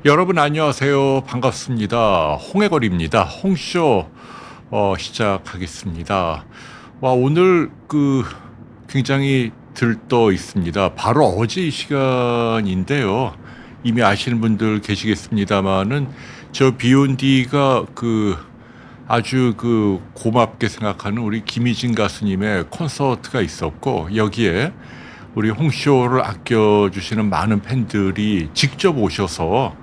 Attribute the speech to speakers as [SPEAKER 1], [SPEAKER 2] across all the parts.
[SPEAKER 1] 여러분 안녕하세요. 반갑습니다. 홍해걸입니다. 홍쇼 시작하겠습니다. 오늘 굉장히 들떠 있습니다. 바로 어제 이 시간인데요. 이미 아시는 분들 계시겠습니다만은 저 비욘디가 아주 고맙게 생각하는 우리 김희진 가수님의 콘서트가 있었고, 여기에 우리 홍쇼를 아껴주시는 많은 팬들이 직접 오셔서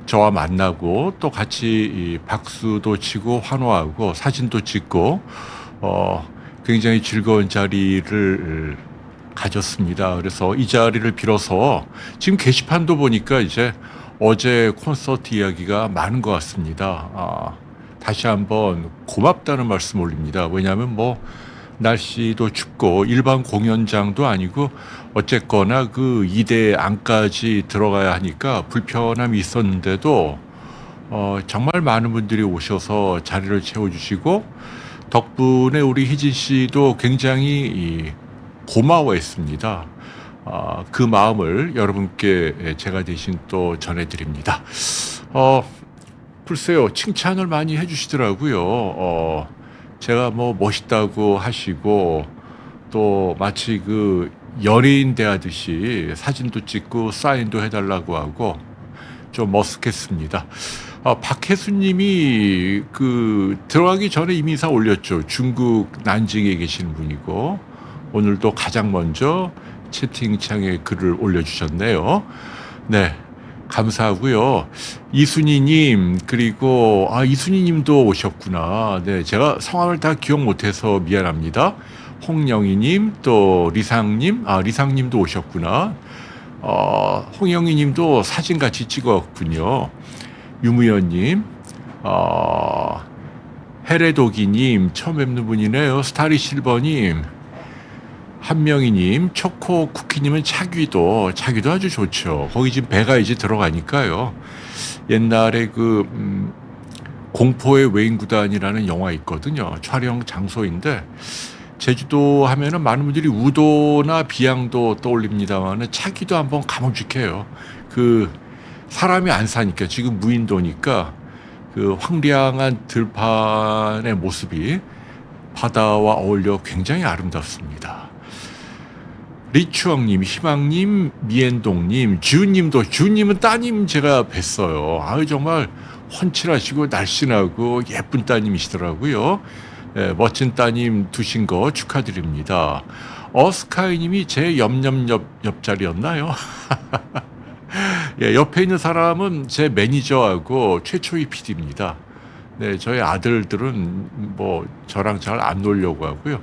[SPEAKER 1] 저와 만나고 또 같이 이 박수도 치고 환호하고 사진도 찍고 굉장히 즐거운 자리를 가졌습니다. 그래서 이 자리를 빌어서 지금 게시판도 보니까 이제 어제 콘서트 이야기가 많은 것 같습니다. 다시 한번 고맙다는 말씀 올립니다. 왜냐하면 날씨도 춥고 일반 공연장도 아니고 어쨌거나 2대 안까지 들어가야 하니까 불편함이 있었는데도 정말 많은 분들이 오셔서 자리를 채워주시고, 덕분에 우리 희진 씨도 굉장히 고마워했습니다. 그 마음을 여러분께 제가 대신 또 전해드립니다. 글쎄요, 칭찬을 많이 해주시더라고요. 제가 멋있다고 하시고, 또 마치 연예인 대하듯이 사진도 찍고 사인도 해달라고 하고 좀 머쓱했습니다. 박혜수님이 들어가기 전에 이미 인사 올렸죠. 중국 난징에 계시는 분이고, 오늘도 가장 먼저 채팅창에 글을 올려주셨네요. 네, 감사하고요. 이순희님, 그리고 이순희님도 오셨구나. 네, 제가 성함을 다 기억 못해서 미안합니다. 홍영희님, 또 리상님, 리상님도 오셨구나. 홍영희님도 사진 같이 찍었군요. 유무연님, 헤레도기님, 처음 뵙는 분이네요. 스타리실버님, 한명희님, 초코쿠키님은 차귀도 아주 좋죠. 거기 지금 배가 이제 들어가니까요. 옛날에 공포의 외인구단이라는 영화 있거든요. 촬영 장소인데, 제주도 하면은 많은 분들이 우도나 비양도 떠올립니다만은 차귀도 한번 가보직해요. 사람이 안 사니까, 지금 무인도니까 황량한 들판의 모습이 바다와 어울려 굉장히 아름답습니다. 리추엉님, 희망님, 미엔동님, 주님은 따님 제가 뵀어요. 정말 훤칠하시고 날씬하고 예쁜 따님이시더라고요. 네, 멋진 따님 두신 거 축하드립니다. 어스카이님이 제 옆자리였나요? 예, 옆에 있는 사람은 제 매니저하고 최초희 PD입니다. 네, 저희 아들들은 저랑 잘 안 놀려고 하고요.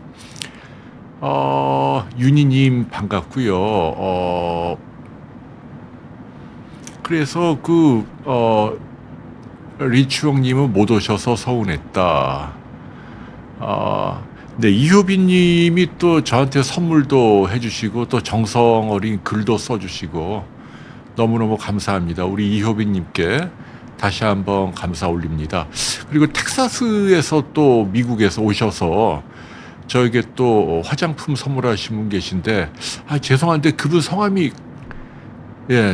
[SPEAKER 1] 윤희님 반갑고요. 그래서 리추엉님은 못 오셔서 서운했다. 네, 이효빈님이 또 저한테 선물도 해주시고 또 정성 어린 글도 써주시고 너무너무 감사합니다. 우리 이효빈님께 다시 한번 감사 올립니다. 그리고 텍사스에서 또 미국에서 오셔서 저에게 또 화장품 선물하신 분 계신데, 죄송한데 그분 성함이,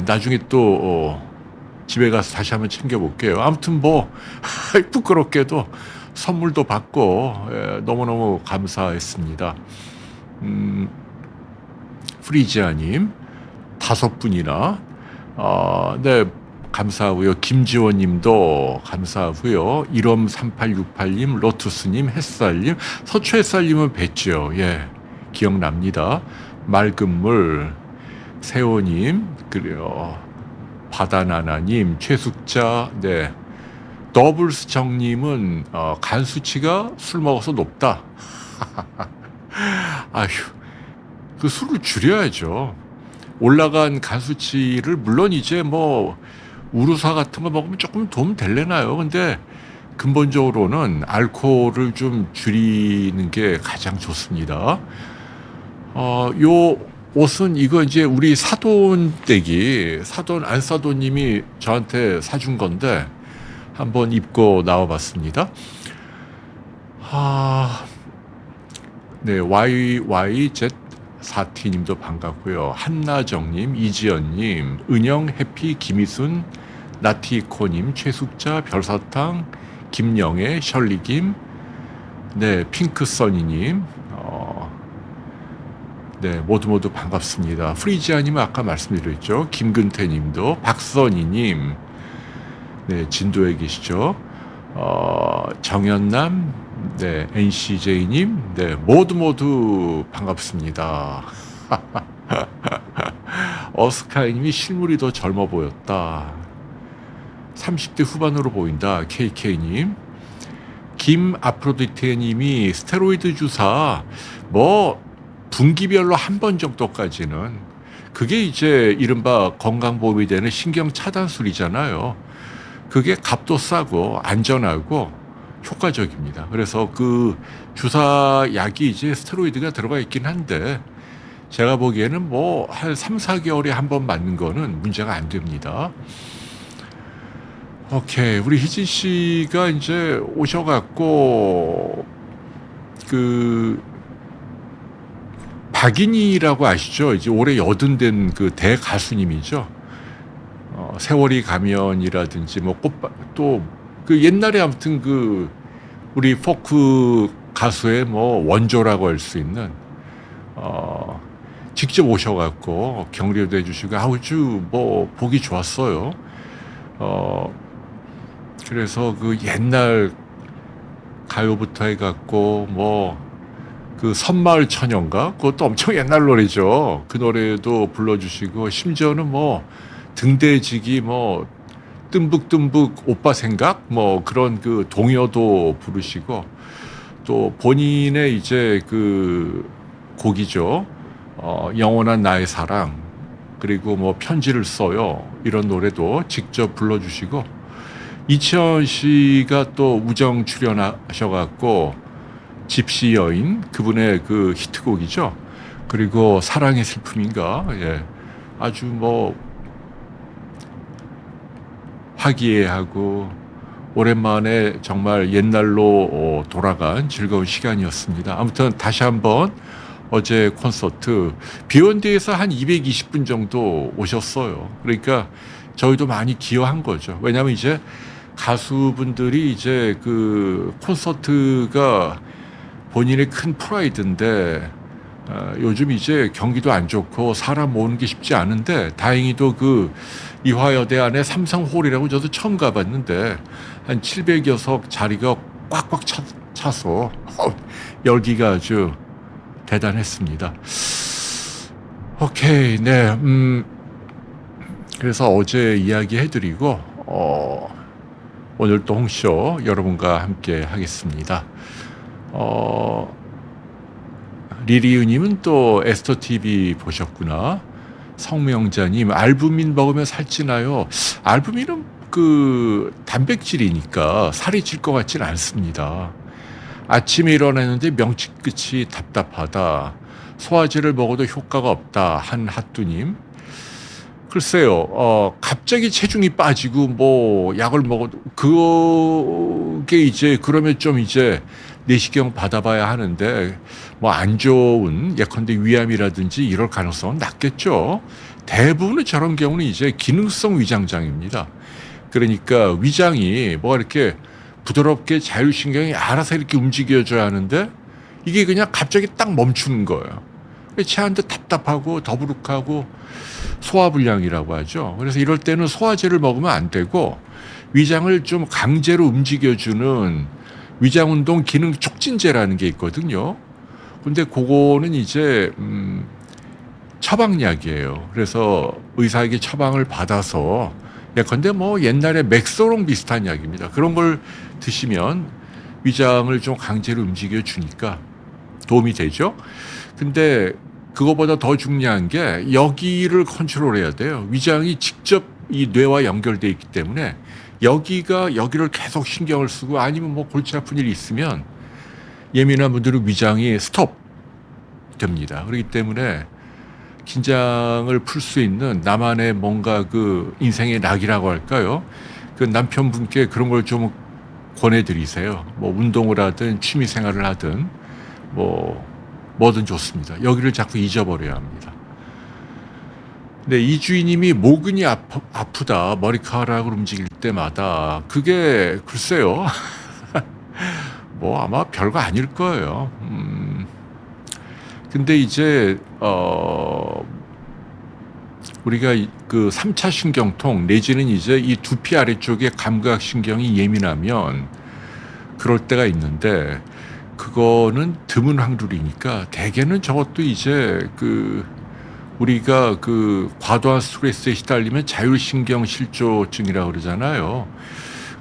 [SPEAKER 1] 나중에 또 집에 가서 다시 한번 챙겨볼게요. 아무튼 부끄럽게도 선물도 받고 너무너무 감사했습니다. 프리지아님 5분이나 네, 감사하고요. 김지원님도 감사하고요. 153868님, 로투스님, 햇살님, 서초햇살님은 뵀죠. 예, 기억납니다. 맑은물, 세호님, 그래요. 바다나나님, 최숙자, 네. 더블스 정님은 간 수치가 술 먹어서 높다. 아휴, 술을 줄여야죠. 올라간 간 수치를 물론 이제 우루사 같은 거 먹으면 조금 도움 될래나요? 근데 근본적으로는 알코올을 좀 줄이는 게 가장 좋습니다. 요 옷은 이거 이제 우리 사돈 안사돈님이 저한테 사준 건데 한번 입고 나와봤습니다. 네, YYZ 사티님도 반갑고요. 한나정님, 이지연님, 은영, 해피, 김희순, 나티코님, 최숙자, 별사탕, 김영애, 셜리김, 네, 핑크써니님, 네, 모두 반갑습니다. 프리지아님 아까 말씀드렸죠. 김근태님도, 박선희님, 네, 진도에 계시죠. 정연남, 네, NCJ님, 네, 모두 반갑습니다. 어스카이님이 실물이 더 젊어 보였다. 30대 후반으로 보인다. KK님. 김아프로디테님이 스테로이드 주사 뭐 분기별로 한 번 정도까지는 그게 이제 이른바 건강보험이 되는 신경차단술이잖아요. 그게 값도 싸고 안전하고 효과적입니다. 그래서 그 주사약이 이제 스테로이드가 들어가 있긴 한데 제가 보기에는 뭐 한 3, 4개월에 한 번 맞는 거는 문제가 안 됩니다. 오케이. 우리 희진 씨가 이제 오셔갖고, 박인희라고 아시죠? 이제 올해 80된 그 대가수님이죠. 세월이 가면이라든지, 뭐, 또, 그 옛날에 아무튼 우리 포크 가수의 뭐, 원조라고 할 수 있는, 직접 오셔갖고 격려도 해주시고, 아주 뭐, 보기 좋았어요. 그래서 그 옛날 가요부터 해갖고 뭐 그 섬마을 처녀인가 그것도 엄청 옛날 노래죠. 그 노래도 불러주시고 심지어는 뭐 등대지기 뭐 뜸북뜸북 오빠 생각 뭐 그런 그 동요도 부르시고 또 본인의 이제 그 곡이죠. 영원한 나의 사랑 그리고 뭐 편지를 써요 이런 노래도 직접 불러주시고 이치현 씨가 또 우정 출연하셔갖고 집시 여인 그분의 그 히트곡이죠. 그리고 사랑의 슬픔인가 예. 아주 뭐 화기애애하고 오랜만에 정말 옛날로 돌아간 즐거운 시간이었습니다. 아무튼 다시 한번 어제 콘서트 비욘드에서 한 220분 정도 오셨어요. 그러니까 저희도 많이 기여한 거죠. 왜냐하면 이제 가수분들이 이제 그 콘서트가 본인의 큰 프라이드인데 요즘 이제 경기도 안 좋고 사람 모으는 게 쉽지 않은데 다행히도 그 이화여대 안에 삼성홀이라고 저도 처음 가봤는데 한 700여석 자리가 꽉꽉 차서 열기가 아주 대단했습니다. 오케이, 네, 그래서 어제 이야기해드리고 오늘 또 홍쇼 여러분과 함께 하겠습니다. 리리우님은 또 에스터TV 보셨구나. 성명자님, 알부민 먹으면 살찌나요? 알부민은 그 단백질이니까 살이 찔 것 같지는 않습니다. 아침에 일어났는데 명치 끝이 답답하다. 소화제를 먹어도 효과가 없다. 한 핫두님. 글쎄요, 갑자기 체중이 빠지고 뭐 약을 먹어도 그게 이제 그러면 좀 이제 내시경 받아봐야 하는데 뭐 안 좋은 예컨대 위암이라든지 이럴 가능성은 낮겠죠. 대부분의 저런 경우는 이제 기능성 위장장입니다. 그러니까 위장이 뭐가 이렇게 부드럽게 자율신경이 알아서 이렇게 움직여줘야 하는데 이게 그냥 갑자기 딱 멈추는 거예요. 체하는데 답답하고 더부룩하고 소화불량이라고 하죠. 그래서 이럴 때는 소화제를 먹으면 안 되고 위장을 좀 강제로 움직여주는 위장운동 기능 촉진제라는 게 있거든요. 근데 그거는 이제 처방약이에요. 그래서 의사에게 처방을 받아서 예컨대 뭐 옛날에 맥소롱 비슷한 약입니다. 그런 걸 드시면 위장을 좀 강제로 움직여 주니까 도움이 되죠. 근데 그거보다 더 중요한 게 여기를 컨트롤해야 돼요. 위장이 직접 이 뇌와 연결돼 있기 때문에 여기를 계속 신경을 쓰고 아니면 뭐 골치 아픈 일이 있으면 예민한 분들은 위장이 스톱 됩니다. 그렇기 때문에 긴장을 풀 수 있는 나만의 뭔가 그 인생의 낙이라고 할까요? 그 남편분께 그런 걸 좀 권해드리세요. 뭐 운동을 하든 취미 생활을 하든 뭐 뭐든 좋습니다. 여기를 자꾸 잊어버려야 합니다. 네, 이 주인님이 모근이 아프다, 머리카락을 움직일 때마다, 그게 글쎄요. 뭐 아마 별거 아닐 거예요. 근데 이제 우리가 그 3차 신경통 내지는 이제 이 두피 아래쪽에 감각신경이 예민하면 그럴 때가 있는데, 그거는 드문 확률이니까 대개는 저것도 이제 그 우리가 그 과도한 스트레스에 시달리면 자율신경 실조증이라고 그러잖아요.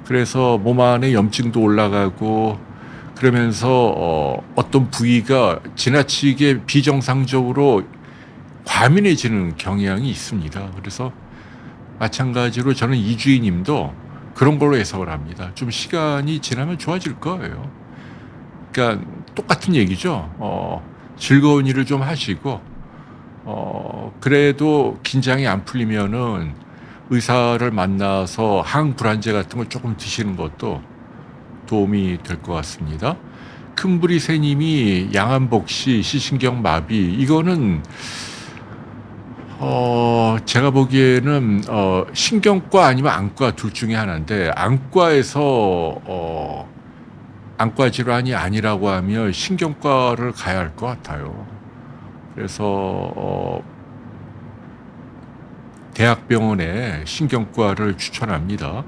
[SPEAKER 1] 그래서 몸 안에 염증도 올라가고 그러면서 어떤 부위가 지나치게 비정상적으로 과민해지는 경향이 있습니다. 그래서 마찬가지로 저는 이주희님도 그런 걸로 해석을 합니다. 좀 시간이 지나면 좋아질 거예요. 그러니까 똑같은 얘기죠. 즐거운 일을 좀 하시고 그래도 긴장이 안 풀리면은 의사를 만나서 항불안제 같은 걸 조금 드시는 것도 도움이 될 것 같습니다. 큰부리새님이 양한복 씨 시신경 마비, 이거는 제가 보기에는 신경과 아니면 안과 둘 중에 하나인데, 안과에서 안과 질환이 아니라고 하면 신경과를 가야 할 것 같아요. 그래서 대학병원의 신경과를 추천합니다.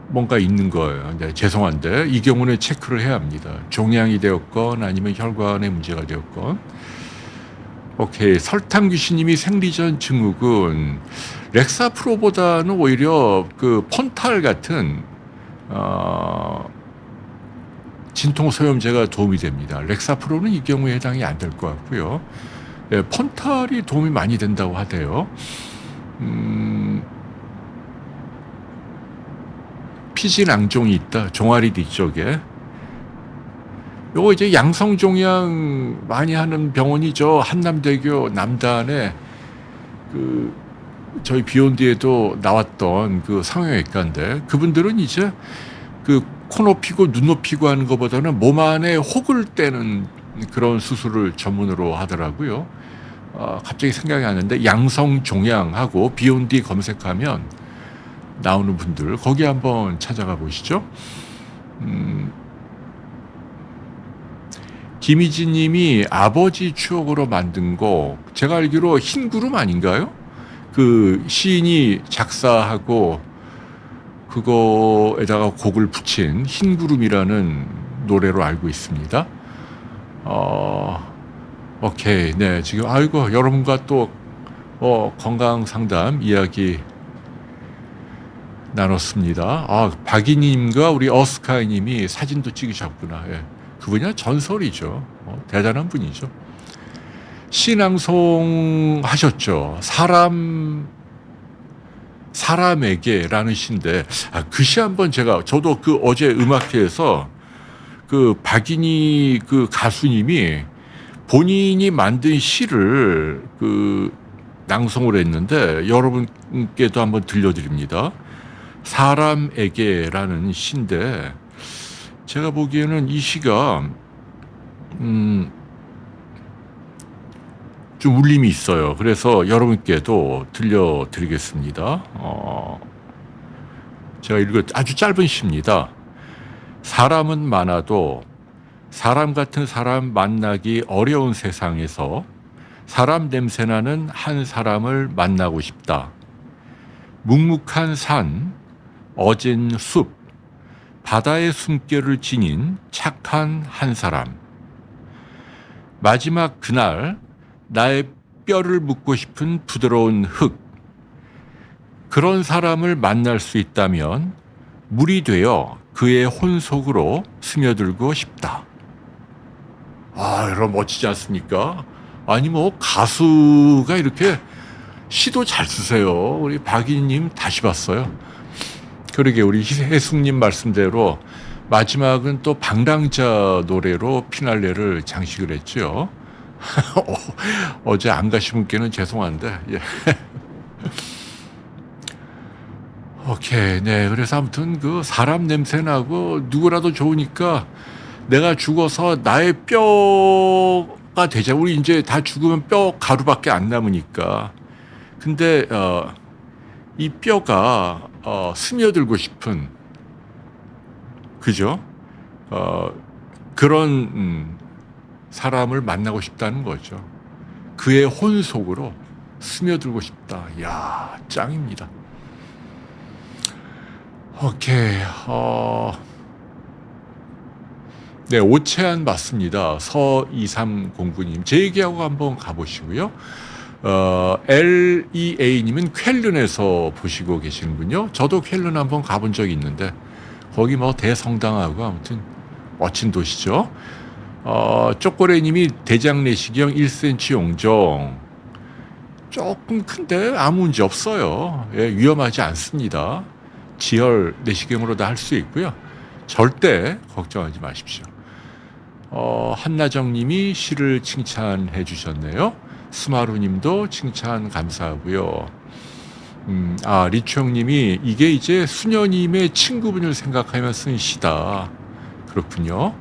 [SPEAKER 1] 뭔가 있는 거예요. 네, 죄송한데 이 경우는 체크를 해야 합니다. 종양이 되었건 아니면 혈관에 문제가 되었건. 오케이. 설탕 귀신님이 생리전 증후군, 렉사프로보다는 오히려 그 폰탈 같은 진통 소염제가 도움이 됩니다. 렉사프로는 이 경우에 해당이 안 될 것 같고요. 네, 폰탈이 도움이 많이 된다고 하대요. 피지낭종이 있다, 종아리 뒤쪽에. 요거 이제 양성종양 많이 하는 병원이 저 한남대교 남단에 그 저희 비욘드에도 나왔던 그 성형외과인데, 그분들은 이제 그 코 높이고 눈 높이고 하는 것보다는 몸 안에 혹을 떼는 그런 수술을 전문으로 하더라고요. 갑자기 생각이 안 나는데 양성종양하고 비욘드 검색하면 나오는 분들, 거기 한번 찾아가 보시죠. 김희진 님이 아버지 추억으로 만든 곡, 제가 알기로 흰구름 아닌가요? 그 시인이 작사하고 그거에다가 곡을 붙인 흰구름이라는 노래로 알고 있습니다. 오케이. 네, 지금 아이고 여러분과 또 건강 상담 이야기 나눴습니다. 박이님과 우리 어스카이님이 사진도 찍으셨구나. 예. 그분이 전설이죠. 대단한 분이죠. 시낭송 하셨죠. 사람에게라는 시인데, 그 시 한번 저도 그 어제 음악회에서 그 박인희 그 가수님이 본인이 만든 시를 그 낭송을 했는데 여러분께도 한번 들려드립니다. 사람에게라는 시인데, 제가 보기에는 이 시가 좀 울림이 있어요. 그래서 여러분께도 들려드리겠습니다. 제가 아주 짧은 시입니다. 사람은 많아도 사람 같은 사람 만나기 어려운 세상에서 사람 냄새나는 한 사람을 만나고 싶다. 묵묵한 산, 어진 숲, 바다의 숨결을 지닌 착한 한 사람. 마지막 그날 나의 뼈를 묻고 싶은 부드러운 흙. 그런 사람을 만날 수 있다면 물이 되어 그의 혼 속으로 스며들고 싶다. 여러분 멋지지 않습니까? 아니 뭐 가수가 이렇게 시도 잘 쓰세요. 우리 박인님 다시 봤어요. 그러게 우리 혜숙님 말씀대로 마지막은 또 방랑자 노래로 피날레를 장식을 했죠. 어제 안 가신 분께는 죄송한데, 예. 오케이. 네. 그래서 아무튼 그 사람 냄새 나고 누구라도 좋으니까 내가 죽어서 나의 뼈가 되자. 우리 이제 다 죽으면 뼈 가루밖에 안 남으니까. 근데 이 뼈가 스며들고 싶은, 그죠? 그런 사람을 만나고 싶다는 거죠. 그의 혼 속으로 스며들고 싶다. 이야, 짱입니다. 오케이. 네, 오체안 맞습니다. 서2309님. 제 얘기하고 한번 가보시고요. LEA님은 쾰른에서 보시고 계시는군요. 저도 쾰른 한번 가본 적이 있는데, 거기 뭐 대성당하고 아무튼 멋진 도시죠. 쪼꼬레님이 대장 내시경 1cm 용종. 조금 큰데 아무 문제 없어요. 예, 위험하지 않습니다. 지혈 내시경으로 다 할 수 있고요. 절대 걱정하지 마십시오. 한나정님이 시를 칭찬해 주셨네요. 스마루님도 칭찬 감사하고요. 리추형님이 이게 이제 수녀님의 친구분을 생각하며 쓴 시다. 그렇군요.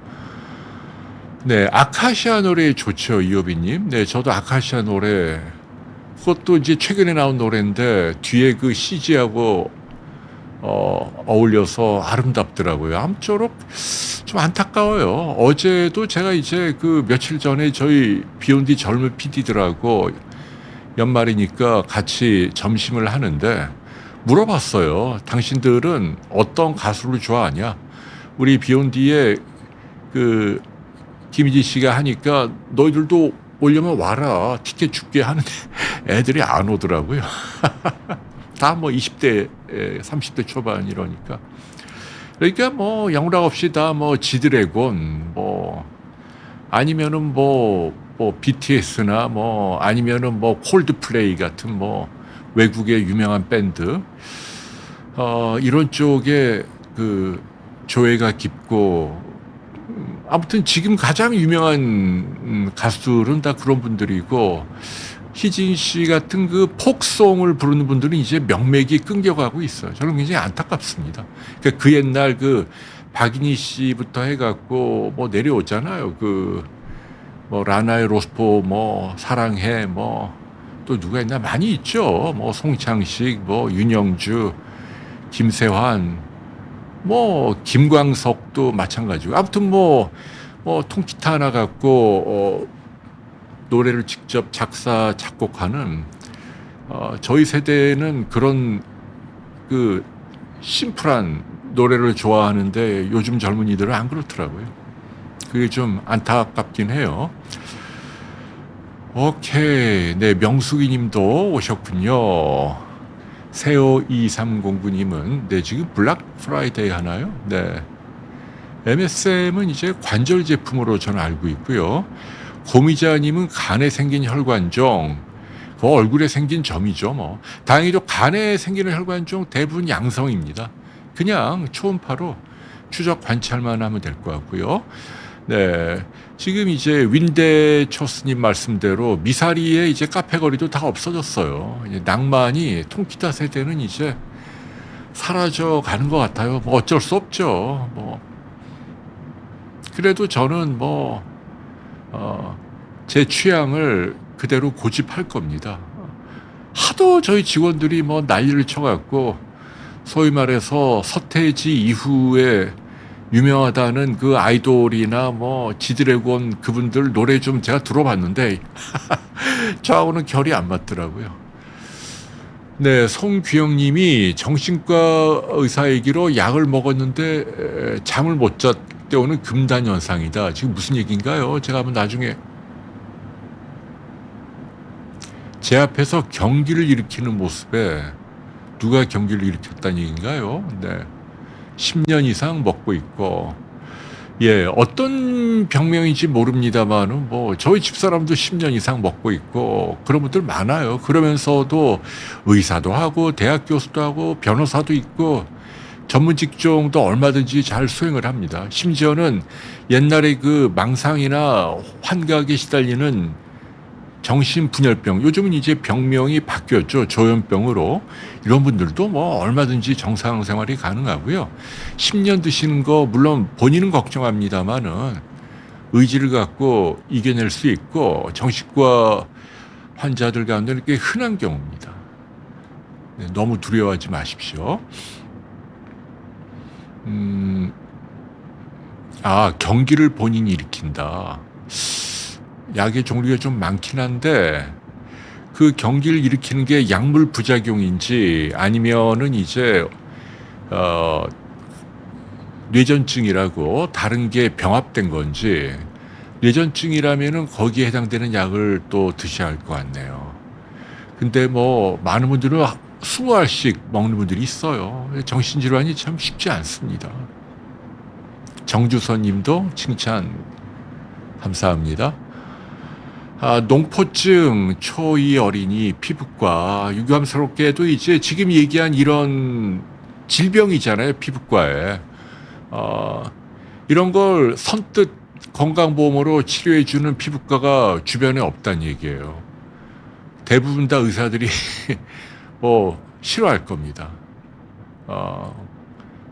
[SPEAKER 1] 네, 아카시아 노래 좋죠, 이효빈님. 네, 저도 아카시아 노래, 그것도 이제 최근에 나온 노래인데 뒤에 그 CG하고 어울려서 아름답더라고요. 아무쪼록 좀 안타까워요. 어제도 제가 이제 그 며칠 전에 저희 비욘디 젊은 PD들하고 연말이니까 같이 점심을 하는데 물어봤어요. 당신들은 어떤 가수를 좋아하냐? 우리 비욘디의 그 김희지 씨가 하니까 너희들도 오려면 와라. 티켓 줄게 하는데 애들이 안 오더라고요. 다 뭐 20대, 30대 초반 이러니까. 그러니까 뭐 영락 없이 다 뭐 지드래곤, 뭐 아니면은 뭐 BTS나 뭐 아니면은 뭐 콜드플레이 같은 뭐 외국의 유명한 밴드, 이런 쪽에 그 조예가 깊고, 아무튼 지금 가장 유명한 가수들은 다 그런 분들이고, 희진 씨 같은 그 폭송을 부르는 분들은 이제 명맥이 끊겨가고 있어요. 저는 굉장히 안타깝습니다. 그러니까 그 옛날 그 박인희 씨부터 해갖고 뭐 내려오잖아요. 그 뭐 라나의 로스포, 뭐 사랑해, 뭐 또 누가 있나 많이 있죠. 뭐 송창식, 뭐 윤영주, 김세환, 뭐 김광석도 마찬가지고, 아무튼 뭐 통기타 하나 갖고 노래를 직접 작사 작곡하는, 저희 세대는 그런 그 심플한 노래를 좋아하는데 요즘 젊은이들은 안 그렇더라고요. 그게 좀 안타깝긴 해요. 오케이. 네, 명숙이님도 오셨군요. 세호 2309님은 네, 지금 블랙 프라이데이 하나요? 네. MSM은 이제 관절 제품으로 저는 알고 있고요. 고미자님은 간에 생긴 혈관종, 그 얼굴에 생긴 점이죠. 뭐 다행히도 간에 생기는 혈관종 대부분 양성입니다. 그냥 초음파로 추적 관찰만 하면 될 것 같고요. 네, 지금 이제 윈데초스님 말씀대로 미사리에 이제 카페거리도 다 없어졌어요. 이제 낭만이 통기타 세대는 이제 사라져 가는 것 같아요. 뭐 어쩔 수 없죠. 뭐 그래도 저는 제 취향을 그대로 고집할 겁니다. 하도 저희 직원들이 뭐 난리를 쳐갖고, 소위 말해서 서태지 이후에 유명하다는 그 아이돌이나 뭐 지드래곤 그분들 노래 좀 제가 들어봤는데 저하고는 결이 안 맞더라고요. 네, 송규영님이 정신과 의사 얘기로 약을 먹었는데 잠을 못 잤대 오는 금단 현상이다. 지금 무슨 얘기인가요? 제가 한번 나중에, 제 앞에서 경기를 일으키는 모습에 누가 경기를 일으켰다는 얘기인가요? 네. 10년 이상 먹고 있고, 예, 어떤 병명인지 모릅니다만은 뭐 저희 집사람도 10년 이상 먹고 있고 그런 분들 많아요. 그러면서도 의사도 하고 대학 교수도 하고 변호사도 있고 전문 직종도 얼마든지 잘 수행을 합니다. 심지어는 옛날에 그 망상이나 환각에 시달리는 정신분열병, 요즘은 이제 병명이 바뀌었죠. 조현병으로. 이런 분들도 뭐 얼마든지 정상 생활이 가능하고요. 10년 드시는 거 물론 본인은 걱정합니다만은 의지를 갖고 이겨낼 수 있고 정신과 환자들 가운데는 꽤 흔한 경우입니다. 네, 너무 두려워하지 마십시오. 경기를 본인이 일으킨다. 약의 종류가 좀 많긴 한데 그 경기를 일으키는 게 약물 부작용인지 아니면은 이제 뇌전증이라고 다른 게 병합된 건지, 뇌전증이라면은 거기에 해당되는 약을 또 드셔야 할 것 같네요. 근데 뭐 많은 분들은 20알씩 먹는 분들이 있어요. 정신질환이 참 쉽지 않습니다. 정주선 님도 칭찬 감사합니다. 농포증, 초2 어린이, 피부과, 유감스럽게도 이제 지금 얘기한 이런 질병이잖아요, 피부과에. 이런 걸 선뜻 건강보험으로 치료해주는 피부과가 주변에 없다는 얘기예요. 대부분 다 의사들이 뭐 싫어할 겁니다.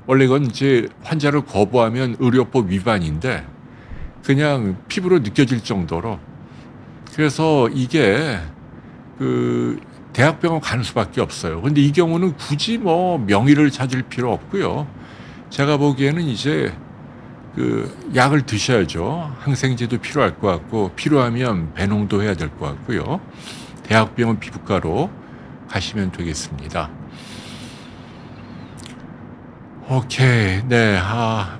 [SPEAKER 1] 원래 이건 이제 환자를 거부하면 의료법 위반인데 그냥 피부로 느껴질 정도로, 그래서 이게 그 대학병원 가는 수밖에 없어요. 근데 이 경우는 굳이 뭐 명의를 찾을 필요 없고요. 제가 보기에는 이제 그 약을 드셔야죠. 항생제도 필요할 것 같고 필요하면 배농도 해야 될 것 같고요. 대학병원 피부과로 가시면 되겠습니다. 오케이. 네.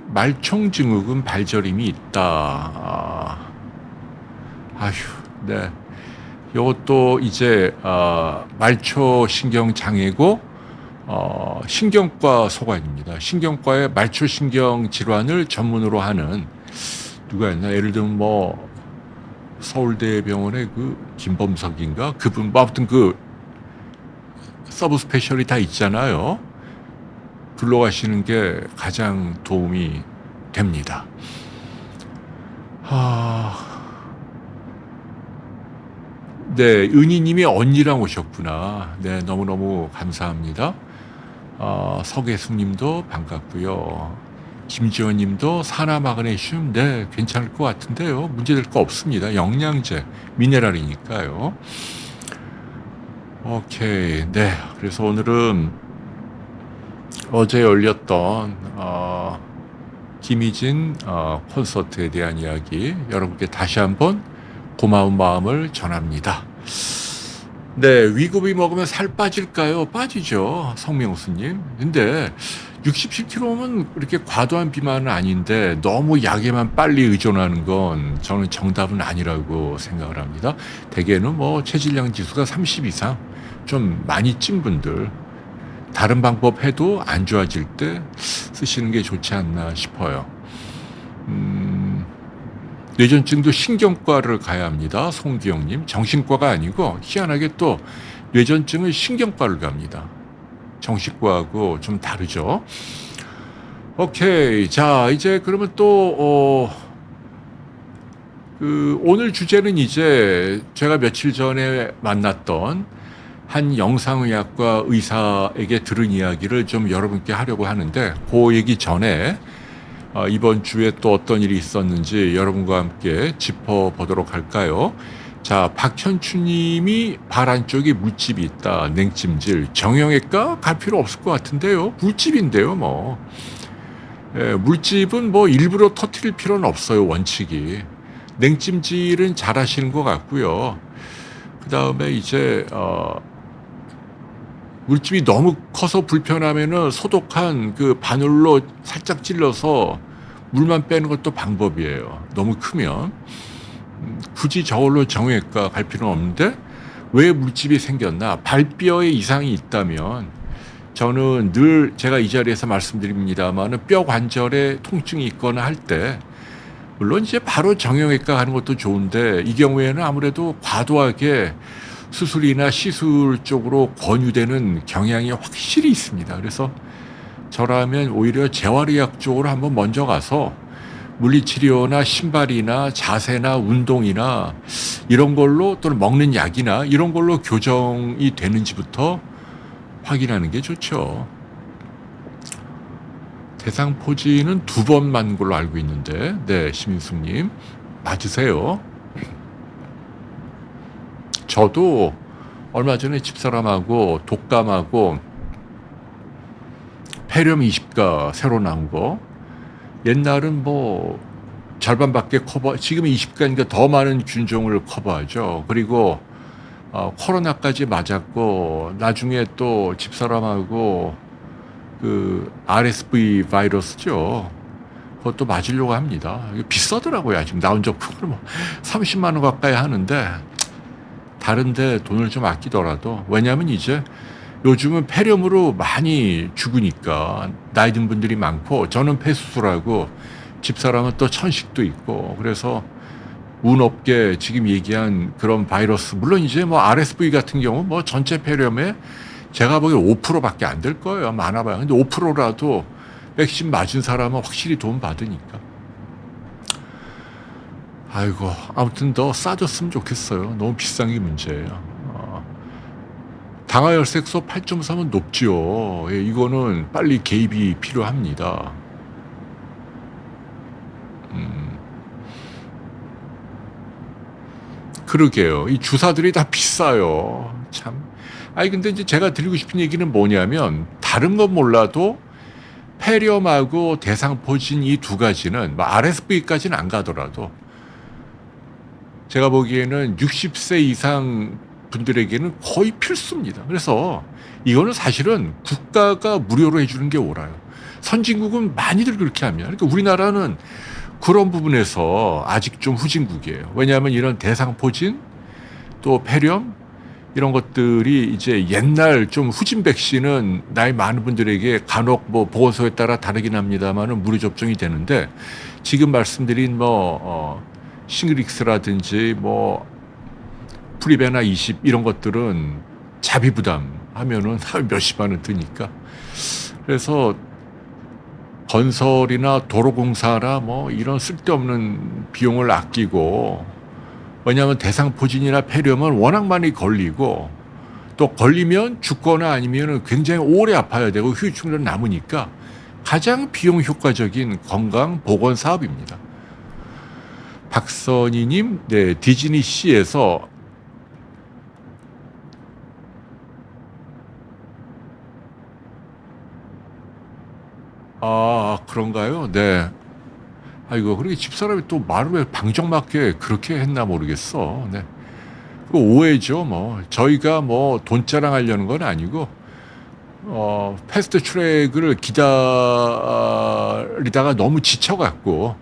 [SPEAKER 1] 말총증후군 발저림이 있다. 아휴. 네. 요것도 이제 말초신경장애고 신경과 소관입니다. 신경과의 말초신경 질환을 전문으로 하는 누가 있나? 예를 들면 뭐 서울대병원의 그 김범석인가? 그분 뭐 아무튼 그 서브 스페셜이 다 있잖아요. 글로 가시는 게 가장 도움이 됩니다. 네, 은희님이 언니랑 오셨구나. 네, 너무너무 감사합니다. 서계숙님도 반갑고요. 김지원님도 산화마그네슘, 네, 괜찮을 것 같은데요. 문제될 거 없습니다. 영양제, 미네랄이니까요. 오케이, 네. 그래서 오늘은 어제 열렸던 김희진 콘서트에 대한 이야기 여러분께 다시 한번 고마운 마음을 전합니다. 네, 위고비 먹으면 살 빠질까요? 빠지죠, 성명수님. 근데 67kg면 그렇게 과도한 비만은 아닌데 너무 약에만 빨리 의존하는 건 저는 정답은 아니라고 생각을 합니다. 대개는 뭐 체질량 지수가 30 이상 좀 많이 찐 분들, 다른 방법 해도 안 좋아질 때 쓰시는 게 좋지 않나 싶어요. 뇌전증도 신경과를 가야 합니다. 송기영님. 정신과가 아니고 희한하게 또 뇌전증은 신경과를 갑니다. 정신과하고 좀 다르죠. 오케이. 자, 이제 그러면 또 오늘 주제는 이제 제가 며칠 전에 만났던 한 영상의학과 의사에게 들은 이야기를 좀 여러분께 하려고 하는데, 그 얘기 전에 이번 주에 또 어떤 일이 있었는지 여러분과 함께 짚어보도록 할까요? 자, 박현추님이 발 안쪽에 물집이 있다. 냉찜질. 정형외과 갈 필요 없을 것 같은데요. 물집인데요, 뭐. 예, 물집은 뭐 일부러 터뜨릴 필요는 없어요, 원칙이. 냉찜질은 잘 하시는 것 같고요. 그 다음에 이제 물집이 너무 커서 불편하면은 소독한 그 바늘로 살짝 찔러서 물만 빼는 것도 방법이에요. 너무 크면. 굳이 저걸로 정형외과 갈 필요는 없는데 왜 물집이 생겼나? 발뼈에 이상이 있다면, 저는 늘 제가 이 자리에서 말씀드립니다만 뼈 관절에 통증이 있거나 할 때 물론 이제 바로 정형외과 가는 것도 좋은데 이 경우에는 아무래도 과도하게 수술이나 시술 쪽으로 권유되는 경향이 확실히 있습니다. 그래서 저라면 오히려 재활의학 쪽으로 한번 먼저 가서 물리치료나 신발이나 자세나 운동이나 이런 걸로 또는 먹는 약이나 이런 걸로 교정이 되는지부터 확인하는 게 좋죠. 대상포진은 2번 맞는 걸로 알고 있는데, 네, 심인숙님 맞으세요. 저도 얼마 전에 집사람하고 독감하고 폐렴 20가 새로 나온 거, 옛날은 뭐 절반밖에 지금은 20가니까 더 많은 균종을 커버하죠. 그리고 코로나까지 맞았고, 나중에 또 집사람하고 그 RSV 바이러스죠. 그것도 맞으려고 합니다. 이게 비싸더라고요. 지금 나온 적으로 뭐 30만 원 가까이 하는데, 다른데 돈을 좀 아끼더라도, 왜냐하면 이제 요즘은 폐렴으로 많이 죽으니까 나이 든 분들이 많고, 저는 폐수술하고 집사람은 또 천식도 있고, 그래서 운 없게 지금 얘기한 그런 바이러스, 물론 이제 뭐 RSV 같은 경우 뭐 전체 폐렴에 제가 보기엔 5%밖에 안 될 거예요. 많아봐요. 근데 5%라도 백신 맞은 사람은 확실히 도움 받으니까. 아이고, 아무튼 더 싸졌으면 좋겠어요. 너무 비싼 게 문제예요. 당화혈색소 8.3은 높지요. 예, 이거는 빨리 개입이 필요합니다. 그러게요. 이 주사들이 다 비싸요. 참. 아니, 근데 이제 제가 드리고 싶은 얘기는 뭐냐면, 다른 건 몰라도 폐렴하고 대상포진 이 2가지는, 뭐 RSV까지는 안 가더라도, 제가 보기에는 60세 이상 분들에게는 거의 필수입니다. 그래서 이거는 사실은 국가가 무료로 해주는 게 옳아요. 선진국은 많이들 그렇게 합니다. 그러니까 우리나라는 그런 부분에서 아직 좀 후진국이에요. 왜냐하면 이런 대상포진, 또 폐렴, 이런 것들이 이제 옛날 좀 후진 백신은 나이 많은 분들에게 간혹 뭐 보건소에 따라 다르긴 합니다만은 무료 접종이 되는데, 지금 말씀드린 뭐 싱글릭스라든지 뭐 프리베나 20 이런 것들은 자비 부담하면은 몇십만 원 드니까. 그래서 건설이나 도로공사나 뭐 이런 쓸데없는 비용을 아끼고, 왜냐하면 대상포진이나 폐렴은 워낙 많이 걸리고, 또 걸리면 죽거나 아니면 굉장히 오래 아파야 되고 후유증도 남으니까 가장 비용 효과적인 건강 보건 사업입니다. 박선희님, 네, 디즈니시에서 그런가요? 네. 아이고, 그렇게 집사람이 또 말을 왜 방정맞게 그렇게 했나 모르겠어. 네. 그 오해죠, 뭐. 저희가 뭐 돈 자랑하려는 건 아니고, 패스트 트랙을 기다리다가 너무 지쳐갖고,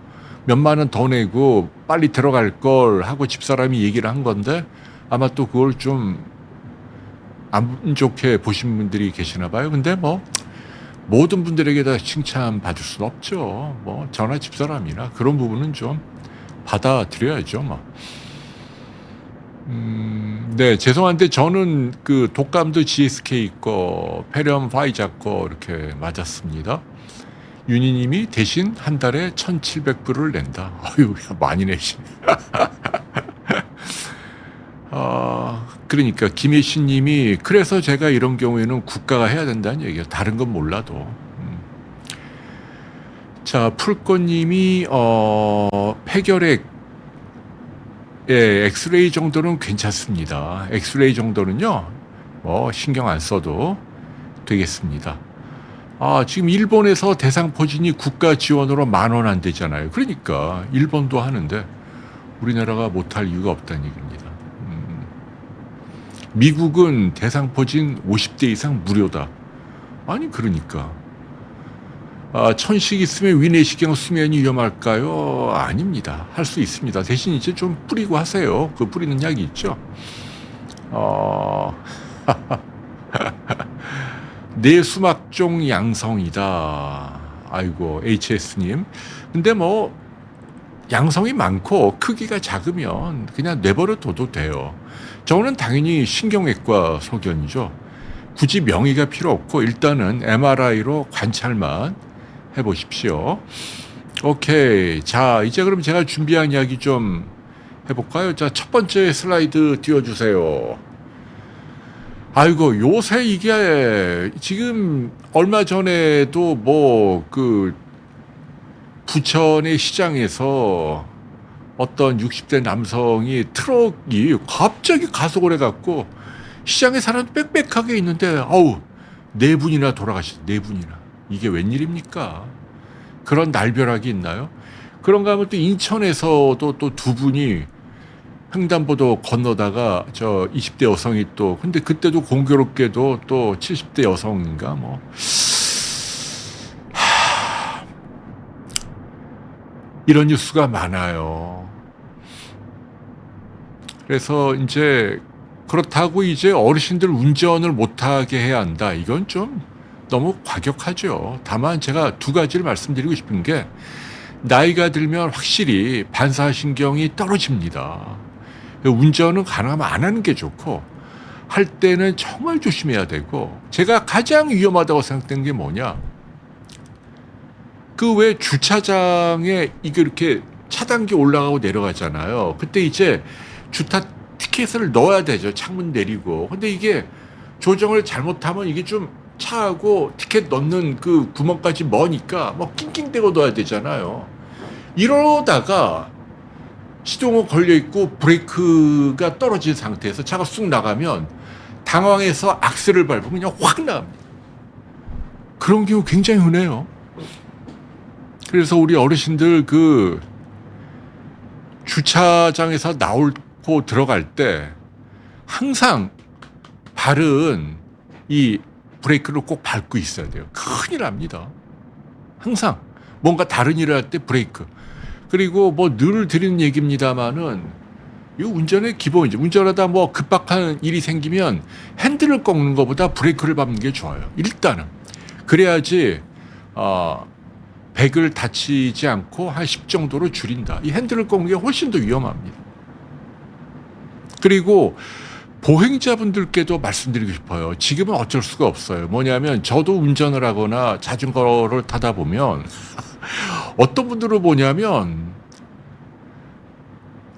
[SPEAKER 1] 몇만 원 더 내고 빨리 들어갈 걸 하고 집사람이 얘기를 한 건데, 아마 또 그걸 좀 안 좋게 보신 분들이 계시나 봐요. 근데 뭐, 모든 분들에게 다 칭찬 받을 수는 없죠. 뭐 저나 집사람이나 그런 부분은 좀 받아들여야죠. 뭐. 네, 죄송한데 저는 그 독감도 GSK 거, 폐렴 화이자 거 이렇게 맞았습니다. 윤희님이 대신 한 달에 1,700불을 낸다. 어휴, 많이 내시네. 그러니까 김혜신님이, 그래서 제가 이런 경우에는 국가가 해야 된다는 얘기예요. 다른 건 몰라도. 자, 풀꽃님이 폐결핵, 예, 엑스레이 정도는 괜찮습니다. 엑스레이 정도는요, 뭐 신경 안 써도 되겠습니다. 지금 일본에서 대상포진이 국가 지원으로 10,000원 안 되잖아요. 그러니까 일본도 하는데 우리나라가 못할 이유가 없다는 얘기입니다. 미국은 대상포진 50대 이상 무료다. 아니, 그러니까. 천식 있으면 위내시경 수면이 위험할까요? 아닙니다. 할 수 있습니다. 대신 이제 좀 뿌리고 하세요. 그 뿌리는 약이 있죠. 뇌수막종 양성이다. 아이고, HS님. 근데 뭐 양성이 많고 크기가 작으면 그냥 내버려 둬도 돼요. 저는 당연히 신경외과 소견이죠. 굳이 명의가 필요 없고 일단은 MRI로 관찰만 해보십시오. 오케이. 자, 이제 그럼 제가 준비한 이야기 좀 해볼까요? 자, 첫 번째 슬라이드 띄워주세요. 아이고, 요새 이게 지금 얼마 전에도 뭐 그 부천의 시장에서 어떤 60대 남성이 트럭이 갑자기 가속을 해갖고 시장에 사람 빽빽하게 있는데 아우, 네 분이나 돌아가셨어요. 네 분이나. 이게 웬일입니까? 그런 날벼락이 있나요? 그런가 하면 또 인천에서도 또 두 분이 횡단보도 건너다가 저 20대 여성이 또 근데 그때도 공교롭게도 또 70대 여성인가 뭐 이런 뉴스가 많아요. 그래서 이제 그렇다고 이제 어르신들 운전을 못하게 해야 한다. 이건 좀 너무 과격하죠. 다만 제가 두 가지를 말씀드리고 싶은 게 나이가 들면 확실히 반사신경이 떨어집니다. 운전은 가능하면 안 하는 게 좋고 할 때는 정말 조심해야 되고 제가 가장 위험하다고 생각된 게 뭐냐 그 왜 주차장에 이게 이렇게 차단기 올라가고 내려가잖아요. 그때 이제 주차 티켓을 넣어야 되죠. 창문 내리고. 근데 이게 조정을 잘못하면 이게 좀 차하고 티켓 넣는 그 구멍까지 머니까 뭐 낑낑대고 넣어야 되잖아요. 이러다가 시동은 걸려있고 브레이크가 떨어진 상태에서 차가 쑥 나가면 당황해서 악셀을 밟으면 그냥 확 나갑니다. 그런 경우 굉장히 흔해요. 그래서 우리 어르신들 그 주차장에서 나오고 들어갈 때 항상 발은 이 브레이크를 꼭 밟고 있어야 돼요. 큰일 납니다. 항상 뭔가 다른 일을 할 때 브레이크. 그리고 뭐 늘 드리는 얘기입니다만은 이 운전의 기본이죠. 운전하다 뭐 급박한 일이 생기면 핸들을 꺾는 것보다 브레이크를 밟는 게 좋아요. 일단은 그래야지 백을 다치지 않고 한 10 정도로 줄인다. 이 핸들을 꺾는 게 훨씬 더 위험합니다. 그리고 보행자분들께도 말씀드리고 싶어요. 지금은 어쩔 수가 없어요. 뭐냐면 저도 운전을 하거나 자전거를 타다 보면 어떤 분들을 보냐면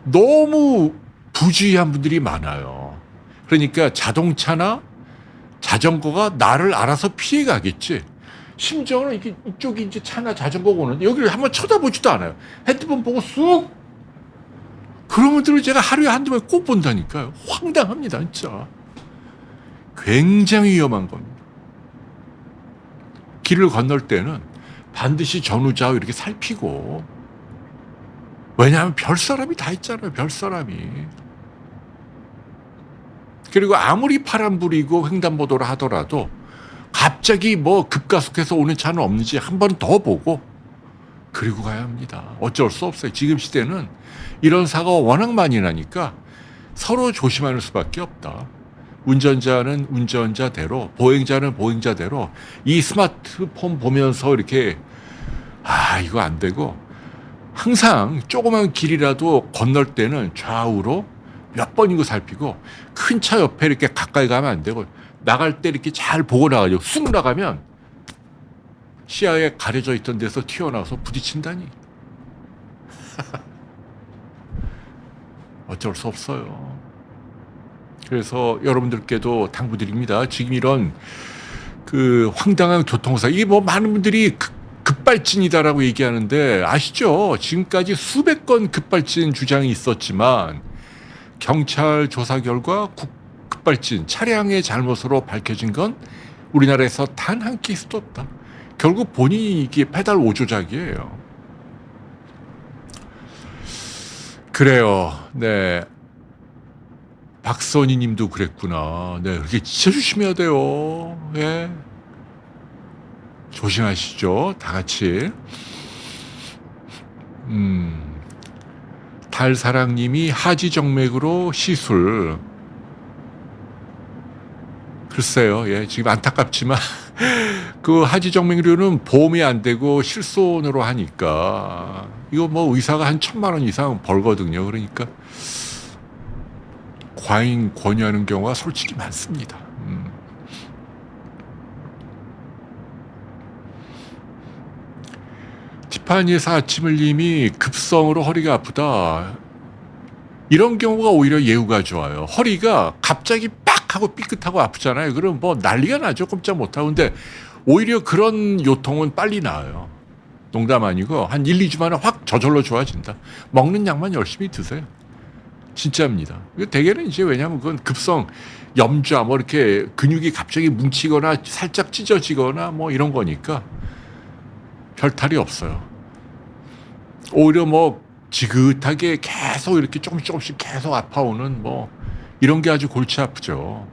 [SPEAKER 1] 너무 부주의한 분들이 많아요. 그러니까 자동차나 자전거가 나를 알아서 피해 가겠지. 심지어는 이렇게 이쪽이 이제 차나 자전거가 오는데 여기를 한번 쳐다보지도 않아요. 핸드폰 보고 쑥. 그런 분들을 제가 하루에 한두 번 꼭 본다니까요. 황당합니다, 진짜. 굉장히 위험한 겁니다. 길을 건널 때는 반드시 전후좌우 이렇게 살피고 왜냐하면 별 사람이 다 있잖아요. 별 사람이. 그리고 아무리 파란불이고 횡단보도를 하더라도 갑자기 뭐 급가속해서 오는 차는 없는지 한 번 더 보고 그리고 가야 합니다. 어쩔 수 없어요. 지금 시대는 이런 사고가 워낙 많이 나니까 서로 조심하는 수밖에 없다. 운전자는 운전자대로 보행자는 보행자대로 이 스마트폰 보면서 이렇게 이거 안 되고 항상 조그만 길이라도 건널 때는 좌우로 몇 번이고 살피고 큰 차 옆에 이렇게 가까이 가면 안 되고 나갈 때 이렇게 잘 보고 나가죠. 쑥 나가면 시야에 가려져 있던 데서 튀어나와서 부딪힌다니. 어쩔 수 없어요. 그래서 여러분들께도 당부드립니다. 지금 이런 그 황당한 교통사고, 이게 뭐 많은 분들이 급발진이다라고 얘기하는데 아시죠? 지금까지 수백 건 급발진 주장이 있었지만 경찰 조사 결과 급발진, 차량의 잘못으로 밝혀진 건 우리나라에서 단 한 케이스도 없다. 결국 본인이 이게 페달 오조작이에요. 그래요. 네. 박선희 님도 그랬구나. 네. 그렇게 진짜 조심해야 돼요. 예. 조심하시죠. 다 같이. 달사랑님이 하지정맥으로 시술. 글쎄요. 예. 지금 안타깝지만 그 하지정맥류는 보험이 안 되고 실손으로 하니까 이거 뭐 의사가 한 1,000만 원 이상 벌거든요. 그러니까 과잉 권유하는 경우가 솔직히 많습니다. 티파니에서 아침을님이 급성으로 허리가 아프다. 이런 경우가 오히려 예후가 좋아요. 허리가 갑자기 빡 하고 삐끗하고 아프잖아요. 그럼 뭐 난리가 나죠. 꼼짝 못하고. 근데 오히려 그런 요통은 빨리 나아요. 농담 아니고 한 1, 2주 만에 확 저절로 좋아진다. 먹는 약만 열심히 드세요. 진짜입니다. 대개는 이제 왜냐하면 그건 급성 염좌 뭐 이렇게 근육이 갑자기 뭉치거나 살짝 찢어지거나 뭐 이런 거니까 별 탈이 없어요. 오히려 뭐 지긋하게 계속 이렇게 조금씩 계속 아파오는 뭐 이런 게 아주 골치 아프죠.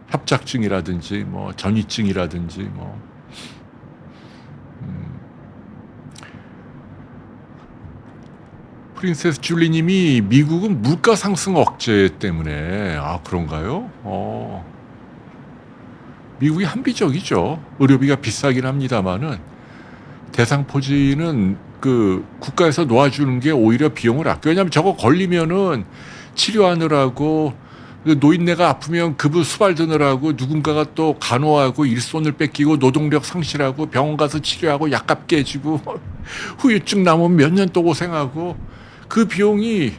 [SPEAKER 1] 협착증이라든지 뭐 전이증이라든지 뭐. 프린세스 줄리님이 미국은 물가 상승 억제 때문에 그런가요? 미국이 합리적이죠. 의료비가 비싸긴 합니다만은 대상포진은 그 국가에서 놓아주는 게 오히려 비용을 아껴. 왜냐하면 저거 걸리면은 치료하느라고 노인네가 아프면 급을 수발드느라고 누군가가 또 간호하고 일손을 뺏기고 노동력 상실하고 병원 가서 치료하고 약값 깨지고 후유증 남으면 몇 년 또 고생하고 그 비용이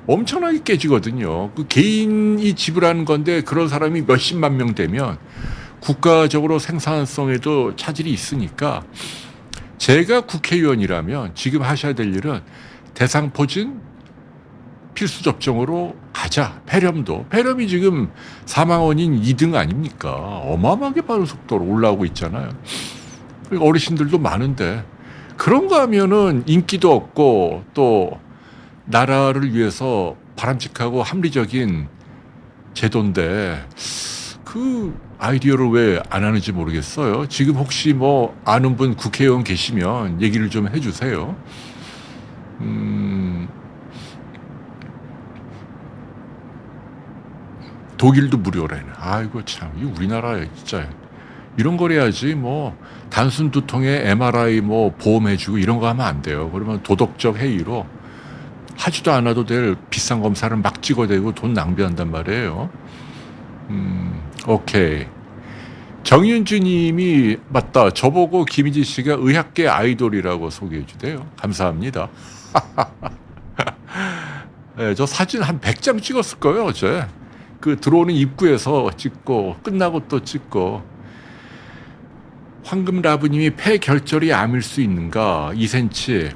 [SPEAKER 1] 엄청나게 깨지거든요. 그 개인이 지불하는 건데 그런 사람이 몇십만 명 되면 국가적으로 생산성에도 차질이 있으니까 제가 국회의원이라면 지금 하셔야 될 일은 대상포진 필수 접종으로 가자. 폐렴이 지금 사망 원인 2등 아닙니까? 어마어마하게 빠른 속도로 올라오고 있잖아요. 어르신들도 많은데 그런 거 하면은 인기도 없고 또 나라를 위해서 바람직하고 합리적인 제도인데 그 아이디어를 왜 안 하는지 모르겠어요. 지금 혹시 뭐 아는 분 국회의원 계시면 얘기를 좀 해주세요. 독일도 무료래네. 아이고 참, 이 우리나라에 진짜 이런 거래야지. 뭐 단순 두통에 MRI 뭐 보험해주고 이런 거 하면 안 돼요. 그러면 도덕적 해이로 하지도 않아도 될 비싼 검사를 막 찍어대고 돈 낭비한단 말이에요. 오케이. 정윤주 님이 맞다. 저보고 김희지 씨가 의학계 아이돌이라고 소개해 주대요. 감사합니다. 네, 저 사진 한 100장 찍었을 거예요, 어제. 그 들어오는 입구에서 찍고 끝나고 또 찍고. 황금라브님이 폐결절이 암일 수 있는가? 2cm.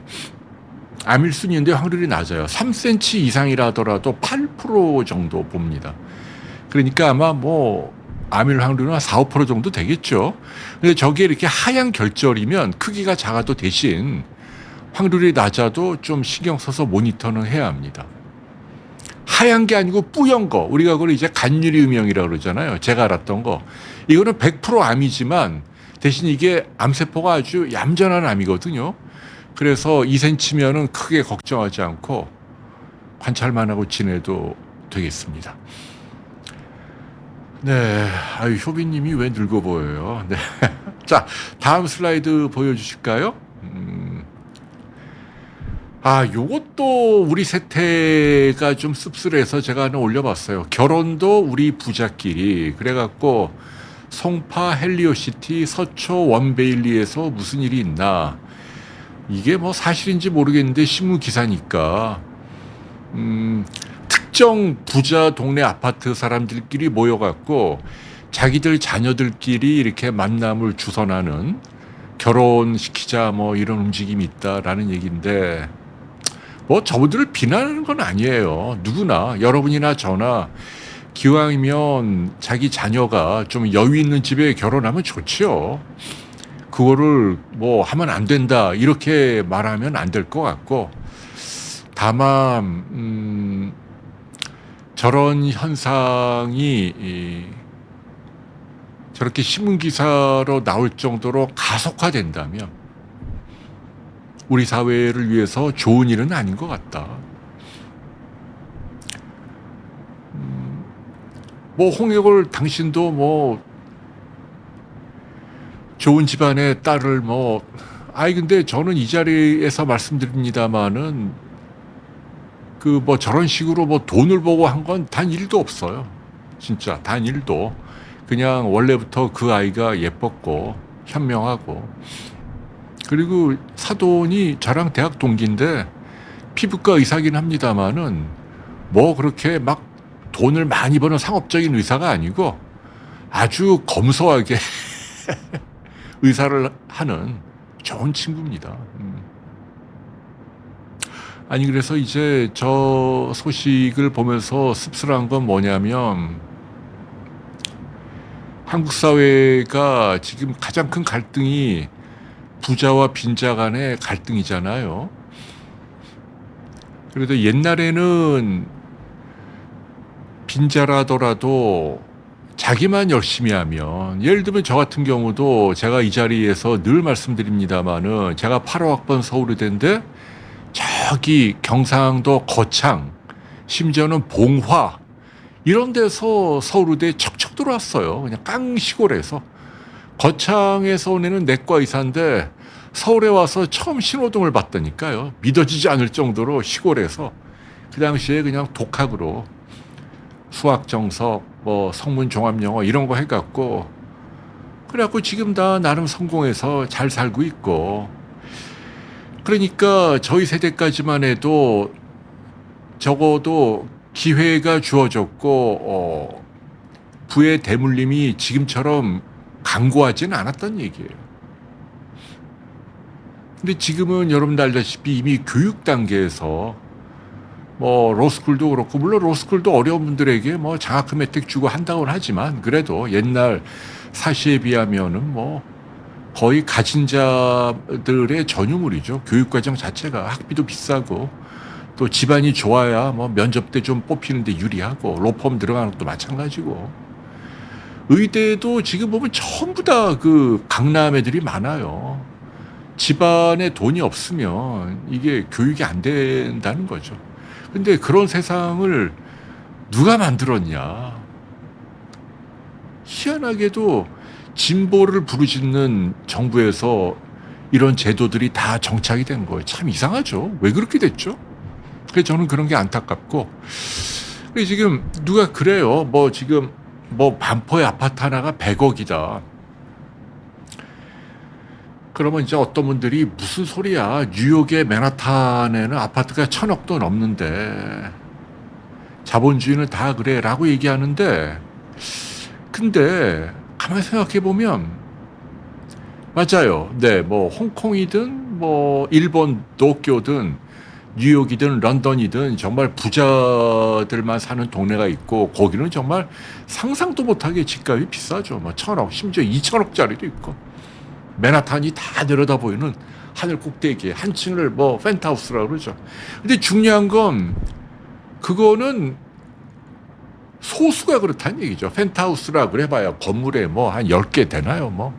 [SPEAKER 1] 암일 수 있는데 확률이 낮아요. 3cm 이상이라 하더라도 8% 정도 봅니다. 그러니까 아마 뭐 암일 확률은 한 4, 5% 정도 되겠죠. 근데 저게 이렇게 하얀 결절이면 크기가 작아도 대신 확률이 낮아도 좀 신경 써서 모니터는 해야 합니다. 하얀 게 아니고 뿌연 거. 우리가 그걸 이제 간유리음형이라고 그러잖아요. 제가 알았던 거. 이거는 100% 암이지만 대신 이게 암세포가 아주 얌전한 암이거든요. 그래서 2cm면은 크게 걱정하지 않고 관찰만 하고 지내도 되겠습니다. 네. 아유, 효빈님이 왜 늙어 보여요. 네. 자, 다음 슬라이드 보여주실까요? 요것도 우리 세태가 좀 씁쓸해서 제가 하나 올려봤어요. 결혼도 우리 부자끼리. 그래갖고 송파 헬리오시티 서초 원베일리에서 무슨 일이 있나. 이게 뭐 사실인지 모르겠는데 신문 기사니까 특정 부자 동네 아파트 사람들끼리 모여갖고 자기들 자녀들끼리 이렇게 만남을 주선하는 결혼시키자 뭐 이런 움직임이 있다라는 얘기인데 뭐 저분들을 비난하는 건 아니에요. 누구나 여러분이나 저나 기왕이면 자기 자녀가 좀 여유 있는 집에 결혼하면 좋지요. 그거를 뭐 하면 안 된다 이렇게 말하면 안 될 것 같고 다만 저런 현상이 저렇게 신문기사로 나올 정도로 가속화된다면 우리 사회를 위해서 좋은 일은 아닌 것 같다. 뭐 홍역을 당신도 뭐 좋은 집안의 딸을 뭐 근데 저는 이 자리에서 말씀드립니다마는 그 뭐 저런 식으로 뭐 돈을 보고 한 건 단 1도 없어요. 진짜 단 1도. 그냥 원래부터 그 아이가 예뻤고 현명하고 그리고 사돈이 저랑 대학 동기인데 피부과 의사긴 합니다만은 뭐 그렇게 막 돈을 많이 버는 상업적인 의사가 아니고 아주 검소하게 의사를 하는 좋은 친구입니다. 아니 그래서 이제 저 소식을 보면서 씁쓸한 건 뭐냐면 한국 사회가 지금 가장 큰 갈등이 부자와 빈자 간의 갈등이잖아요. 그래도 옛날에는 빈자라더라도 자기만 열심히 하면, 예를 들면 저 같은 경우도 제가 이 자리에서 늘 말씀드립니다마는 제가 8호학번 서울의대인데 저기 경상도 거창, 심지어는 봉화 이런 데서 서울의대에 척척 들어왔어요. 그냥 깡 시골에서. 거창에서 온 애는 내과 의사인데 서울에 와서 처음 신호등을 봤다니까요. 믿어지지 않을 정도로 시골에서. 그 당시에 그냥 독학으로 수학 정석, 뭐 성문 종합 영어 이런 거 해갖고, 그래갖고 지금 다 나름 성공해서 잘 살고 있고. 그러니까 저희 세대까지만 해도 적어도 기회가 주어졌고 부의 대물림이 지금처럼 강고하지는 않았단 얘기예요. 근데 지금은 여러분도 알다시피 이미 교육 단계에서 뭐 로스쿨도 그렇고, 물론 로스쿨도 어려운 분들에게 뭐 장학금 혜택 주고 한다고는 하지만 그래도 옛날 사시에 비하면은 뭐 거의 가진 자들의 전유물이죠. 교육과정 자체가 학비도 비싸고 또 집안이 좋아야 뭐 면접 때 좀 뽑히는데 유리하고, 로펌 들어가는 것도 마찬가지고. 의대도 지금 보면 전부 다 그 강남 애들이 많아요. 집안에 돈이 없으면 이게 교육이 안 된다는 거죠. 근데 그런 세상을 누가 만들었냐. 희한하게도 진보를 부르짖는 정부에서 이런 제도들이 다 정착이 된 거예요. 참 이상하죠. 왜 그렇게 됐죠? 그래서 저는 그런 게 안타깝고. 지금 누가 그래요. 뭐 지금 뭐 반포의 아파트 하나가 100억이다. 그러면 이제 어떤 분들이 무슨 소리야. 뉴욕의 맨하탄에는 아파트가 1000억도 넘는데 자본주의는 다 그래 라고 얘기하는데, 근데 가만히 생각해 보면 맞아요. 네, 뭐 홍콩이든 뭐 일본 도쿄든 뉴욕이든 런던이든 정말 부자들만 사는 동네가 있고, 거기는 정말 상상도 못하게 집값이 비싸죠. 뭐 1000억, 심지어 2000억짜리도 있고. 맨하탄이 다 내려다 보이는 하늘 꼭대기에 한 층을 뭐 펜트하우스라고 그러죠. 근데 중요한 건 그거는 소수가 그렇다는 얘기죠. 펜트하우스라 그래봐야 건물에 뭐 한 10개 되나요 뭐.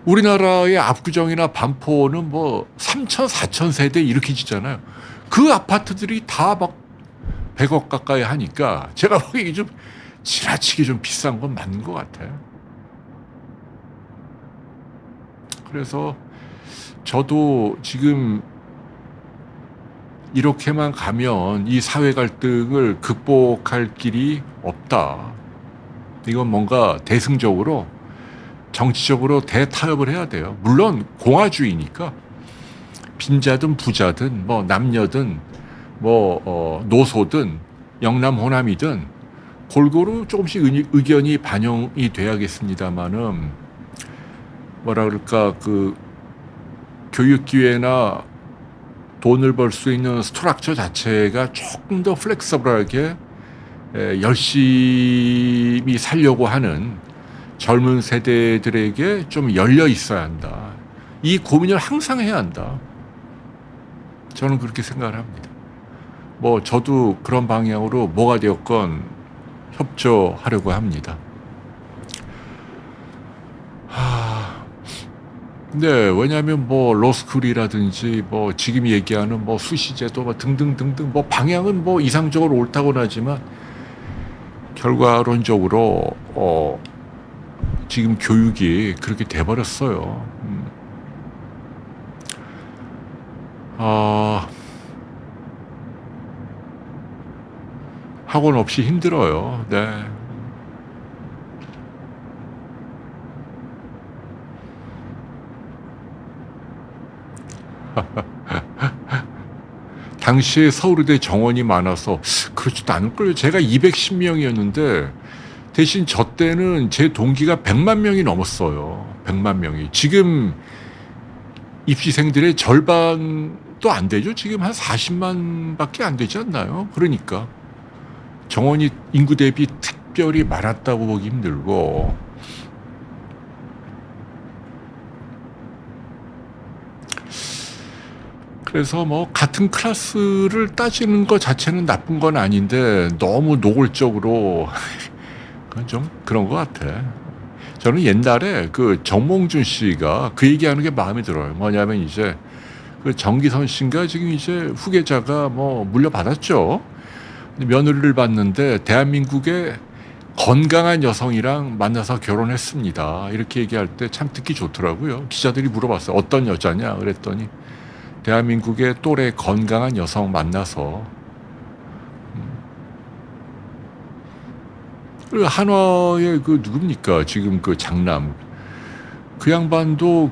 [SPEAKER 1] 우리나라의 압구정이나 반포는 뭐 3천, 4천 세대 이렇게 짓잖아요. 그 아파트들이 다 막 100억 가까이 하니까 제가 보기에 좀 지나치게 좀 비싼 건 맞는 것 같아요. 그래서 저도 지금 이렇게만 가면 이 사회 갈등을 극복할 길이 없다. 이건 뭔가 대승적으로 정치적으로 대타협을 해야 돼요. 물론 공화주의니까 빈자든 부자든 뭐 남녀든 뭐 노소든 영남호남이든 골고루 조금씩 의견이 반영이 돼야겠습니다만은, 뭐라 그럴까, 그 교육 기회나 돈을 벌 수 있는 스트럭처 자체가 조금 더 플렉서블하게 열심히 살려고 하는 젊은 세대들에게 좀 열려 있어야 한다. 이 고민을 항상 해야 한다. 저는 그렇게 생각을 합니다. 뭐 저도 그런 방향으로 뭐가 되었건 협조하려고 합니다. 네, 왜냐하면 뭐 로스쿨이라든지 뭐 지금 얘기하는 뭐 수시제도 뭐 등등등등 뭐 방향은 뭐 이상적으로 옳다고는 하지만 결과론적으로 지금 교육이 그렇게 돼버렸어요. 학원 없이 힘들어요. 네. 당시에 서울의대 정원이 많아서 그렇지도 않을걸요. 제가 210명이었는데 대신 저 때는 제 동기가 100만 명이 넘었어요. 100만 명이. 지금 입시생들의 절반도 안 되죠. 지금 한 40만밖에 안 되지 않나요? 그러니까 정원이 인구 대비 특별히 많았다고 보기 힘들고, 그래서 뭐 같은 클래스를 따지는 것 자체는 나쁜 건 아닌데 너무 노골적으로 그건 좀 그런 것 같아. 저는 옛날에 그 정몽준 씨가 그 얘기하는 게 마음에 들어요. 뭐냐면 이제 그 정기선 씨인가 지금 이제 후계자가 뭐 물려받았죠. 며느리를 봤는데 대한민국의 건강한 여성이랑 만나서 결혼했습니다. 이렇게 얘기할 때 참 듣기 좋더라고요. 기자들이 물어봤어요. 어떤 여자냐? 그랬더니 대한민국의 또래 건강한 여성 만나서. 한화의 그 누굽니까? 지금 그 장남. 그 양반도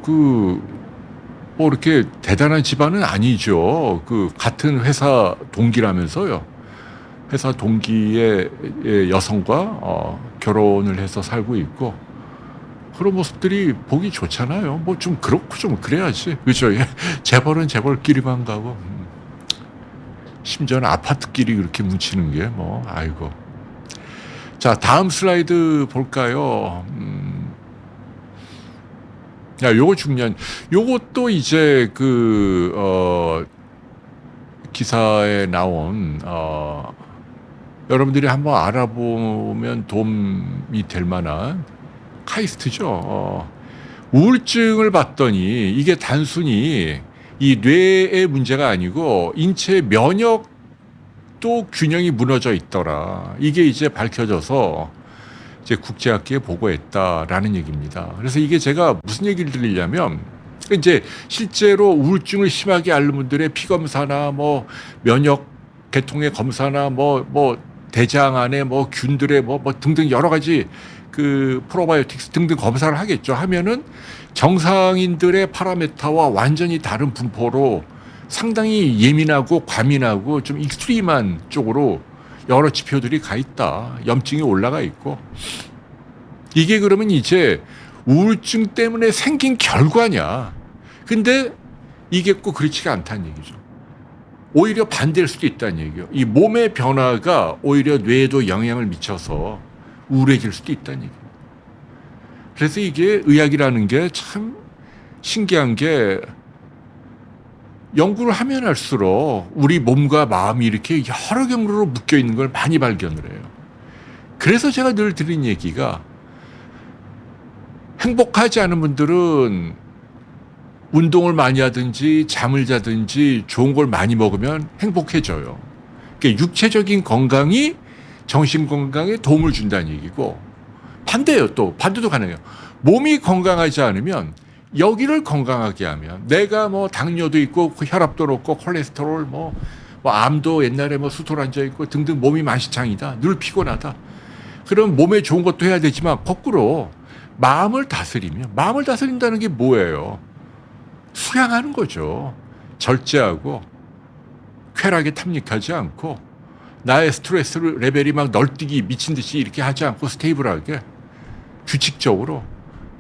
[SPEAKER 1] 뭐 이렇게 대단한 집안은 아니죠. 그 같은 회사 동기라면서요. 회사 동기의 여성과 결혼을 해서 살고 있고, 그런 모습들이 보기 좋잖아요. 뭐 좀 그렇고 좀 그래야지. 그죠? 재벌은 재벌끼리만 가고, 심지어는 아파트끼리 그렇게 뭉치는 게 뭐, 아이고. 자, 다음 슬라이드 볼까요? 야, 요거 중요한, 요것도 이제 기사에 나온, 여러분들이 한번 알아보면 도움이 될 만한 카이스트죠. 우울증을 봤더니 이게 단순히 이 뇌의 문제가 아니고 인체 면역도 균형이 무너져 있더라. 이게 이제 밝혀져서 이제 국제학계에 보고했다라는 얘기입니다. 그래서 이게 제가 무슨 얘기를 드리려면, 이제 실제로 우울증을 심하게 앓는 분들의 피검사나 뭐 면역 계통의 검사나 뭐 대장 안에 뭐 균들의 뭐 등등 여러 가지 그 프로바이오틱스 등등 검사를 하겠죠. 하면은 정상인들의 파라메타와 완전히 다른 분포로 상당히 예민하고 과민하고 좀 익스트림한 쪽으로 여러 지표들이 가 있다. 염증이 올라가 있고. 이게 그러면 이제 우울증 때문에 생긴 결과냐. 근데 이게 꼭 그렇지가 않다는 얘기죠. 오히려 반대일 수도 있다는 얘기예요. 이 몸의 변화가 오히려 뇌에도 영향을 미쳐서 우울해질 수도 있다는 얘기예요. 그래서 이게 의학이라는 게 참 신기한 게, 연구를 하면 할수록 우리 몸과 마음이 이렇게 여러 경로로 묶여 있는 걸 많이 발견을 해요. 그래서 제가 늘 드린 얘기가, 행복하지 않은 분들은 운동을 많이 하든지 잠을 자든지 좋은 걸 많이 먹으면 행복해져요. 그러니까 육체적인 건강이 정신 건강에 도움을 준다는 얘기고, 반대예요. 또 반대도 가능해요. 몸이 건강하지 않으면 여기를 건강하게 하면, 내가 뭐 당뇨도 있고 혈압도 높고 콜레스테롤 뭐 암도 옛날에 뭐 수술 앉아 있고 등등 몸이 만시창이다. 늘 피곤하다. 그럼 몸에 좋은 것도 해야 되지만 거꾸로 마음을 다스리면, 마음을 다스린다는 게 뭐예요? 수양하는 거죠. 절제하고 쾌락에 탐닉하지 않고 나의 스트레스 레벨이 막 널뛰기 미친 듯이 이렇게 하지 않고 스테이블하게 규칙적으로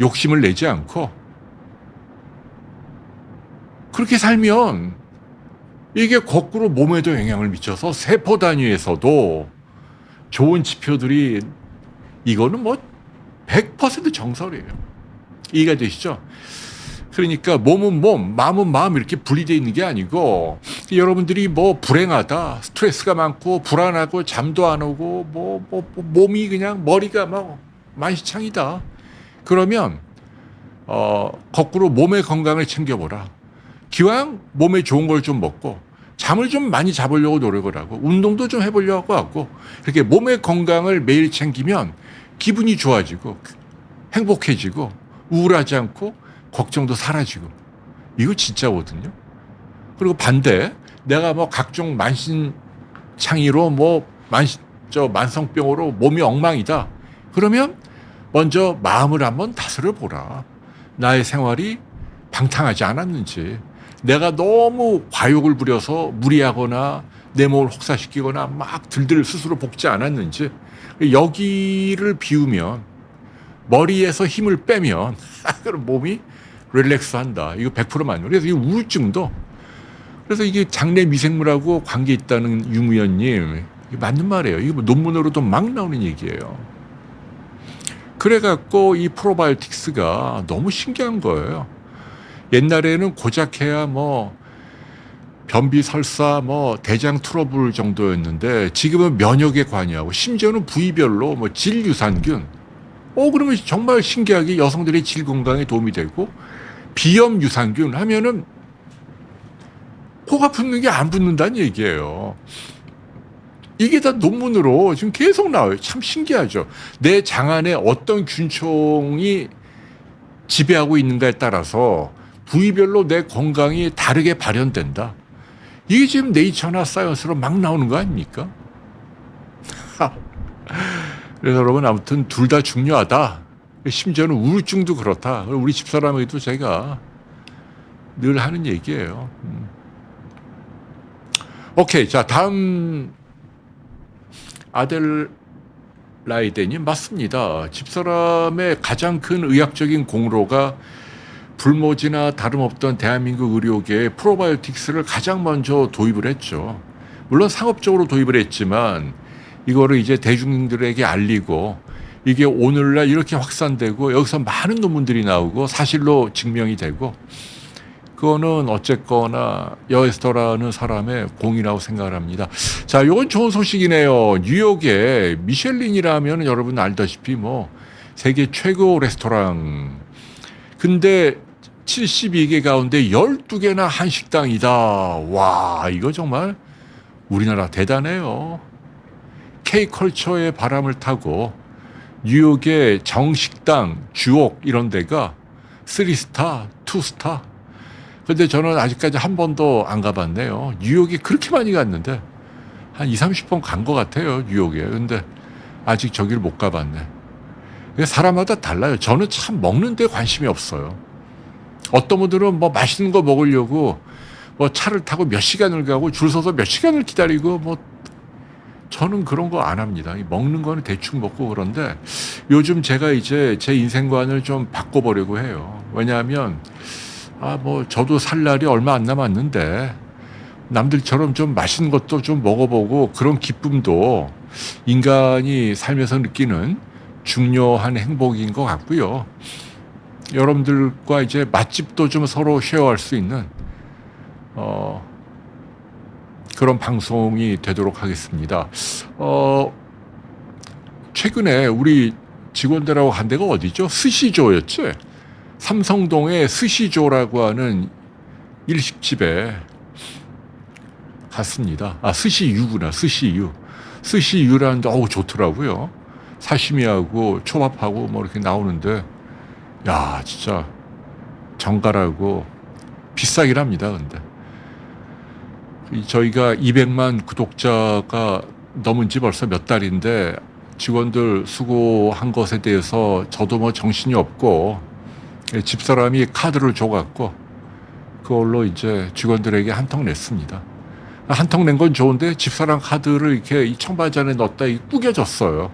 [SPEAKER 1] 욕심을 내지 않고 그렇게 살면 이게 거꾸로 몸에도 영향을 미쳐서 세포 단위에서도 좋은 지표들이, 이거는 뭐 100% 정설이에요. 이해가 되시죠? 그러니까 몸은 몸, 마음은 마음 이렇게 분리되어 있는 게 아니고, 여러분들이 뭐 불행하다, 스트레스가 많고 불안하고 잠도 안 오고 몸이 그냥 머리가 막 만시창이다. 그러면 거꾸로 몸의 건강을 챙겨보라. 기왕 몸에 좋은 걸 좀 먹고 잠을 좀 많이 자보려고 노력을 하고 운동도 좀 해보려고 하고, 이렇게 몸의 건강을 매일 챙기면 기분이 좋아지고 행복해지고 우울하지 않고 걱정도 사라지고, 이거 진짜거든요. 그리고 반대, 내가 뭐 각종 만신창이로 만성병으로 몸이 엉망이다. 그러면 먼저 마음을 한번 다스려 보라. 나의 생활이 방탕하지 않았는지, 내가 너무 과욕을 부려서 무리하거나 내 몸을 혹사시키거나 막 들들 스스로 볶지 않았는지 여기를 비우면 머리에서 힘을 빼면 그럼 몸이 릴렉스한다. 이거 100% 맞는. 그래서 이 우울증도 그래서 이게 장내 미생물하고 관계 있다는 유무현님 맞는 말이에요. 이게 뭐 논문으로도 막 나오는 얘기예요. 그래갖고 이 프로바이오틱스가 너무 신기한 거예요. 옛날에는 고작 해야 뭐 변비 설사 뭐 대장 트러블 정도였는데 지금은 면역에 관여하고 심지어는 부위별로 뭐 질 유산균 그러면 정말 신기하게 여성들의 질 건강에 도움이 되고 비염 유산균 하면은 코가 붓는 게 안 붓는다는 얘기예요. 이게 다 논문으로 지금 계속 나와요. 참 신기하죠. 내 장 안에 어떤 균총이 지배하고 있는가에 따라서 부위별로 내 건강이 다르게 발현된다. 이게 지금 네이처나 사이언스로 막 나오는 거 아닙니까? 그래서 여러분 아무튼 둘 다 중요하다. 심지어는 우울증도 그렇다. 우리 집사람에게도 제가 늘 하는 얘기예요. 오케이. 자, 다음 아델라이데님 맞습니다. 집사람의 가장 큰 의학적인 공로가 불모지나 다름없던 대한민국 의료계에 프로바이오틱스를 가장 먼저 도입을 했죠. 물론 상업적으로 도입을 했지만 이거를 이제 대중들에게 알리고 이게 오늘날 이렇게 확산되고 여기서 많은 논문들이 나오고 사실로 증명이 되고 그거는 어쨌거나 여에스터라는 사람의 공이라고 생각을 합니다. 자, 이건 좋은 소식이네요. 뉴욕에 미셸린이라면 여러분 알다시피 뭐 세계 최고 레스토랑. 근데 72개 가운데 12개나 한식당이다. 와, 이거 정말 우리나라 대단해요. K컬처의 바람을 타고 뉴욕의 정식당, 주옥 이런 데가 3스타, 2스타. 근데 저는 아직까지 한 번도 안 가봤네요. 뉴욕에 그렇게 많이 갔는데 한 20-30번 간 것 같아요. 뉴욕에. 근데 아직 저기를 못 가봤네. 사람마다 달라요. 저는 참 먹는 데 관심이 없어요. 어떤 분들은 뭐 맛있는 거 먹으려고 뭐 차를 타고 몇 시간을 가고 줄 서서 몇 시간을 기다리고 뭐 저는 그런 거 안 합니다. 먹는 거는 대충 먹고 그런데 요즘 제가 이제 제 인생관을 좀 바꿔보려고 해요. 왜냐하면 뭐 저도 살 날이 얼마 안 남았는데 남들처럼 좀 맛있는 것도 좀 먹어보고 그런 기쁨도 인간이 살면서 느끼는 중요한 행복인 것 같고요. 여러분들과 이제 맛집도 좀 서로 쉐어할 수 있는 그런 방송이 되도록 하겠습니다. 최근에 우리 직원들하고 간 데가 어디죠? 스시조였지? 삼성동의 스시조라고 하는 일식집에 갔습니다. 스시유구나, 스시유. 스시유라는데, 좋더라고요. 사시미하고 초밥하고 뭐 이렇게 나오는데, 야, 진짜 정갈하고 비싸긴 합니다, 근데. 저희가 200만 구독자가 넘은 지 벌써 몇 달인데, 직원들 수고한 것에 대해서 저도 뭐 정신이 없고, 집사람이 카드를 줘갖고, 그걸로 이제 직원들에게 한 통 냈습니다. 한 통 낸 건 좋은데, 집사람 카드를 이렇게 이 청바지 안에 넣었다 구겨졌어요.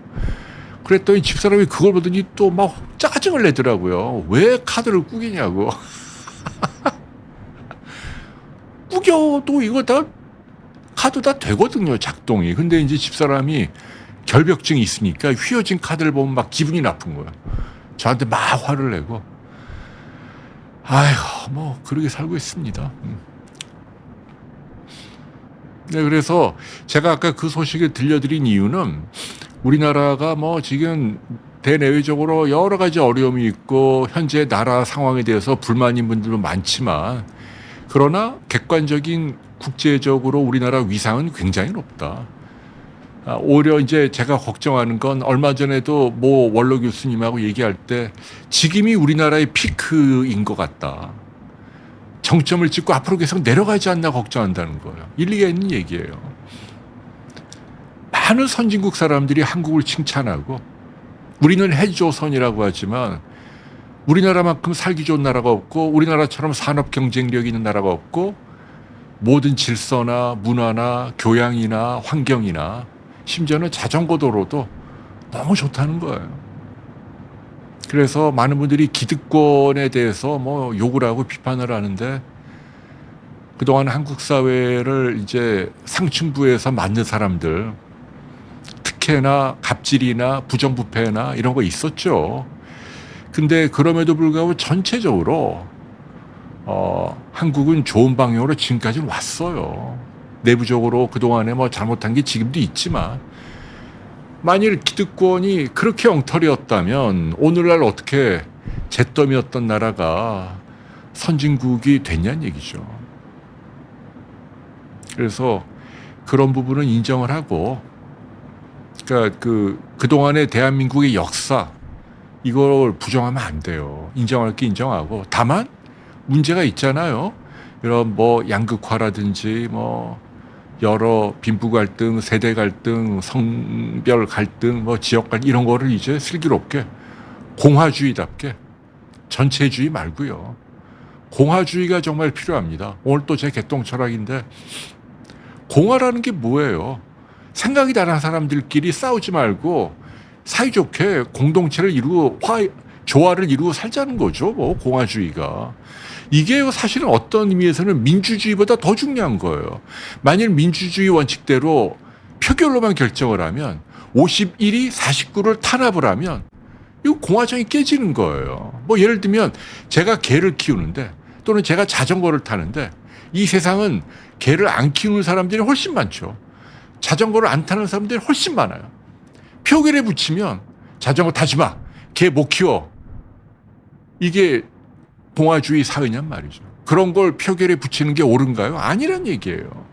[SPEAKER 1] 그랬더니 집사람이 그걸 보더니 또 막 짜증을 내더라고요. 왜 카드를 구기냐고. 구겨도 이거 다 카드 다 되거든요, 작동이. 근데 이제 집사람이 결벽증이 있으니까 휘어진 카드를 보면 막 기분이 나쁜 거야. 저한테 막 화를 내고. 아이고, 뭐 그러게 살고 있습니다. 네, 그래서 제가 아까 그 소식을 들려드린 이유는 우리나라가 뭐 지금 대내외적으로 여러 가지 어려움이 있고 현재 나라 상황에 대해서 불만인 분들도 많지만 그러나 객관적인 국제적으로 우리나라 위상은 굉장히 높다. 오히려 이제 제가 걱정하는 건 얼마 전에도 모 원로 교수님하고 얘기할 때 지금이 우리나라의 피크인 것 같다. 정점을 찍고 앞으로 계속 내려가지 않나 걱정한다는 거예요. 일리가 있는 얘기예요. 많은 선진국 사람들이 한국을 칭찬하고 우리는 해조선이라고 하지만 우리나라만큼 살기 좋은 나라가 없고 우리나라처럼 산업 경쟁력이 있는 나라가 없고 모든 질서나 문화나 교양이나 환경이나 심지어는 자전거 도로도 너무 좋다는 거예요. 그래서 많은 분들이 기득권에 대해서 뭐 욕을 하고 비판을 하는데 그동안 한국 사회를 이제 상층부에서 만든 사람들, 특혜나 갑질이나 부정부패나 이런 거 있었죠. 근데 그럼에도 불구하고 전체적으로 한국은 좋은 방향으로 지금까지는 왔어요. 내부적으로 그동안에 뭐 잘못한 게 지금도 있지만 만일 기득권이 그렇게 엉터리였다면 오늘날 어떻게 잿더미였던 나라가 선진국이 됐냐는 얘기죠. 그래서 그런 부분은 인정을 하고, 그러니까 그동안의 대한민국의 역사, 이걸 부정하면 안 돼요. 인정할 게 인정하고. 다만, 문제가 있잖아요. 이런 뭐 양극화라든지 뭐 여러 빈부 갈등, 세대 갈등, 성별 갈등, 뭐 지역 갈등, 이런 거를 이제 슬기롭게 공화주의답게 전체주의 말고요. 공화주의가 정말 필요합니다. 오늘 또 제 개똥 철학인데, 공화라는 게 뭐예요? 생각이 다른 사람들끼리 싸우지 말고 사이좋게 공동체를 이루고 조화를 이루고 살자는 거죠. 뭐 공화주의가. 이게 사실은 어떤 의미에서는 민주주의보다 더 중요한 거예요. 만일 민주주의 원칙대로 표결로만 결정을 하면 51이 49를 탄압을 하면 이거 공화정이 깨지는 거예요. 뭐 예를 들면 제가 개를 키우는데 또는 제가 자전거를 타는데 이 세상은 개를 안 키우는 사람들이 훨씬 많죠. 자전거를 안 타는 사람들이 훨씬 많아요. 표결에 붙이면 자전거 타지 마, 개 못 키워. 이게 공화주의 사회냔 말이죠. 그런 걸 표결에 붙이는 게 옳은가요? 아니란 얘기예요.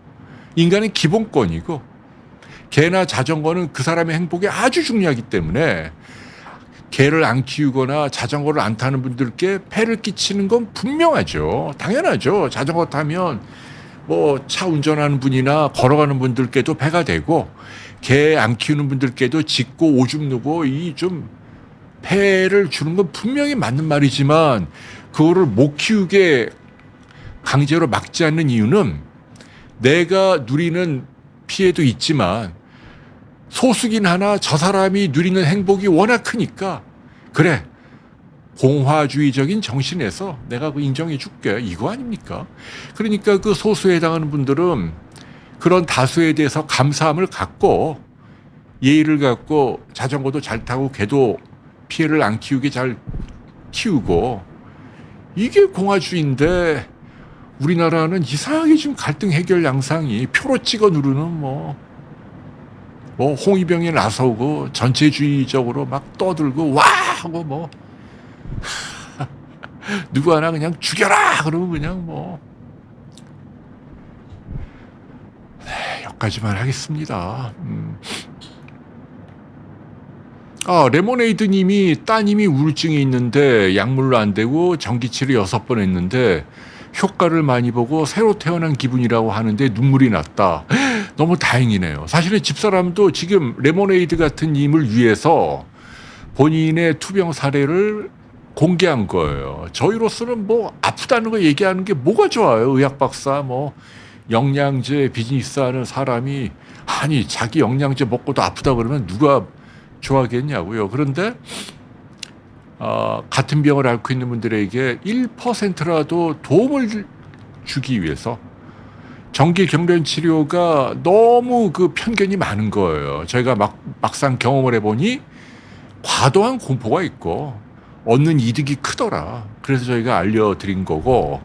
[SPEAKER 1] 인간의 기본권이고 개나 자전거는 그 사람의 행복에 아주 중요하기 때문에 개를 안 키우거나 자전거를 안 타는 분들께 폐를 끼치는 건 분명하죠. 당연하죠. 자전거 타면 뭐 차 운전하는 분이나 걸어가는 분들께도 폐가 되고 개 안 키우는 분들께도 짖고 오줌 누고 이 좀 폐를 주는 건 분명히 맞는 말이지만 그거를 못 키우게 강제로 막지 않는 이유는 내가 누리는 피해도 있지만 소수긴 하나 저 사람이 누리는 행복이 워낙 크니까 그래 공화주의적인 정신에서 내가 그 인정해 줄게 이거 아닙니까? 그러니까 그 소수에 해당하는 분들은 그런 다수에 대해서 감사함을 갖고 예의를 갖고 자전거도 잘 타고 개도 피해를 안 키우게 잘 키우고 이게 공화주의인데 우리나라는 이상하게 지금 갈등 해결 양상이 표로 찍어 누르는 뭐 홍위병에 나서고 전체주의적으로 막 떠들고 와 하고 뭐 누구 하나 그냥 죽여라 그러면 그냥 뭐 여기까지만 하겠습니다. 레모네이드님이 따님이 우울증이 있는데 약물로 안 되고 전기치료 6번 했는데 효과를 많이 보고 새로 태어난 기분이라고 하는데 눈물이 났다. 너무 다행이네요. 사실은 집사람도 지금 레모네이드 같은 님을 위해서 본인의 투병 사례를 공개한 거예요. 저희로서는 뭐 아프다는 거 얘기하는 게 뭐가 좋아요. 의학 박사 뭐 영양제 비즈니스 하는 사람이 아니 자기 영양제 먹고도 아프다 그러면 누가 좋아하겠냐고요. 그런데 같은 병을 앓고 있는 분들에게 1%라도 도움을 주기 위해서 정기 경련 치료가 너무 그 편견이 많은 거예요. 저희가 막상 경험을 해보니 과도한 공포가 있고 얻는 이득이 크더라. 그래서 저희가 알려드린 거고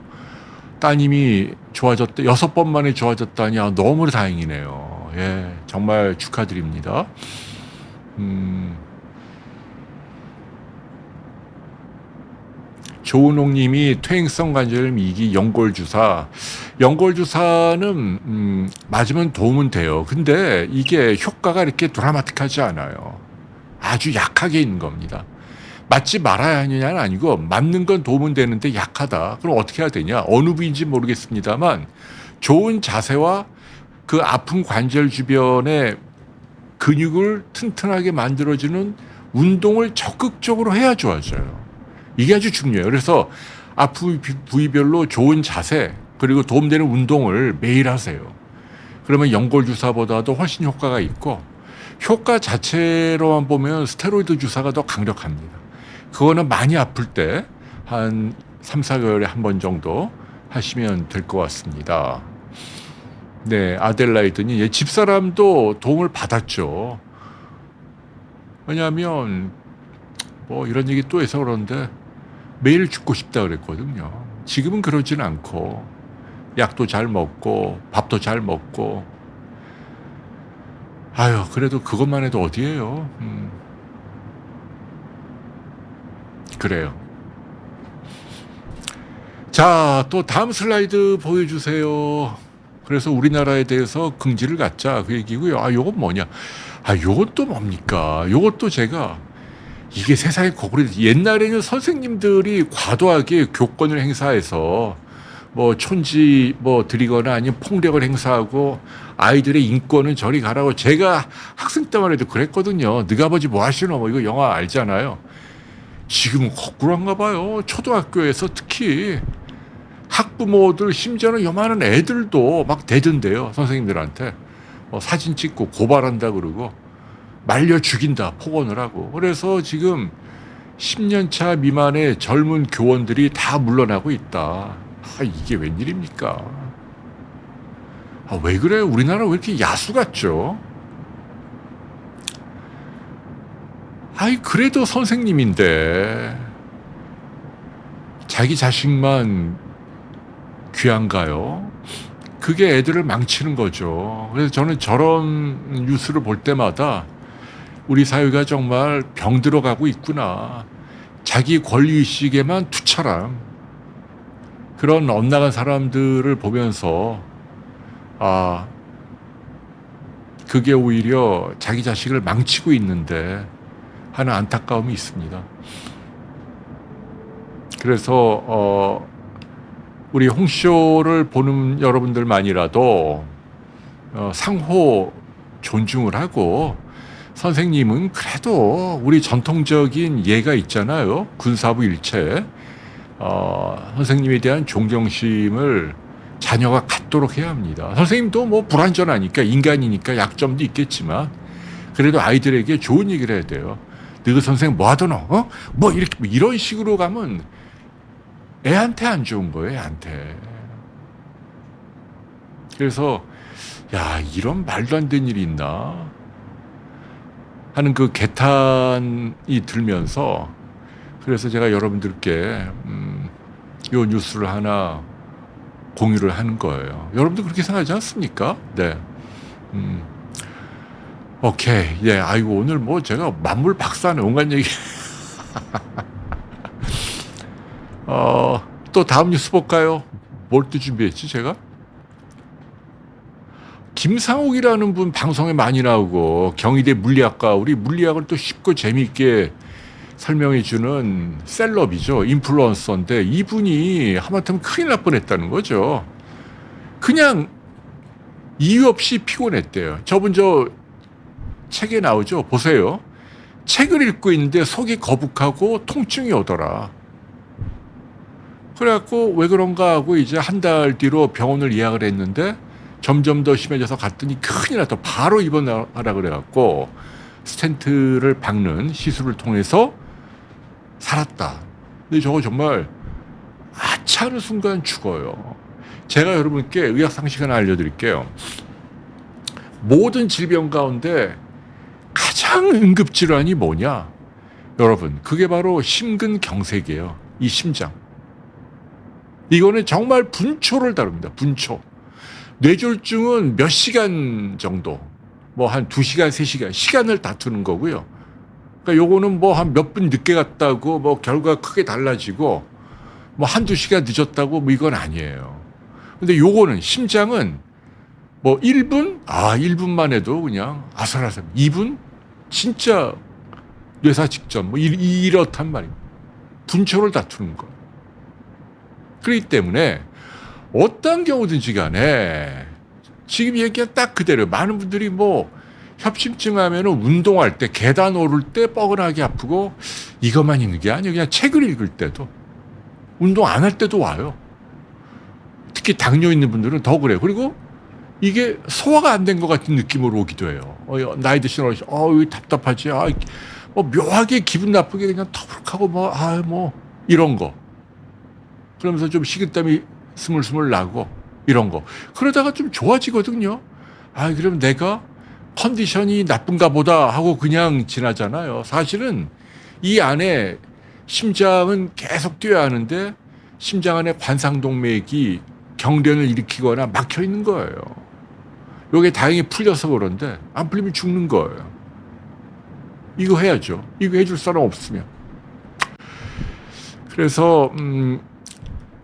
[SPEAKER 1] 따님이 좋아졌다. 6번 만에 좋아졌다니 너무 다행이네요. 예, 정말 축하드립니다. 조은옥님이 퇴행성 관절염 2기 연골주사는 맞으면 도움은 돼요. 근데 이게 효과가 이렇게 드라마틱하지 않아요. 아주 약하게 있는 겁니다. 맞지 말아야 하느냐는 아니고 맞는 건 도움은 되는데 약하다. 그럼 어떻게 해야 되냐? 어느 부위인지 모르겠습니다만 좋은 자세와 그 아픈 관절 주변에 근육을 튼튼하게 만들어주는 운동을 적극적으로 해야 좋아져요. 이게 아주 중요해요. 그래서 아픈 부위별로 좋은 자세 그리고 도움되는 운동을 매일 하세요. 그러면 연골 주사보다도 훨씬 효과가 있고 효과 자체로만 보면 스테로이드 주사가 더 강력합니다. 그거는 많이 아플 때 한 3, 4개월에 한 번 정도 하시면 될 것 같습니다. 네, 아델라이드니 집사람도 도움을 받았죠. 왜냐하면 뭐 이런 얘기 또 해서 그런데 매일 죽고 싶다 그랬거든요. 지금은 그러진 않고 약도 잘 먹고 밥도 잘 먹고 아유 그래도 그것만 해도 어디예요. 그래요. 자, 또 다음 슬라이드 보여주세요. 그래서 우리나라에 대해서 긍지를 갖자 그 얘기고요. 아, 요건 뭐냐? 아, 요건 또 뭡니까? 요것도 제가 이게 세상에 거꾸로 옛날에는 선생님들이 과도하게 교권을 행사해서 뭐 촌지 뭐 드리거나 아니면 폭력을 행사하고 아이들의 인권은 저리 가라고 제가 학생 때만 해도 그랬거든요. 너가 아버지 뭐 하시노? 뭐 이거 영화 알잖아요. 지금은 거꾸로인가 봐요. 초등학교에서 특히 학부모들 심지어는 요만한 애들도 막 대든대요. 선생님들한테 사진 찍고 고발한다 그러고 말려 죽인다 폭언을 하고. 그래서 지금 10년 차 미만의 젊은 교원들이 다 물러나고 있다. 아, 이게 웬일입니까? 아, 왜 그래요? 우리나라 왜 이렇게 야수 같죠? 아이, 그래도 선생님인데 자기 자식만 귀한가요? 그게 애들을 망치는 거죠. 그래서 저는 저런 뉴스를 볼 때마다 우리 사회가 정말 병들어 가고 있구나. 자기 권리의식에만 투철한 그런 엇나간 사람들을 보면서 아, 그게 오히려 자기 자식을 망치고 있는데 하는 안타까움이 있습니다. 그래서 우리 홍쇼를 보는 여러분들만이라도 상호 존중을 하고 선생님은 그래도 우리 전통적인 예가 있잖아요. 군사부 일체. 선생님에 대한 존경심을 자녀가 갖도록 해야 합니다. 선생님도 뭐 불완전하니까 인간이니까 약점도 있겠지만 그래도 아이들에게 좋은 얘기를 해야 돼요. 너희 선생님 뭐 하더노? 뭐 이렇게 뭐 이런 식으로 가면 애한테 안 좋은 거예요. 애한테. 그래서 야, 이런 말도 안 되는 일이 있나 하는 그 개탄이 들면서 그래서 제가 여러분들께 요 뉴스를 하나 공유를 하는 거예요. 여러분도 그렇게 생각하지 않습니까? 네. 오케이. 예, 아이고, 오늘 뭐 제가 만물 박사네. 온갖 얘기. 또 다음 뉴스 볼까요? 뭘 또 준비했지, 제가? 김상욱이라는 분 방송에 많이 나오고, 경희대 물리학과, 우리 물리학을 또 쉽고 재미있게 설명해주는 셀럽이죠. 인플루언서인데, 이분이 하마터면 큰일 날 뻔했다는 거죠. 그냥 이유 없이 피곤했대요. 저분 책에 나오죠. 보세요. 책을 읽고 있는데 속이 거북하고 통증이 오더라. 그래갖고 왜 그런가 하고 이제 한 달 뒤로 병원을 예약을 했는데 점점 더 심해져서 갔더니 큰일 났다. 바로 입원하라 그래갖고 스텐트를 박는 시술을 통해서 살았다. 근데 저거 정말 하찮은 순간 죽어요. 제가 여러분께 의학 상식 하나 알려드릴게요. 모든 질병 가운데 가장 응급질환이 뭐냐? 여러분, 그게 바로 심근경색이에요. 이 심장. 이거는 정말 분초를 다룹니다. 분초. 뇌졸중은 몇 시간 정도, 뭐 한 2시간, 3시간, 시간을 다투는 거고요. 그러니까 요거는 뭐 한 몇 분 늦게 갔다고 뭐 결과가 크게 달라지고 뭐 한두 시간 늦었다고 뭐 이건 아니에요. 근데 요거는 심장은 뭐 1분? 1분만 해도 그냥 아슬아슬. 2분? 진짜 뇌사 직전. 뭐 이렇단 말이에요. 분초를 다투는 거. 그렇기 때문에 어떤 경우든지 간에 지금 얘기한 딱 그대로 많은 분들이 뭐 협심증 하면은 운동할 때 계단 오를 때 뻐근하게 아프고 이것만 있는 게 아니에요. 그냥 책을 읽을 때도, 운동 안 할 때도 와요. 특히 당뇨 있는 분들은 더 그래요. 그리고 이게 소화가 안 된 것 같은 느낌으로 오기도 해요. 나이 드신 어르신, 왜 답답하지? 뭐 묘하게 기분 나쁘게 그냥 터부룩하고 뭐 이런 거. 그러면서 좀 식은땀이 스물스물 나고 이런 거. 그러다가 좀 좋아지거든요. 그럼 내가 컨디션이 나쁜가 보다 하고 그냥 지나잖아요. 사실은 이 안에 심장은 계속 뛰어야 하는데 심장 안에 관상동맥이 경련을 일으키거나 막혀 있는 거예요. 요게 다행히 풀려서 그런데 안 풀리면 죽는 거예요. 이거 해야죠. 이거 해줄 사람 없으면. 그래서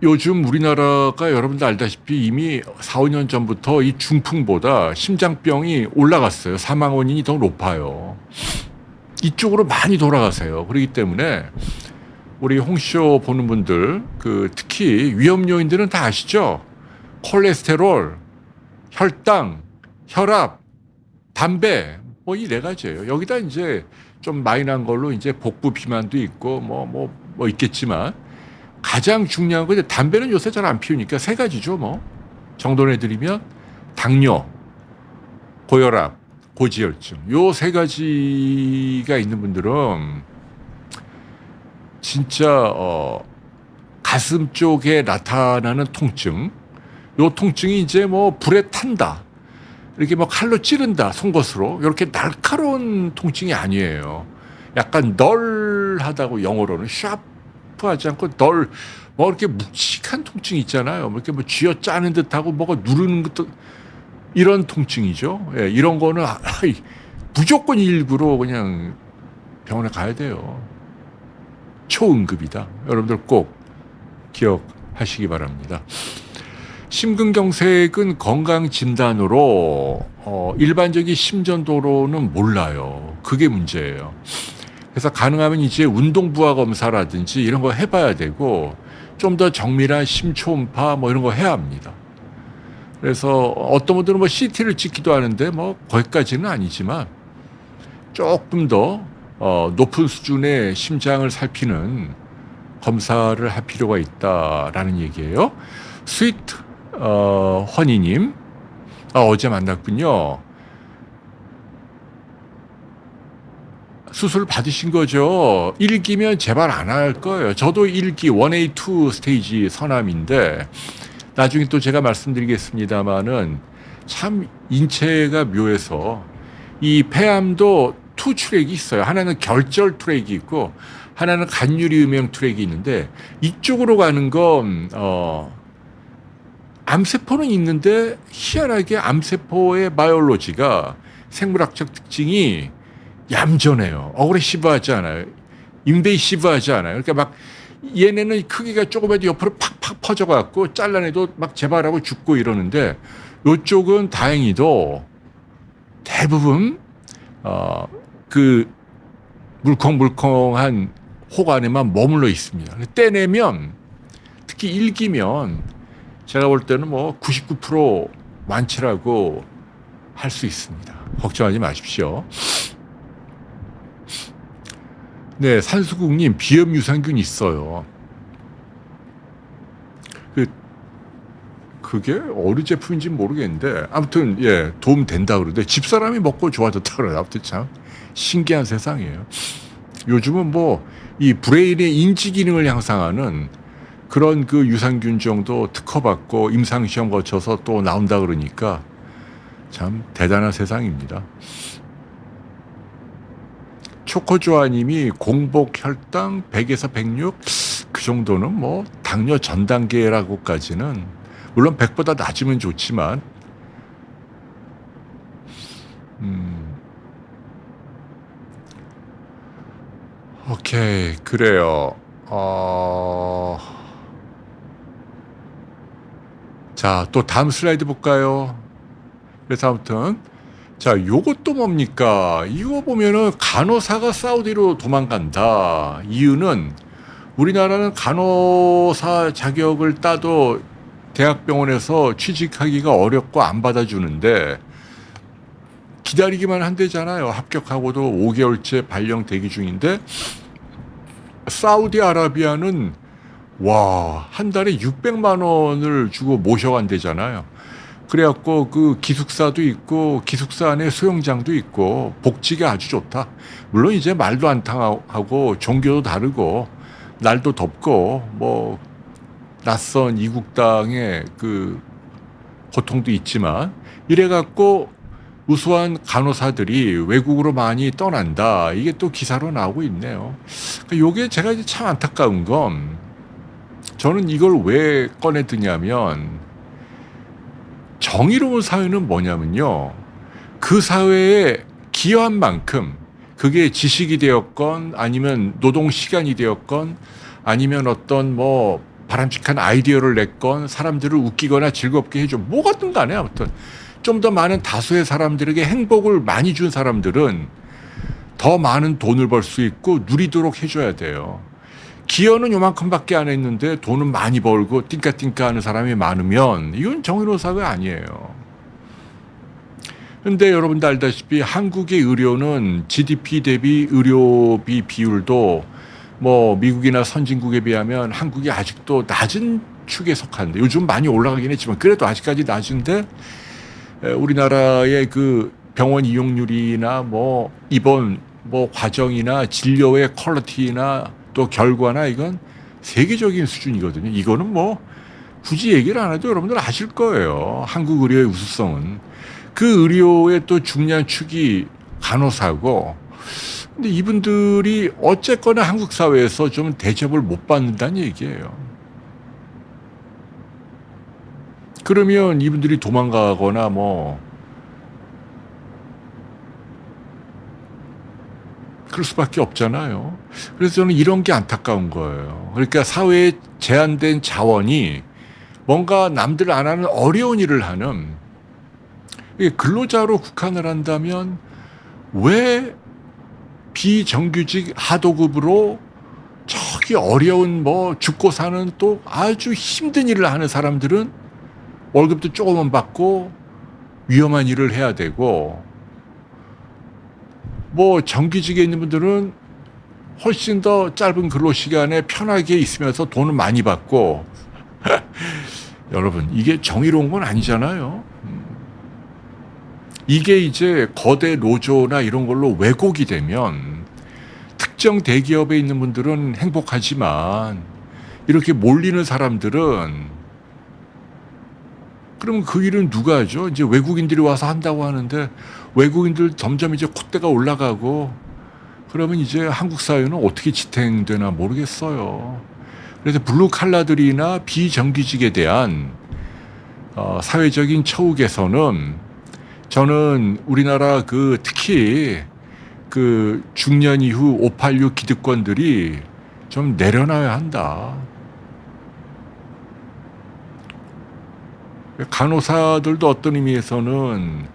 [SPEAKER 1] 요즘 우리나라가 여러분들 알다시피 이미 4, 5년 전부터 이 중풍보다 심장병이 올라갔어요. 사망 원인이 더 높아요. 이쪽으로 많이 돌아가세요. 그렇기 때문에 우리 홍쇼 보는 분들, 특히 위험 요인들은 다 아시죠? 콜레스테롤, 혈당, 혈압, 담배, 뭐 이 네 가지예요. 여기다 이제 좀 마이너한 걸로 이제 복부 비만도 있고 뭐 있겠지만 가장 중요한 건 담배는 요새 잘 안 피우니까 세 가지죠. 뭐 정돈해드리면 당뇨, 고혈압, 고지혈증, 요 세 가지가 있는 분들은 진짜 가슴 쪽에 나타나는 통증, 요 통증이 이제 뭐 불에 탄다, 이렇게 뭐 칼로 찌른다, 송곳으로 이렇게 날카로운 통증이 아니에요. 약간 널하다고, 영어로는 샤프하지 않고 뭐 이렇게 묵직한 통증 있잖아요. 뭐 이렇게 뭐 쥐어 짜는 듯하고 뭐가 누르는 것도, 이런 통증이죠. 예, 이런 거는 무조건 119로 그냥 병원에 가야 돼요. 초응급이다. 여러분들 꼭 기억하시기 바랍니다. 심근경색은 건강진단으로 일반적인 심전도로는 몰라요. 그게 문제예요. 그래서 가능하면 이제 운동부하 검사라든지 이런 거 해봐야 되고 좀 더 정밀한 심초음파 뭐 이런 거 해야 합니다. 그래서 어떤 분들은 뭐 CT를 찍기도 하는데 뭐 거기까지는 아니지만 조금 더 높은 수준의 심장을 살피는 검사를 할 필요가 있다라는 얘기예요. 스위트 허니님, 어제 만났군요. 수술 받으신 거죠? 1기면 제발 안 할 거예요. 저도 1기 1A2 스테이지 서남인데 나중에 또 제가 말씀드리겠습니다만은 참 인체가 묘해서 이 폐암도 투 트랙이 있어요. 하나는 결절 트랙이 있고 하나는 간유리 음영 트랙이 있는데 이쪽으로 가는 건 암세포는 있는데 희한하게 암세포의 바이올로지가 생물학적 특징이 얌전해요. 어그레시브하지 않아요. 인베이시브하지 않아요. 그러니까 막 얘네는 크기가 조금해도 옆으로 팍팍 퍼져갖고 잘라내도 막 재발하고 죽고 이러는데 이쪽은 다행히도 대부분 그 물컹물컹한 혹 안에만 머물러 있습니다. 떼내면 특히 1기면 제가 볼 때는 뭐 99% 완치라고 할 수 있습니다. 걱정하지 마십시오. 네, 산수국님, 비염 유산균 있어요. 그게 어느 제품인지 모르겠는데 아무튼 예, 도움 된다 그러는데 집사람이 먹고 좋아졌다 그래요. 아무튼 참 신기한 세상이에요. 요즘은 뭐 이 브레인의 인지 기능을 향상하는 그런 그 유산균 정도 특허받고 임상시험 거쳐서 또 나온다 그러니까 참 대단한 세상입니다. 초코조아님이 공복 혈당 100에서 106, 그 정도는 뭐 당뇨 전 단계라고까지는, 물론 100보다 낮으면 좋지만 오케이, 그래요. 자, 또 다음 슬라이드 볼까요? 그래서 아무튼 자, 요것도 뭡니까? 이거 보면은 간호사가 사우디로 도망간다. 이유는 우리나라는 간호사 자격을 따도 대학병원에서 취직하기가 어렵고 안 받아주는데 기다리기만 한대잖아요. 합격하고도 5개월째 발령 대기 중인데 사우디아라비아는 와, 한 달에 600만 원을 주고 모셔간대잖아요. 그래갖고 그 기숙사도 있고 기숙사 안에 수영장도 있고 복지가 아주 좋다. 물론 이제 말도 안 통하고 종교도 다르고 날도 덥고 뭐 낯선 이국 땅의 그 고통도 있지만 이래갖고 우수한 간호사들이 외국으로 많이 떠난다. 이게 또 기사로 나오고 있네요. 그러니까 요게 제가 이제 참 안타까운 건 저는 이걸 왜 꺼내 드냐면 정의로운 사회는 뭐냐면요. 그 사회에 기여한 만큼 그게 지식이 되었건 아니면 노동 시간이 되었건 아니면 어떤 뭐 바람직한 아이디어를 냈건 사람들을 웃기거나 즐겁게 해줘. 뭐가든 간에 아무튼 좀 더 많은 다수의 사람들에게 행복을 많이 준 사람들은 더 많은 돈을 벌 수 있고 누리도록 해줘야 돼요. 기여는 요만큼밖에 안 했는데 돈은 많이 벌고 띵까띵까 하는 사람이 많으면 이건 정의로운 사회 아니에요. 근데 여러분도 알다시피 한국의 의료는 GDP 대비 의료비 비율도 뭐 미국이나 선진국에 비하면 한국이 아직도 낮은 축에 속하는데 요즘 많이 올라가긴 했지만 그래도 아직까지 낮은데 우리나라의 그 병원 이용률이나 뭐 입원 뭐 과정이나 진료의 퀄리티나 또 결과나 이건 세계적인 수준이거든요. 이거는 뭐 굳이 얘기를 안 해도 여러분들 아실 거예요. 한국 의료의 우수성은. 그 의료의 또 중요한 축이 간호사고 근데 이분들이 어쨌거나 한국 사회에서 좀 대접을 못 받는다는 얘기예요. 그러면 이분들이 도망가거나 뭐 그럴 수밖에 없잖아요. 그래서 저는 이런 게 안타까운 거예요. 그러니까 사회에 제한된 자원이 뭔가 남들 안 하는 어려운 일을 하는 근로자로 국한을 한다면 왜 비정규직 하도급으로 저기 어려운 뭐 죽고 사는 또 아주 힘든 일을 하는 사람들은 월급도 조금만 받고 위험한 일을 해야 되고 뭐 정규직에 있는 분들은 훨씬 더 짧은 근로 시간에 편하게 있으면서 돈을 많이 받고 여러분 이게 정의로운 건 아니잖아요. 이게 이제 거대 노조나 이런 걸로 왜곡이 되면 특정 대기업에 있는 분들은 행복하지만 이렇게 몰리는 사람들은 그러면 그 일은 누가 하죠? 이제 외국인들이 와서 한다고 하는데 외국인들 점점 이제 콧대가 올라가고 그러면 이제 한국 사회는 어떻게 지탱되나 모르겠어요. 그래서 블루 칼라들이나 비정규직에 대한 사회적인 처우 개선은 저는 우리나라 그 특히 그 중년 이후 586 기득권들이 좀 내려놔야 한다. 간호사들도 어떤 의미에서는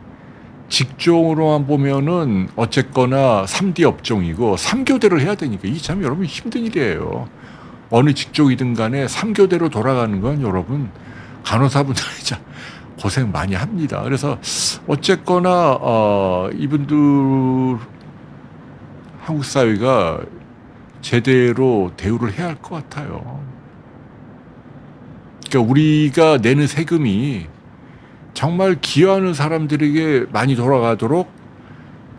[SPEAKER 1] 직종으로만 보면은 어쨌거나 3D 업종이고 3교대를 해야 되니까 이 참 여러분 힘든 일이에요. 어느 직종이든 간에 3교대로 돌아가는 건 여러분 간호사분들이 참 고생 많이 합니다. 그래서 어쨌거나 이분들 한국 사회가 제대로 대우를 해야 할 것 같아요. 그러니까 우리가 내는 세금이 정말 기여하는 사람들에게 많이 돌아가도록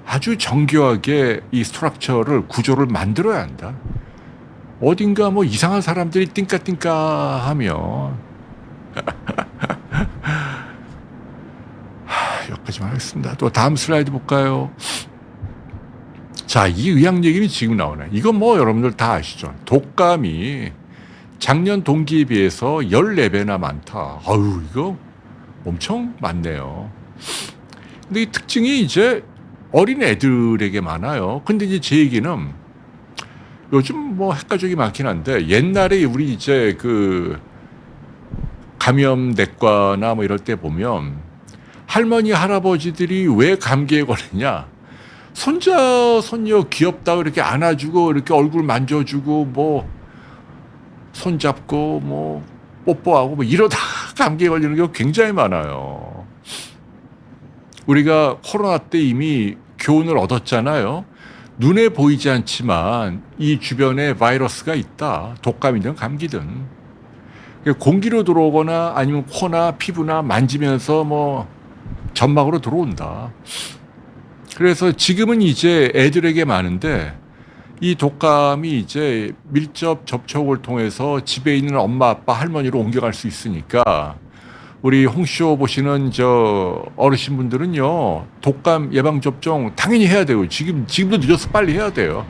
[SPEAKER 1] 아주 정교하게 이 스트럭처를 구조를 만들어야 한다. 어딘가 뭐 이상한 사람들이 띵까띵까 하면 여기까지만 하겠습니다. 또 다음 슬라이드 볼까요? 자, 이 의학 얘기는 지금 나오네. 이건 뭐 여러분들 다 아시죠? 독감이 작년 동기에 비해서 14배나 많다. 아유, 이거 엄청 많네요. 근데 이 특징이 이제 어린 애들에게 많아요. 근데 이제 제 얘기는 요즘 뭐 핵가족이 많긴 한데 옛날에 우리 이제 그 감염내과나 뭐 이럴 때 보면 할머니, 할아버지들이 왜 감기에 걸리냐? 손자, 손녀 귀엽다고 이렇게 안아주고 이렇게 얼굴 만져주고 뭐 손잡고 뭐 뽀뽀하고 뭐 이러다 감기에 걸리는 경우 굉장히 많아요. 우리가 코로나 때 이미 교훈을 얻었잖아요. 눈에 보이지 않지만 이 주변에 바이러스가 있다. 독감이든 감기든. 공기로 들어오거나 아니면 코나 피부나 만지면서 뭐 점막으로 들어온다. 그래서 지금은 이제 애들에게 많은데 이 독감이 이제 밀접 접촉을 통해서 집에 있는 엄마, 아빠, 할머니로 옮겨갈 수 있으니까 우리 홍쇼 보시는 저 어르신분들은요, 독감 예방접종 당연히 해야 돼요. 지금도 늦어서 빨리 해야 돼요.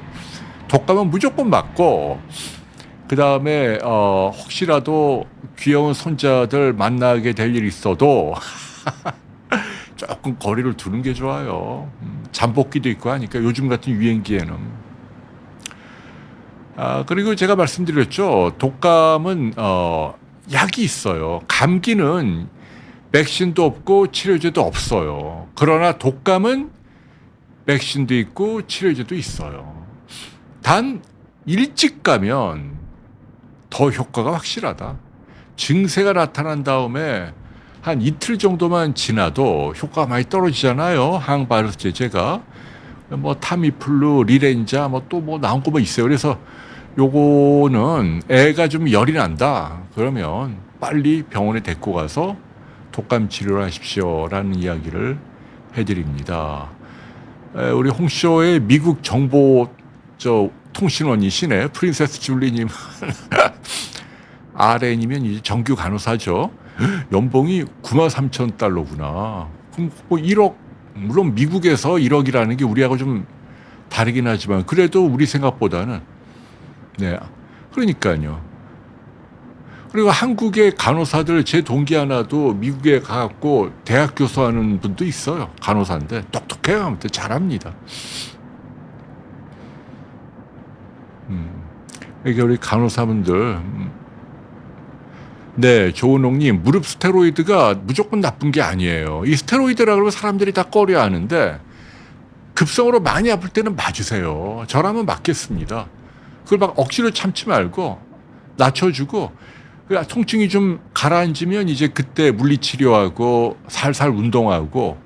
[SPEAKER 1] 독감은 무조건 맞고, 그 다음에, 혹시라도 귀여운 손자들 만나게 될 일이 있어도 조금 거리를 두는 게 좋아요. 잠복기도 있고 하니까 요즘 같은 유행기에는. 그리고 제가 말씀드렸죠. 독감은, 약이 있어요. 감기는 백신도 없고 치료제도 없어요. 그러나 독감은 백신도 있고 치료제도 있어요. 단 일찍 가면 더 효과가 확실하다. 증세가 나타난 다음에 한 이틀 정도만 지나도 효과가 많이 떨어지잖아요. 항바이러스 제제가. 뭐 타미플루, 리렌자 뭐 또 뭐 나온 거 뭐 있어요. 그래서 요거는 애가 좀 열이 난다. 그러면 빨리 병원에 데리고 가서 독감 치료를 하십시오라는 이야기를 해드립니다. 우리 홍쇼의 미국 정보 통신원이시네. 프린세스 줄리님. RN이면 이제 정규 간호사죠. 연봉이 93,000달러구나. 그럼 뭐 1억, 물론 미국에서 1억이라는 게 우리하고 좀 다르긴 하지만 그래도 우리 생각보다는 네, 그러니까요. 그리고 한국의 간호사들 제 동기 하나도 미국에 가갖고 대학 교수하는 분도 있어요. 간호사인데 똑똑해요. 아무튼 잘합니다. 이게 우리 간호사분들. 네, 조은옥님, 무릎 스테로이드가 무조건 나쁜 게 아니에요. 이 스테로이드라 그러면 사람들이 다 꺼려하는데 급성으로 많이 아플 때는 맞으세요. 저라면 맞겠습니다. 그걸 막 억지로 참지 말고 낮춰주고 통증이 좀 가라앉으면 이제 그때 물리치료하고 살살 운동하고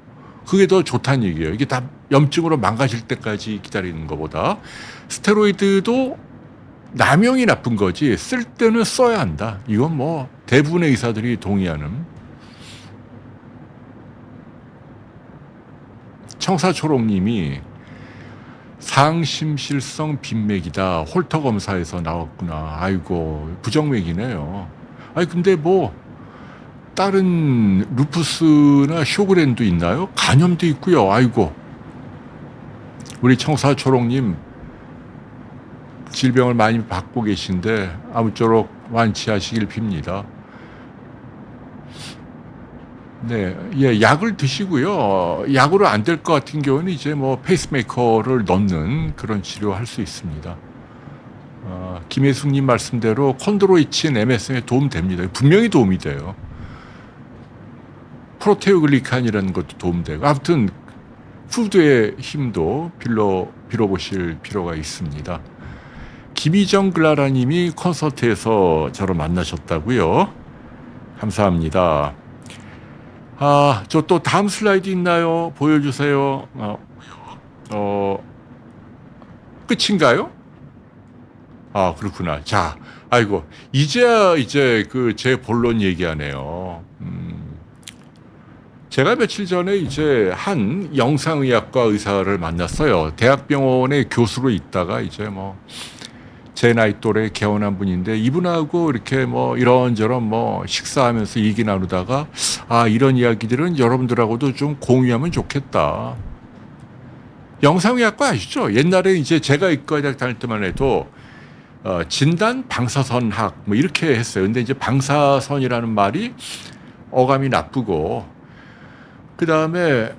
[SPEAKER 1] 그게 더 좋다는 얘기예요. 이게 다 염증으로 망가질 때까지 기다리는 것보다 스테로이드도 남용이 나쁜 거지 쓸 때는 써야 한다. 이건 뭐 대부분의 의사들이 동의하는. 청사초롱님이 상심실성 빈맥이다. 홀터 검사에서 나왔구나. 아이고 부정맥이네요. 아니 근데 뭐 다른 루푸스나 쇼그렌도 있나요? 간염도 있고요. 아이고 우리 청사초롱님 질병을 많이 받고 계신데 아무쪼록 완치하시길 빕니다. 네, 예, 약을 드시고요. 약으로 안 될 것 같은 경우는 이제 뭐 페이스메이커를 넣는 그런 치료할 수 있습니다. 김혜숙님 말씀대로 콘드로이친 MSM에 도움 됩니다. 분명히 도움이 돼요. 프로테오글리칸이라는 것도 도움되고 아무튼 푸드의 힘도 빌어보실 필요가 있습니다. 김희정 글라라님이 콘서트에서 저를 만나셨다고요. 감사합니다. 저 또 다음 슬라이드 있나요? 보여주세요. 끝인가요? 그렇구나. 자, 아이고, 이제야 이제 그 제 본론 얘기하네요. 제가 며칠 전에 이제 한 영상의학과 의사를 만났어요. 대학병원의 교수로 있다가 이제 뭐 제 나이 또래 개원한 분인데 이분하고 이렇게 뭐 이런저런 뭐 식사하면서 얘기 나누다가 이런 이야기들은 여러분들하고도 좀 공유하면 좋겠다. 영상의학과 아시죠? 옛날에 이제 제가 의과대학 다닐 때만 해도 진단 방사선학 뭐 이렇게 했어요. 근데 이제 방사선이라는 말이 어감이 나쁘고 그 다음에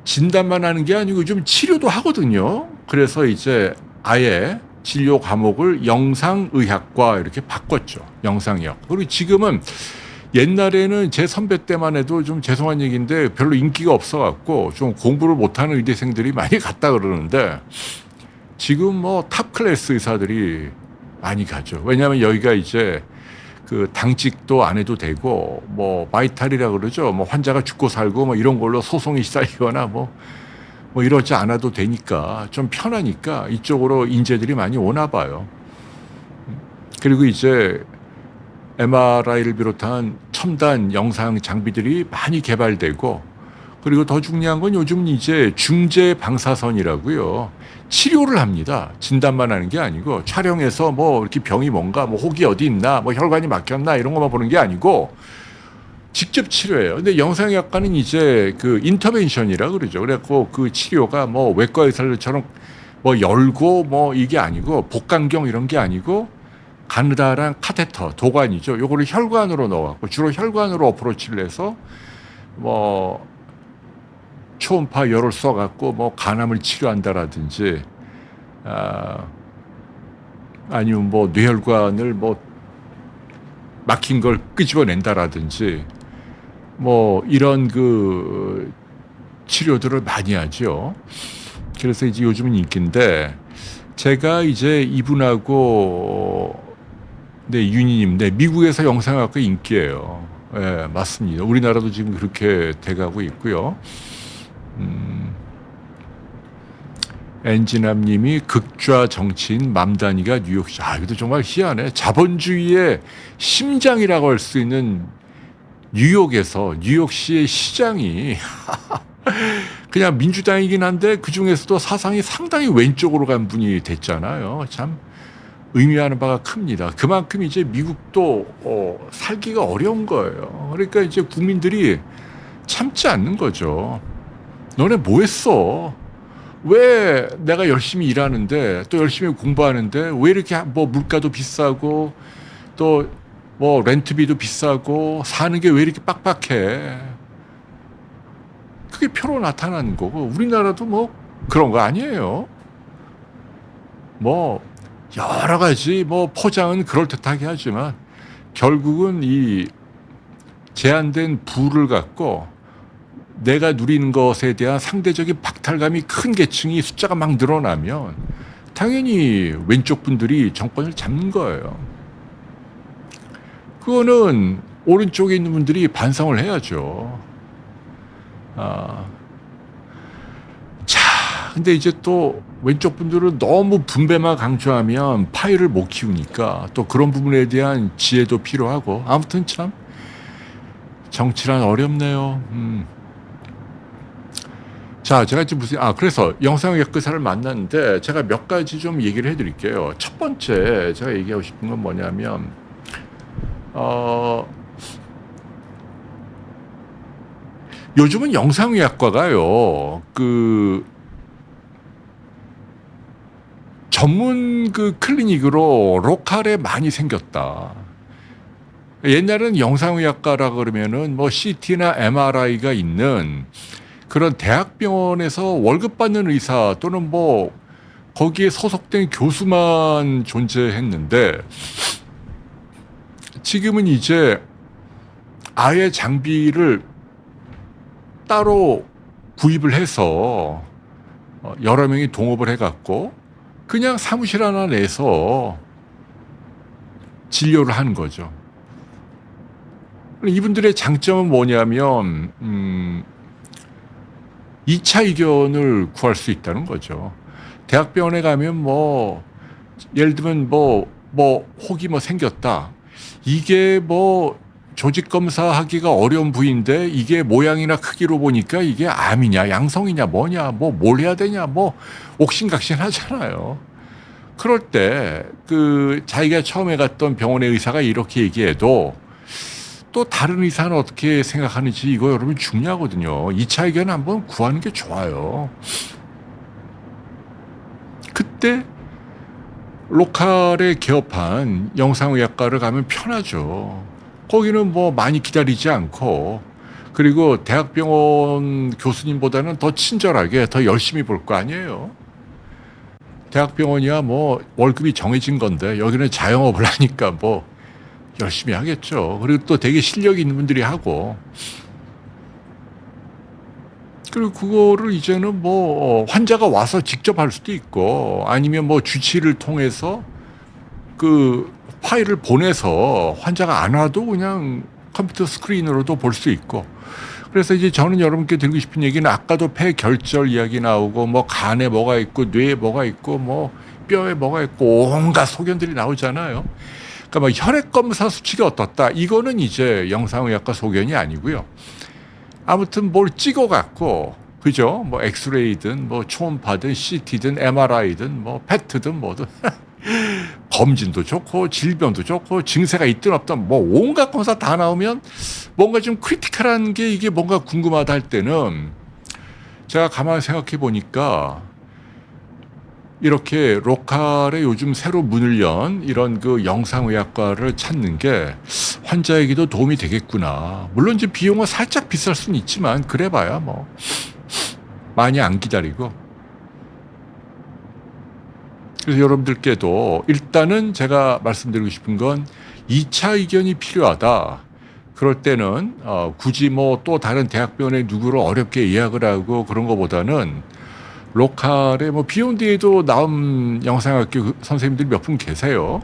[SPEAKER 1] 진단만 하는 게 아니고 좀 치료도 하거든요. 그래서 이제 아예 진료 과목을 영상의학과 이렇게 바꿨죠. 영상의학. 그리고 지금은 옛날에는 제 선배 때만 해도 좀 죄송한 얘기인데 별로 인기가 없어갖고 좀 공부를 못하는 의대생들이 많이 갔다 그러는데 지금 뭐 탑 클래스 의사들이 많이 가죠. 왜냐하면 여기가 이제 그 당직도 안 해도 되고 뭐 바이탈이라 그러죠. 뭐 환자가 죽고 살고 뭐 이런 걸로 소송이 시달리거나 뭐 뭐 이러지 않아도 되니까 좀 편하니까 이쪽으로 인재들이 많이 오나 봐요. 그리고 이제 MRI를 비롯한 첨단 영상 장비들이 많이 개발되고, 그리고 더 중요한 건 요즘 이제 중재 방사선이라고요. 치료를 합니다. 진단만 하는 게 아니고, 촬영해서 뭐 이렇게 병이 뭔가, 뭐 혹이 어디 있나, 뭐 혈관이 막혔나 이런 것만 보는 게 아니고 직접 치료해요. 근데 영상의학과는 이제 그 인터벤션이라 그러죠. 그래갖고 그 치료가 뭐 외과 의사들처럼 뭐 열고 뭐 이게 아니고, 복강경 이런 게 아니고 가느다란 카테터, 도관이죠. 요거를 혈관으로 넣어갖고, 주로 혈관으로 어프로치를 해서 뭐 초음파 열을 쏴갖고 뭐 간암을 치료한다라든지, 아니면 뭐 뇌혈관을 뭐 막힌 걸 끄집어낸다라든지, 뭐 이런 그 치료들을 많이 하죠. 그래서 이제 요즘은 인기인데, 제가 이제 이분하고, 네, 윤희님, 네, 미국에서 영상학과 인기예요. 네, 맞습니다. 우리나라도 지금 그렇게 돼가고 있고요. 엔지남님이 극좌 정치인 맘다니가 뉴욕시. 이것도 정말 희한해. 자본주의의 심장이라고 할 수 있는 뉴욕에서, 뉴욕시의 시장이 그냥 민주당이긴 한데 그 중에서도 사상이 상당히 왼쪽으로 간 분이 됐잖아요. 참 의미하는 바가 큽니다. 그만큼 이제 미국도 살기가 어려운 거예요. 그러니까 이제 국민들이 참지 않는 거죠. 너네 뭐 했어? 왜 내가 열심히 일하는데, 또 열심히 공부하는데 왜 이렇게 뭐 물가도 비싸고 또 뭐 렌트비도 비싸고 사는 게 왜 이렇게 빡빡해? 그게 표로 나타나는 거고, 우리나라도 뭐 그런 거 아니에요. 뭐 여러 가지 뭐 포장은 그럴듯하게 하지만 결국은 이 제한된 부를 갖고 내가 누리는 것에 대한 상대적인 박탈감이 큰 계층이 숫자가 막 늘어나면 당연히 왼쪽 분들이 정권을 잡는 거예요. 그거는 오른쪽에 있는 분들이 반성을 해야죠. 자, 근데 이제 또 왼쪽 분들은 너무 분배만 강조하면 파일을 못 키우니까 또 그런 부분에 대한 지혜도 필요하고, 아무튼 참 정치란 어렵네요. 자, 제가 지금 그래서 영상의학교사를 만났는데 제가 몇 가지 좀 얘기를 해드릴게요. 첫 번째 제가 얘기하고 싶은 건 뭐냐면, 요즘은 영상의학과가요, 그 전문 그 클리닉으로 로컬에 많이 생겼다. 옛날에는 영상의학과라 그러면은 뭐 CT나 MRI가 있는 그런 대학병원에서 월급 받는 의사 또는 뭐 거기에 소속된 교수만 존재했는데, 지금은 이제 아예 장비를 따로 구입을 해서 여러 명이 동업을 해갖고 그냥 사무실 하나 내서 진료를 하는 거죠. 이분들의 장점은 뭐냐면 2차 의견을 구할 수 있다는 거죠. 대학병원에 가면 뭐 예를 들면 뭐 혹이 뭐 생겼다. 이게 뭐 조직 검사하기가 어려운 부위인데 이게 모양이나 크기로 보니까 이게 암이냐 양성이냐 뭐냐 뭐 뭘 해야 되냐 뭐 옥신각신 하잖아요. 그럴 때 그 자기가 처음에 갔던 병원의 의사가 이렇게 얘기해도 또 다른 의사는 어떻게 생각하는지 이거 여러분 중요하거든요. 2차 의견 한번 구하는 게 좋아요. 그때 로컬에 개업한 영상의학과를 가면 편하죠. 거기는 뭐 많이 기다리지 않고, 그리고 대학병원 교수님보다는 더 친절하게 더 열심히 볼 거 아니에요. 대학병원이야 뭐 월급이 정해진 건데 여기는 자영업을 하니까 뭐 열심히 하겠죠. 그리고 또 되게 실력 있는 분들이 하고, 그리고 그거를 이제는 뭐 환자가 와서 직접 할 수도 있고, 아니면 뭐 주치의를 통해서 그 파일을 보내서 환자가 안 와도 그냥 컴퓨터 스크린으로도 볼 수 있고, 그래서 이제 저는 여러분께 드리고 싶은 얘기는 아까도 폐결절 이야기 나오고 뭐 간에 뭐가 있고 뇌에 뭐가 있고 뭐 뼈에 뭐가 있고 온갖 소견들이 나오잖아요. 그러니까 뭐 혈액 검사 수치가 어떻다. 이거는 이제 영상의학과 소견이 아니고요. 아무튼 뭘 찍어갖고 그죠? 뭐 엑스레이든 뭐 초음파든 CT든 MRI든 뭐 페트든 뭐든 검진도 좋고 질병도 좋고 증세가 있든 없든 뭐 온갖 검사 다 나오면 뭔가 좀 크리티컬한 게 이게 뭔가 궁금하다 할 때는 제가 가만히 생각해 보니까 이렇게 로컬에 요즘 새로 문을 연 이런 그 영상의학과를 찾는 게 환자에게도 도움이 되겠구나. 물론 이제 비용은 살짝 비쌀 수는 있지만 그래봐야 뭐 많이 안 기다리고. 그래서 여러분들께도 일단은 제가 말씀드리고 싶은 건 2차 의견이 필요하다. 그럴 때는 굳이 뭐 또 다른 대학병원에 누구를 어렵게 예약을 하고 그런 것보다는 로컬에 뭐 비욘드에도 나온 영상학교 선생님들이 몇 분 계세요.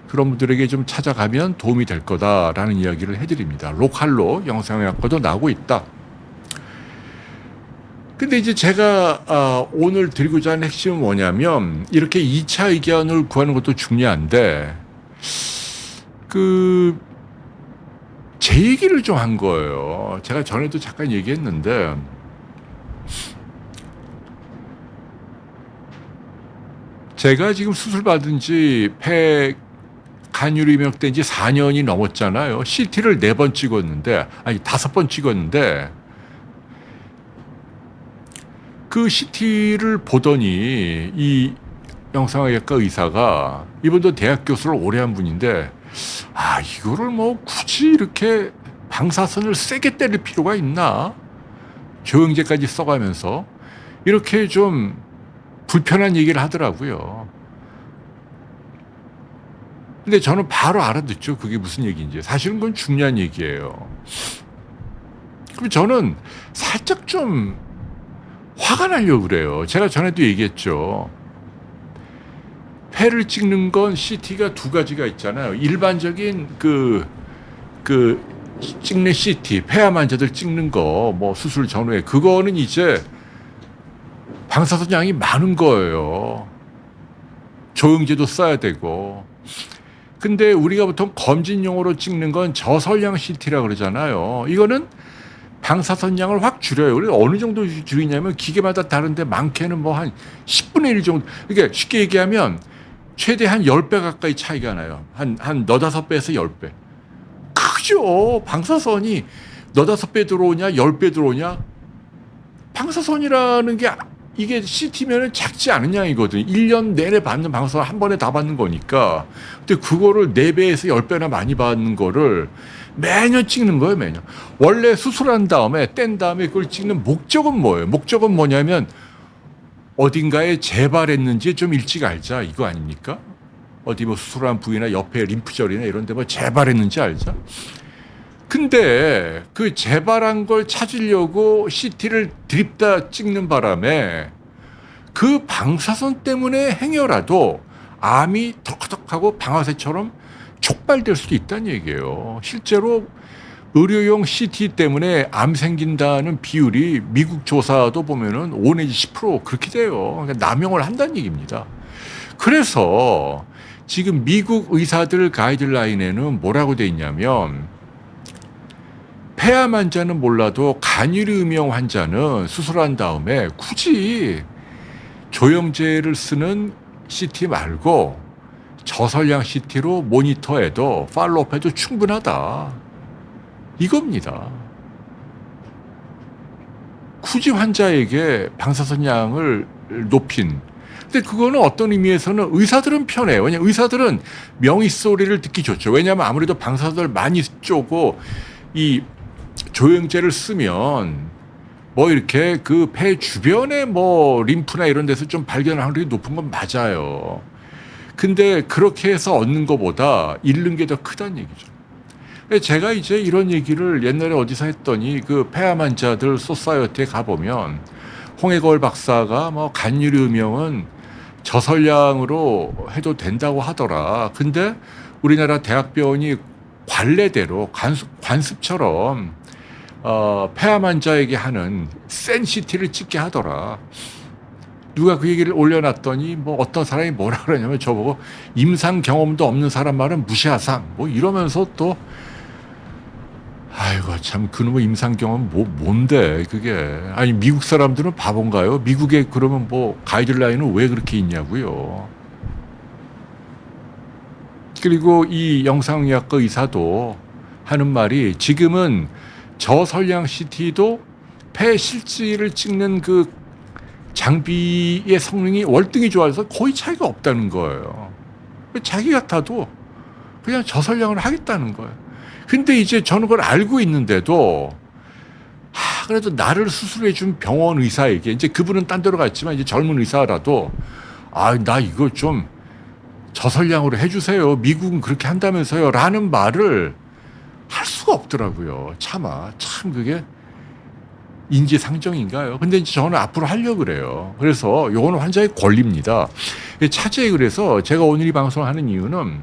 [SPEAKER 1] 그런 분들에게 좀 찾아가면 도움이 될 거다라는 이야기를 해드립니다. 로컬로 영상학과도 나오고 있다. 근데 이제 제가 오늘 드리고자 하는 핵심은 뭐냐면 이렇게 2차 의견을 구하는 것도 중요한데 제 얘기를 좀 한 거예요. 제가 전에도 잠깐 얘기했는데 제가 지금 수술 받은 지 간유리 임역된 지 4년이 넘었잖아요. CT를 4번 찍었는데 아니 5번 찍었는데 그 CT를 보더니 이 영상의학과 의사가 이분도 대학 교수를 오래 한 분인데 이거를 뭐 굳이 이렇게 방사선을 세게 때릴 필요가 있나? 조영제까지 써가면서 이렇게 좀 불편한 얘기를 하더라고요. 근데 저는 바로 알아듣죠. 그게 무슨 얘기인지. 사실은 그건 중요한 얘기예요. 그럼 저는 살짝 좀 화가 나려고 그래요. 제가 전에도 얘기했죠. 폐를 찍는 건 CT가 2가지가 있잖아요. 일반적인 찍는 CT, 폐암 환자들 찍는 거, 뭐 수술 전후에 그거는 이제 방사선 양이 많은 거예요. 조영제도 써야 되고. 근데 우리가 보통 검진용으로 찍는 건 저설량 CT라고 그러잖아요. 이거는 방사선 양을 확 줄여요. 그래서 어느 정도 줄이냐면 기계마다 다른데 많게는 뭐 한 10분의 1 정도. 그러니까 쉽게 얘기하면 최대 한 10배 가까이 차이가 나요. 한 4-5배에서 10배. 크죠. 방사선이 4-5배 들어오냐 10배 들어오냐. 방사선이라는 게 이게 CT면은 작지 않은 양이거든요. 1년 내내 받는 방사선 한 번에 다 받는 거니까. 근데 그거를 4배에서 10배나 많이 받는 거를 매년 찍는 거예요, 매년. 원래 수술한 다음에, 뗀 다음에 그걸 찍는 목적은 뭐예요? 목적은 뭐냐면 어딘가에 재발했는지 좀 일찍 알자. 이거 아닙니까? 어디 뭐 수술한 부위나 옆에 림프절이나 이런 데 뭐 재발했는지 알자. 근데 그 재발한 걸 찾으려고 CT를 드립다 찍는 바람에 그 방사선 때문에 행여라도 암이 덕덕하고 방아쇠처럼 촉발될 수도 있다는 얘기예요. 실제로 의료용 CT 때문에 암 생긴다는 비율이 미국 조사도 보면은 5 내지 10% 그렇게 돼요. 그러니까 남용을 한다는 얘기입니다. 그래서 지금 미국 의사들 가이드라인에는 뭐라고 돼 있냐면 폐암 환자는 몰라도 간유리 음용 환자는 수술한 다음에 굳이 조영제를 쓰는 CT 말고 저설량 CT로 모니터해도 팔로우업해도 충분하다. 이겁니다. 굳이 환자에게 방사선 양을 높인. 근데 그거는 어떤 의미에서는 의사들은 편해요. 왜냐하면 의사들은 명의 소리를 듣기 좋죠. 왜냐하면 아무래도 방사선을 많이 쪼고 이 조영제를 쓰면 뭐 이렇게 그 폐 주변에 뭐 림프나 이런 데서 좀 발견할 확률이 높은 건 맞아요. 근데 그렇게 해서 얻는 것보다 잃는 게 더 크다는 얘기죠. 제가 이제 이런 얘기를 옛날에 어디서 했더니 그 폐암 환자들 소사이어티에 가보면 홍해걸 박사가 뭐 간유리 음용은 저설량으로 해도 된다고 하더라. 근데 우리나라 대학병원이 관례대로 관습처럼 폐암 환자에게 하는 센 CT를 찍게 하더라. 누가 그 얘기를 올려놨더니 뭐 어떤 사람이 뭐라 그러냐면 저보고 임상 경험도 없는 사람 말은 무시하삼 뭐 이러면서 또 아이고 참 그놈의 임상 경험 뭔데 그게. 아니 미국 사람들은 바본가요? 미국에 그러면 뭐 가이드라인은 왜 그렇게 있냐고요. 그리고 이 영상의학과 의사도 하는 말이 지금은 저설량 CT도 폐 실질을 찍는 그 장비의 성능이 월등히 좋아져서 거의 차이가 없다는 거예요. 자기 같아도 그냥 저설량을 하겠다는 거예요. 근데 이제 저는 그걸 알고 있는데도 그래도 나를 수술해 준 병원 의사에게 이제 그분은 딴 데로 갔지만 이제 젊은 의사라도 나 이거 좀 저설량으로 해주세요. 미국은 그렇게 한다면서요. 라는 말을 할 수가 없더라고요. 참 그게 인지상정인가요? 근데 이제 저는 앞으로 하려고 그래요. 그래서 요거는 환자의 권리입니다. 차제에 그래서 제가 오늘 이 방송을 하는 이유는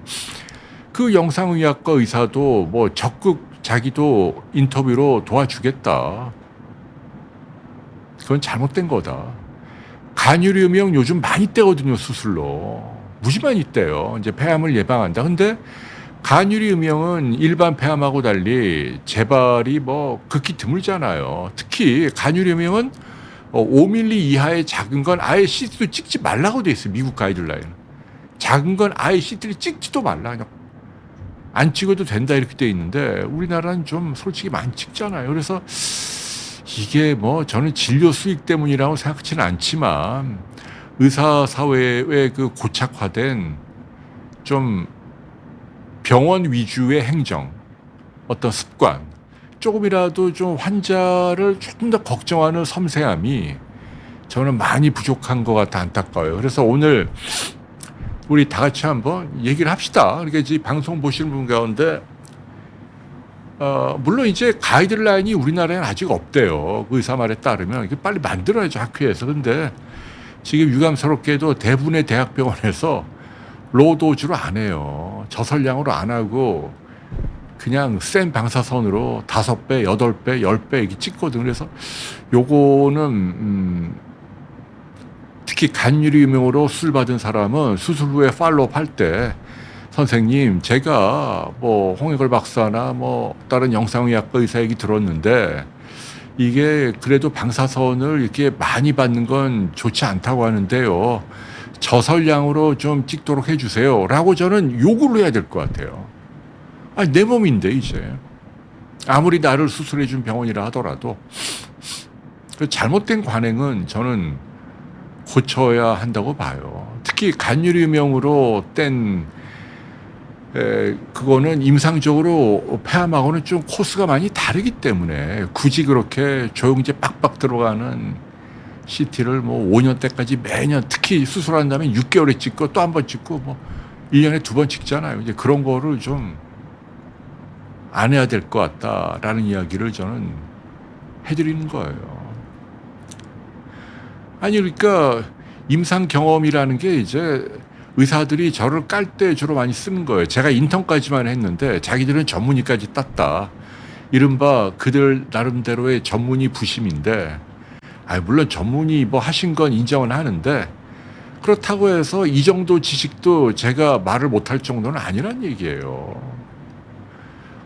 [SPEAKER 1] 그 영상의학과 의사도 뭐 적극 자기도 인터뷰로 도와주겠다. 그건 잘못된 거다. 간유리음형 요즘 많이 떼거든요, 수술로. 무지 많이 떼요. 이제 폐암을 예방한다. 근데 간유리음형은 일반 폐암하고 달리 재발이 뭐 극히 드물잖아요. 특히 간유리음형은 5mm 이하의 작은 건 아예 CT도 찍지 말라고 돼 있어요. 미국 가이드라인은. 작은 건 아예 CT를 찍지도 말라. 그냥 안 찍어도 된다 이렇게 돼 있는데 우리나라는 좀 솔직히 많이 찍잖아요. 그래서 이게 뭐 저는 진료 수익 때문이라고 생각하지는 않지만 의사 사회의 그 고착화된 좀 병원 위주의 행정, 어떤 습관, 조금이라도 좀 환자를 조금 더 걱정하는 섬세함이 저는 많이 부족한 것 같아 안타까워요. 그래서 오늘 우리 다 같이 한번 얘기를 합시다. 그러니까 이제 방송 보시는 분 가운데 물론 이제 가이드라인이 우리나라에는 아직 없대요. 그 의사 말에 따르면 이게 빨리 만들어야죠 학회에서. 근데 지금 유감스럽게도 대부분의 대학병원에서 로도즈로 안 해요. 저설량으로 안 하고 그냥 센 방사선으로 5배, 8배, 10배 이렇게 찍거든. 그래서 요거는 특히 간유리음형으로 수술 받은 사람은 수술 후에 팔로업 할 때 선생님 제가 뭐 홍익걸 박사나 뭐 다른 영상의학과 의사 얘기 들었는데 이게 그래도 방사선을 이렇게 많이 받는 건 좋지 않다고 하는데요. 저설량으로 좀 찍도록 해주세요. 라고 저는 요구를 해야 될 것 같아요. 내 몸인데 이제 아무리 나를 수술해 준 병원이라 하더라도 잘못된 관행은 저는 고쳐야 한다고 봐요. 특히 간유리음형으로 뗀 그거는 임상적으로 폐암하고는 좀 코스가 많이 다르기 때문에 굳이 그렇게 조영제 빡빡 들어가는 CT를 뭐 5년 때까지 매년 특히 수술한 다음에 6개월에 찍고 또 한 번 찍고 뭐 1년에 2번 찍잖아요. 이제 그런 거를 좀 안 해야 될 것 같다라는 이야기를 저는 해드리는 거예요. 아니 그러니까 임상 경험이라는 게 이제 의사들이 저를 깔 때 주로 많이 쓰는 거예요. 제가 인턴까지만 했는데 자기들은 전문의까지 땄다. 이른바 그들 나름대로의 전문의 부심인데 물론 전문의 뭐 하신 건 인정은 하는데 그렇다고 해서 이 정도 지식도 제가 말을 못할 정도는 아니란 얘기예요.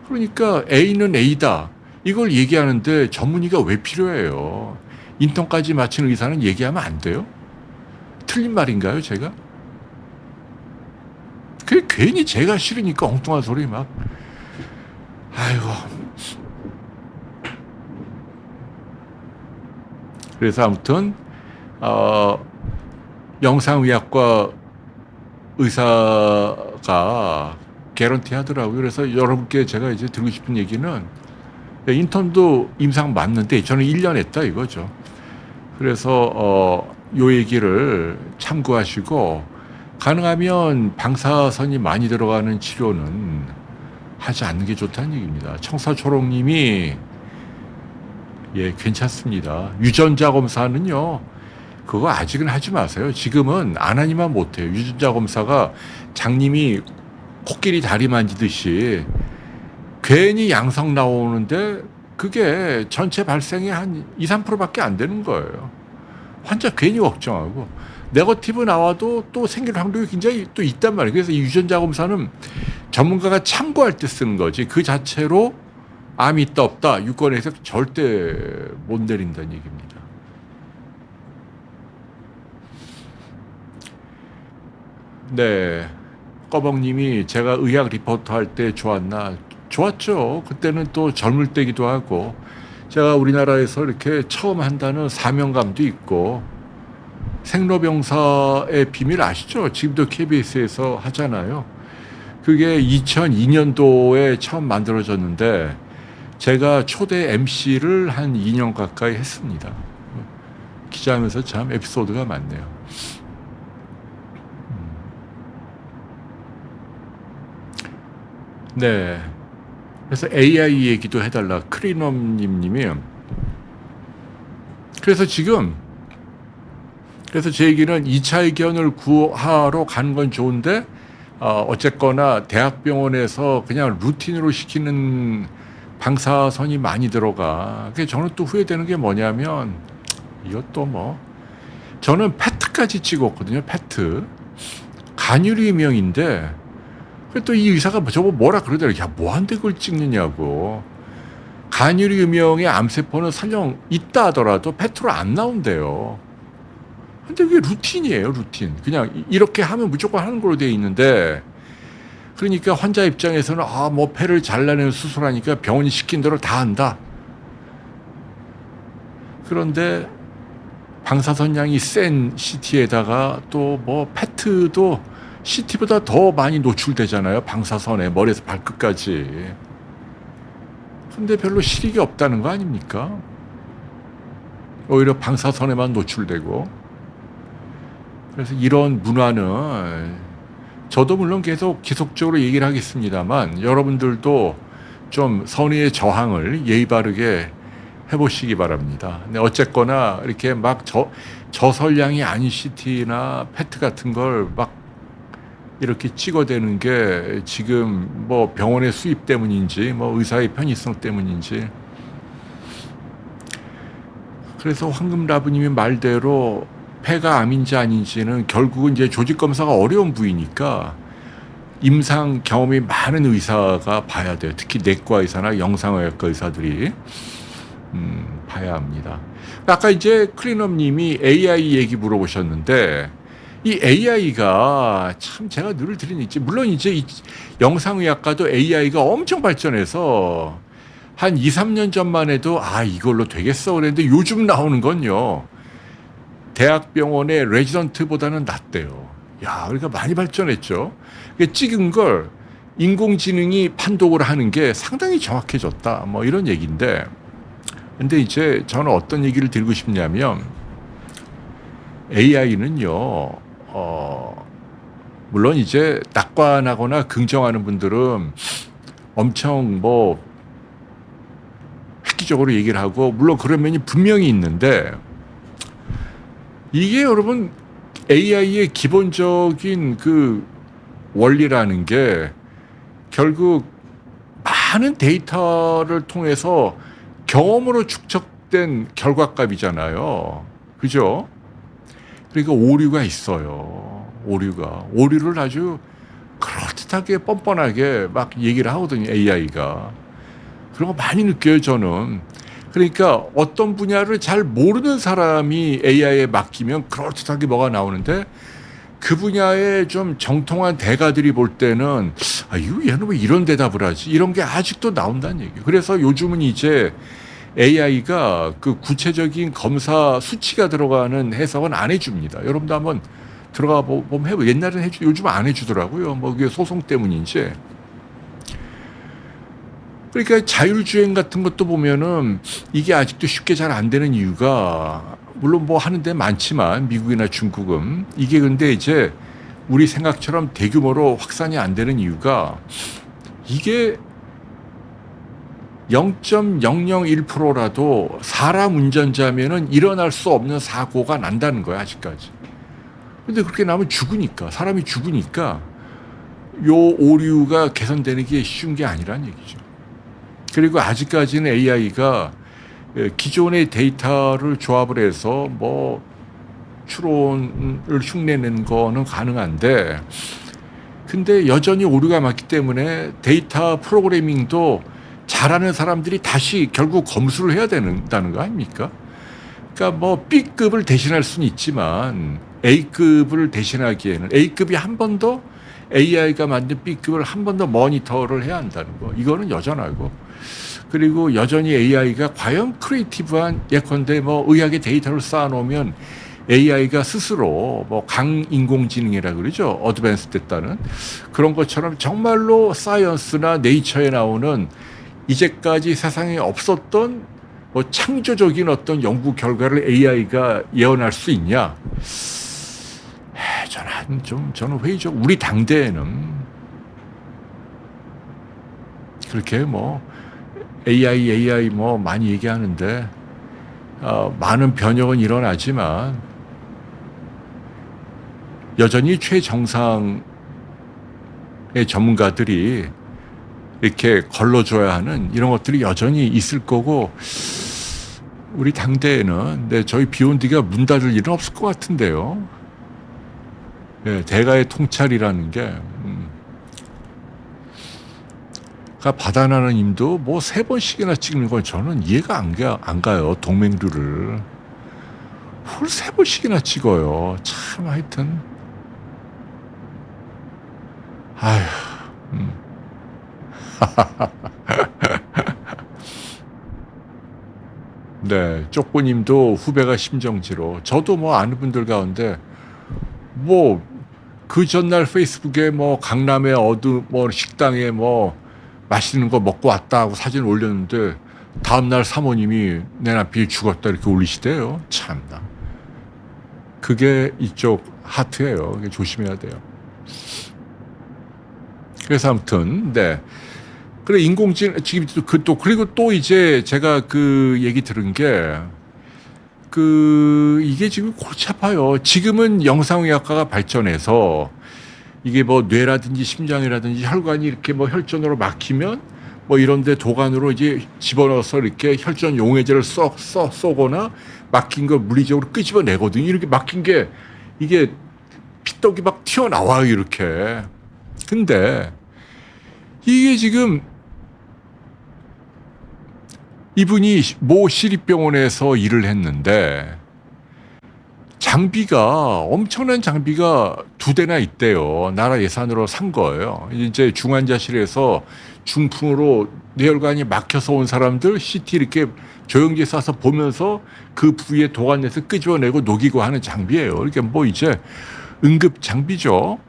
[SPEAKER 1] 그러니까 A는 A다. 이걸 얘기하는데 전문의가 왜 필요해요? 인턴까지 마친 의사는 얘기하면 안 돼요? 틀린 말인가요, 제가? 그게 괜히 제가 싫으니까 엉뚱한 소리 막. 아이고. 그래서 아무튼 영상의학과 의사가 개런티 하더라고요. 그래서 여러분께 제가 이제 드리고 싶은 얘기는 인턴도 임상 맞는데 저는 1년 했다 이거죠. 그래서 요 얘기를 참고하시고 가능하면 방사선이 많이 들어가는 치료는 하지 않는 게 좋다는 얘기입니다. 청사초롱님이 괜찮습니다. 유전자 검사는요. 그거 아직은 하지 마세요. 지금은 안 하니만 못해요. 유전자 검사가 장님이 코끼리 다리 만지듯이 괜히 양성 나오는데 그게 전체 발생의 한 2, 3%밖에 안 되는 거예요. 환자 괜히 걱정하고 네거티브 나와도 또 생길 확률이 굉장히 또 있단 말이에요. 그래서 이 유전자 검사는 전문가가 참고할 때 쓰는 거지 그 자체로 암이 있다 없다 유권에서 절대 못 내린다는 얘기입니다. 네, 꺼벅님이 제가 의학 리포터 할 때 좋았나? 좋았죠. 그때는 또 젊을 때기도 하고 제가 우리나라에서 이렇게 처음 한다는 사명감도 있고 생로병사의 비밀 아시죠? 지금도 KBS에서 하잖아요. 그게 2002년도에 처음 만들어졌는데 제가 초대 MC를 한 2년 가까이 했습니다. 기자하면서 참 에피소드가 많네요. 네. 그래서 AI 얘기도 해달라. 크리넘님이. 그래서 지금 그래서 제 얘기는 2차 의견을 구하러 가는 건 좋은데 어쨌거나 대학병원에서 그냥 루틴으로 시키는 방사선이 많이 들어가. 그래서 저는 또 후회되는 게 뭐냐면 이것도 뭐 저는 페트까지 찍었거든요. 페트. 간유리명인데 또 이 의사가 저거 뭐라 그러더라고요. 야, 뭐한데 그걸 찍느냐고. 간유리명의 암세포는 설령 있다 하더라도 페트로 안 나온대요. 근데 그게 루틴이에요, 루틴. 그냥 이렇게 하면 무조건 하는 걸로 되어 있는데, 그러니까 환자 입장에서는 뭐 폐를 잘라내는 수술하니까 병원이 시킨 대로 다 한다. 그런데 방사선 양이 센 CT에다가 또 뭐 페트도 CT보다 더 많이 노출되잖아요. 방사선에 머리에서 발끝까지. 근데 별로 실익이 없다는 거 아닙니까? 오히려 방사선에만 노출되고. 그래서 이런 문화는 저도 물론 계속 지속적으로 얘기를 하겠습니다만 여러분들도 좀 선의의 저항을 예의 바르게 해보시기 바랍니다. 근데 어쨌거나 이렇게 막 저설량이 아닌 CT나 페트 같은 걸 막 이렇게 찍어대는 게 지금 뭐 병원의 수입 때문인지 뭐 의사의 편의성 때문인지. 그래서 황금라브님이 말대로 폐가 암인지 아닌지는 결국은 이제 조직 검사가 어려운 부위니까 임상 경험이 많은 의사가 봐야 돼요. 특히 내과 의사나 영상의학과 의사들이 봐야 합니다. 아까 이제 클린업님이 AI 얘기 물어보셨는데 이 AI가 참 제가 늘 드리는 있지. 물론 이제 이 영상의학과도 AI가 엄청 발전해서 한 2, 3년 전만 해도 이걸로 되겠어 그랬는데 요즘 나오는 건요. 대학병원의 레지던트보다는 낫대요. 야, 그러니까 많이 발전했죠. 찍은 걸 인공지능이 판독을 하는 게 상당히 정확해졌다. 뭐 이런 얘기인데. 근데 이제 저는 어떤 얘기를 드리고 싶냐면 AI는요. 물론 이제 낙관하거나 긍정하는 분들은 엄청 뭐 획기적으로 얘기를 하고 물론 그런 면이 분명히 있는데 이게 여러분 AI의 기본적인 그 원리라는 게 결국 많은 데이터를 통해서 경험으로 축적된 결과값이잖아요. 그죠? 그러니까 오류가 있어요. 오류를 아주 그럴듯하게 뻔뻔하게 막 얘기를 하거든요. AI가. 그런 거 많이 느껴요, 저는. 그러니까 어떤 분야를 잘 모르는 사람이 AI에 맡기면 그럴듯하게 뭐가 나오는데 그 분야에 좀 정통한 대가들이 볼 때는 얘는 왜 이런 대답을 하지? 이런 게 아직도 나온다는 얘기예요. 그래서 요즘은 이제 AI가 그 구체적인 검사 수치가 들어가는 해석은 안 해줍니다. 여러분도 한번 들어가 보면 해보. 옛날에는 요즘 안 해주더라고요. 뭐 그게 소송 때문인지. 그러니까 자율주행 같은 것도 보면은 이게 아직도 쉽게 잘 안 되는 이유가 물론 뭐 하는 데 많지만 미국이나 중국은 이게 근데 이제 우리 생각처럼 대규모로 확산이 안 되는 이유가 이게 0.001%라도 사람 운전자면은 일어날 수 없는 사고가 난다는 거야, 아직까지. 근데 그렇게 나면 죽으니까, 사람이 죽으니까 요 오류가 개선되는 게 쉬운 게 아니란 얘기죠. 그리고 아직까지는 AI가 기존의 데이터를 조합을 해서 뭐 추론을 흉내낸 거는 가능한데, 근데 여전히 오류가 많기 때문에 데이터 프로그래밍도 잘하는 사람들이 다시 결국 검수를 해야 된다는 거 아닙니까? 그러니까 뭐 B급을 대신할 수는 있지만 A급을 대신하기에는 A급이 한 번 더 AI가 만든 B급을 한 번 더 모니터를 해야 한다는 거. 이거는 여전하고. 그리고 여전히 AI가 과연 크리에이티브한, 예컨대 뭐 의학의 데이터를 쌓아놓으면 AI가 스스로 뭐 강인공지능이라 그러죠. 어드밴스 됐다는 그런 것처럼 정말로 사이언스나 네이처에 나오는 이제까지 세상에 없었던 뭐 창조적인 어떤 연구 결과를 AI가 예언할 수 있냐? 저는 회의적. 우리 당대에는 그렇게 뭐 AI 뭐 많이 얘기하는데 많은 변형은 일어나지만 여전히 최정상의 전문가들이 이렇게 걸러줘야 하는 이런 것들이 여전히 있을 거고, 우리 당대에는 저희 비욘디가 문 닫을 일은 없을 것 같은데요. 대가의 통찰이라는 게 그러니까 바다나는 님도 뭐 3번씩이나 찍는 건 저는 이해가 안 가요. 동맹류를 뭘 3번씩이나 찍어요. 참 하여튼 아휴. 네, 쪽보님도 후배가 심정지로. 저도 뭐 아는 분들 가운데 뭐 그 전날 페이스북에 뭐 강남의 뭐 식당에 뭐 맛있는 거 먹고 왔다 하고 사진 올렸는데 다음날 사모님이 내 남편이 죽었다 이렇게 올리시대요. 참나. 그게 이쪽 하트예요. 그게 조심해야 돼요. 그래서 아무튼 네. 그래 인공지능 지금 그리고 또 이제 제가 그 얘기 들은 게 이게 지금 골치 아파요. 지금은 영상의학과가 발전해서 이게 뭐 뇌라든지 심장이라든지 혈관이 이렇게 뭐 혈전으로 막히면 뭐 이런데 도관으로 이제 집어넣어서 이렇게 혈전 용해제를 쏘거나 막힌 걸 물리적으로 끄집어내거든요. 이렇게 막힌 게 이게 피떡이 막 튀어나와요, 이렇게. 근데 이게 지금 이분이 모 시립병원에서 일을 했는데 장비가 엄청난 장비가 2대나 있대요. 나라 예산으로 산 거예요. 이제 중환자실에서 중풍으로 뇌혈관이 막혀서 온 사람들 CT 이렇게 조영기에 쏴서 보면서 그 부위에 도관 내서 끄집어내고 녹이고 하는 장비예요. 그러니까 뭐 이제 응급 장비죠.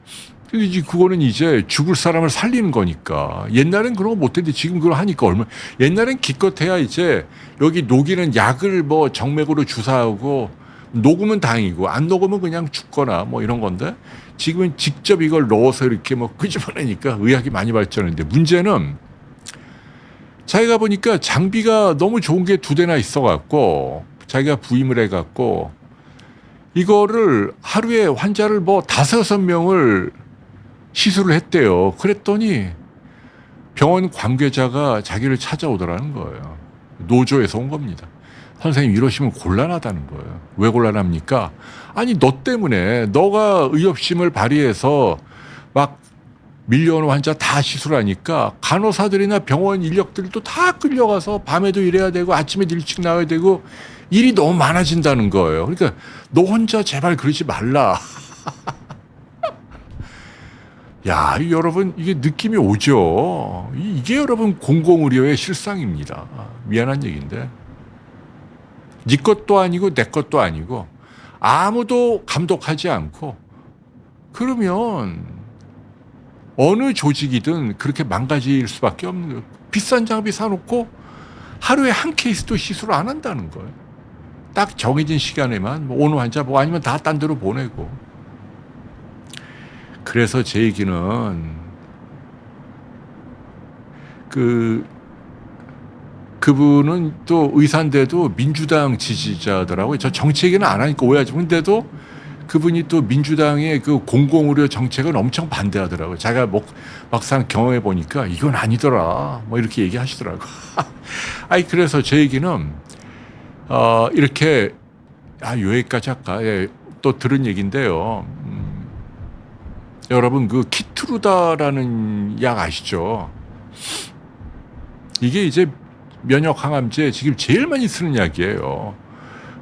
[SPEAKER 1] 이제 그거는 이제 죽을 사람을 살리는 거니까. 옛날엔 그런 거 못했는데 지금 그걸 하니까 옛날엔 기껏해야 이제 여기 녹이는 약을 뭐 정맥으로 주사하고 녹으면 다행이고 안 녹으면 그냥 죽거나 뭐 이런 건데, 지금은 직접 이걸 넣어서 이렇게 뭐 끄집어내니까 의학이 많이 발전했는데, 문제는 자기가 보니까 장비가 너무 좋은 게 2대나 있어갖고 자기가 부임을 해갖고 이거를 하루에 환자를 뭐 5-6명을 시술을 했대요. 그랬더니 병원 관계자가 자기를 찾아오더라는 거예요. 노조에서 온 겁니다. 선생님 이러시면 곤란하다는 거예요. 왜 곤란합니까? 아니 너 때문에 너가 의협심을 발휘해서 막 밀려오는 환자 다 시술하니까 간호사들이나 병원 인력들도 다 끌려가서 밤에도 일해야 되고 아침에도 일찍 나와야 되고 일이 너무 많아진다는 거예요. 그러니까 너 혼자 제발 그러지 말라. 야, 여러분 이게 느낌이 오죠. 이게 여러분 공공의료의 실상입니다. 미안한 얘기인데 네 것도 아니고 내 것도 아니고 아무도 감독하지 않고, 그러면 어느 조직이든 그렇게 망가질 수밖에 없는 거예요. 비싼 장비 사놓고 하루에 한 케이스도 시술 안 한다는 거예요. 딱 정해진 시간에만 뭐 오는 환자 뭐 아니면 다 딴 데로 보내고. 그래서 제 얘기는 그분은 또 의사인데도 민주당 지지자더라고요. 저 정치 얘기는 안 하니까 오해하지. 근데도 그분이 또 민주당의 그 공공의료 정책은 엄청 반대하더라고요. 자기가 막상 경험해 보니까 이건 아니더라. 뭐 이렇게 얘기하시더라고요. 아니, 그래서 제 얘기는, 이렇게, 여기까지 할까? 예, 또 들은 얘기인데요. 여러분, 그 키트루다라는 약 아시죠? 이게 이제 면역 항암제 지금 제일 많이 쓰는 약이에요.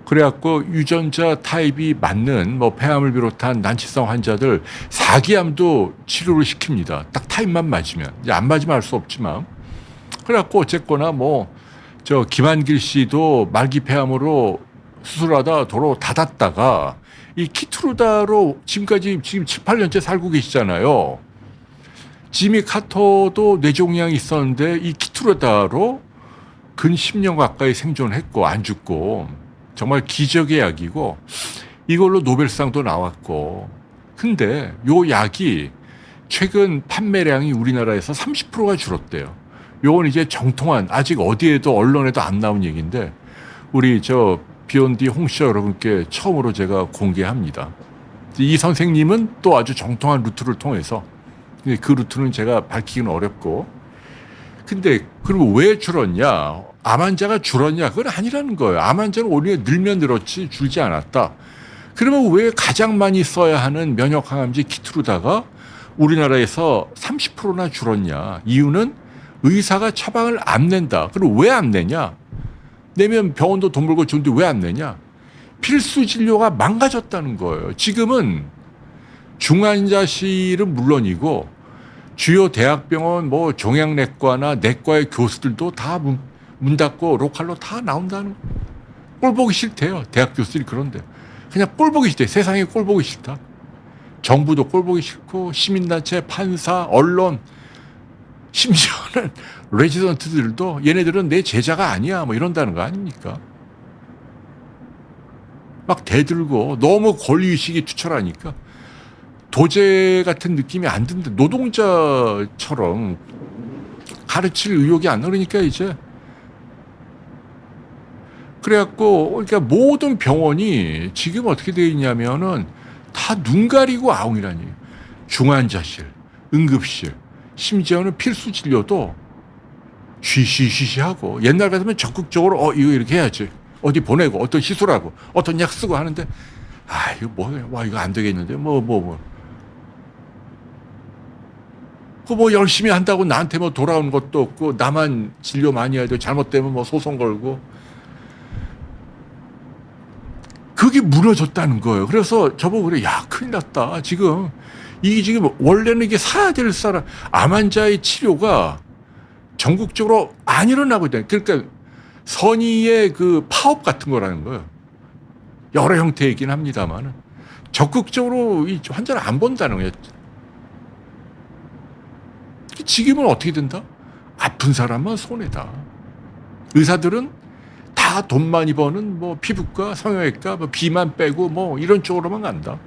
[SPEAKER 1] 그래갖고 유전자 타입이 맞는 뭐 폐암을 비롯한 난치성 환자들 4기암도 치료를 시킵니다. 딱 타입만 맞으면. 이제 안 맞으면 할 수 없지만. 그래갖고 어쨌거나 뭐 저 김한길 씨도 말기 폐암으로 수술하다 도로 닫았다가 이 키트루다로 지금 7, 8년째 살고 계시잖아요. 지미 카터도 뇌종양이 있었는데 이 키트루다로 근 10년 가까이 생존했고 안 죽고 정말 기적의 약이고 이걸로 노벨상도 나왔고. 근데 요 약이 최근 판매량이 우리나라에서 30%가 줄었대요. 요건 이제 정통한 아직 어디에도 언론에도 안 나온 얘기인데 우리 저 비욘디 홍씨 여러분께 처음으로 제가 공개합니다. 이 선생님은 또 아주 정통한 루트를 통해서 그 루트는 제가 밝히기는 어렵고. 근데 그리고 왜 줄었냐? 암 환자가 줄었냐? 그건 아니라는 거예요. 암 환자는 오히려 늘면 늘었지 줄지 않았다. 그러면 왜 가장 많이 써야 하는 면역 항암제 키트루다가 우리나라에서 30%나 줄었냐? 이유는 의사가 처방을 안 낸다. 그럼 왜 안 내냐? 내면 병원도 돈 벌고 주는데 왜 안 내냐? 필수 진료가 망가졌다는 거예요. 지금은 중환자실은 물론이고 주요 대학병원 뭐 종양내과나 내과의 교수들도 다 문 닫고 로컬로 다 나온다는 거예요. 꼴 보기 싫대요. 대학 교수들이 그런데. 그냥 꼴 보기 싫대. 세상에 꼴 보기 싫다. 정부도 꼴 보기 싫고 시민단체, 판사, 언론, 심지어는 레지던트들도 얘네들은 내 제자가 아니야 뭐 이런다는 거 아닙니까? 막 대들고 너무 권리의식이 투철하니까 도제 같은 느낌이 안 드는데 노동자처럼 가르칠 의욕이 안 나니까 이제 그래갖고 그러니까 모든 병원이 지금 어떻게 되어 있냐면은 다 눈 가리고 아웅이라니. 중환자실, 응급실, 심지어는 필수 진료도 쉬쉬쉬쉬하고 옛날 같으면 적극적으로 이거 이렇게 해야지. 어디 보내고 어떤 시술하고 어떤 약 쓰고 하는데 이거 와 이거 안 되겠는데 뭐 열심히 한다고 나한테 뭐 돌아오는 것도 없고 나만 진료 많이 해야 돼. 잘못되면 뭐 소송 걸고. 그게 무너졌다는 거예요. 그래서 저보고 그래. 야, 큰일 났다. 지금 원래는 이게 살아야 될 사람 암 환자의 치료가 전국적으로 안 일어나고 있다. 그러니까 선의의 그 파업 같은 거라는 거예요. 여러 형태이긴 합니다만은 적극적으로 이 환자를 안 본다는 거예요. 지금은 어떻게 된다? 아픈 사람은 손해다. 의사들은 다 돈 많이 버는 뭐 피부과, 성형외과, 뭐 비만 빼고 뭐 이런 쪽으로만 간다.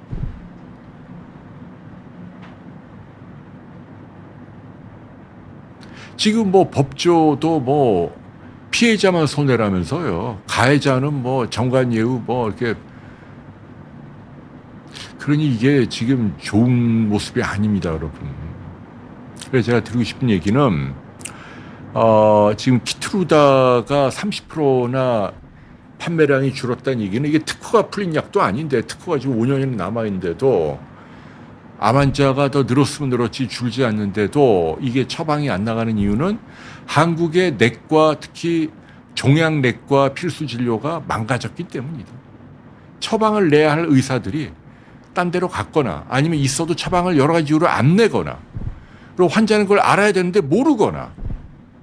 [SPEAKER 1] 지금 뭐 법조도 뭐 피해자만 손해라면서요. 가해자는 뭐 정관예우 뭐 이렇게. 그러니 이게 지금 좋은 모습이 아닙니다, 여러분. 그래서 제가 드리고 싶은 얘기는 지금 키트루다가 30%나 판매량이 줄었다는 얘기는 이게 특허가 풀린 약도 아닌데 특허가 지금 5년이나 남아있는데도 암 환자가 더 늘었으면 늘었지 줄지 않는데도 이게 처방이 안 나가는 이유는 한국의 내과 특히 종양내과 필수 진료가 망가졌기 때문이다. 처방을 내야 할 의사들이 딴 데로 갔거나 아니면 있어도 처방을 여러 가지 이유로 안 내거나 그리고 환자는 그걸 알아야 되는데 모르거나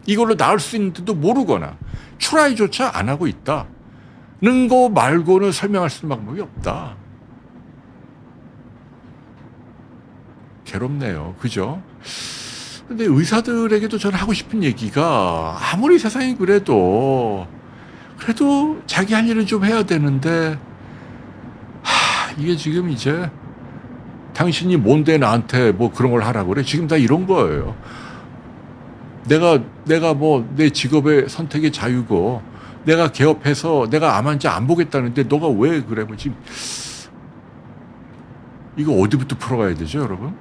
[SPEAKER 1] 이걸로 나을 수 있는데도 모르거나 트라이조차 안 하고 있다는 거 말고는 설명할 수 있는 방법이 없다. 괴롭네요. 그죠? 근데 의사들에게도 저는 하고 싶은 얘기가 아무리 세상이 그래도 자기 할 일은 좀 해야 되는데 이게 지금 이제 당신이 뭔데 나한테 뭐 그런 걸 하라고 그래? 지금 다 이런 거예요. 내가 뭐 내 직업의 선택의 자유고 내가 개업해서 내가 암 환자 안 보겠다는데 너가 왜 그래? 뭐 지금 이거 어디부터 풀어가야 되죠, 여러분?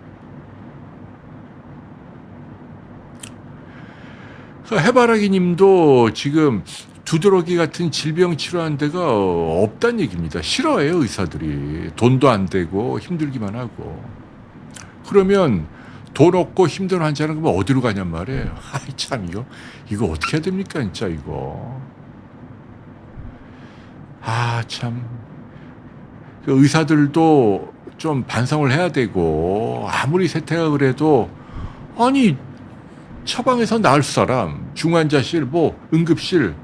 [SPEAKER 1] 해바라기 님도 지금 두드러기 같은 질병 치료하는 데가 없다는 얘기입니다. 싫어해요, 의사들이. 돈도 안 되고 힘들기만 하고. 그러면 돈 없고 힘든 환자는 그럼 어디로 가냔 말이에요. 아이, 참, 이거 어떻게 해야 됩니까, 진짜, 이거. 아, 참. 의사들도 좀 반성을 해야 되고, 아무리 세태가 그래도, 아니, 처방에서 나을 사람, 중환자실, 뭐, 응급실.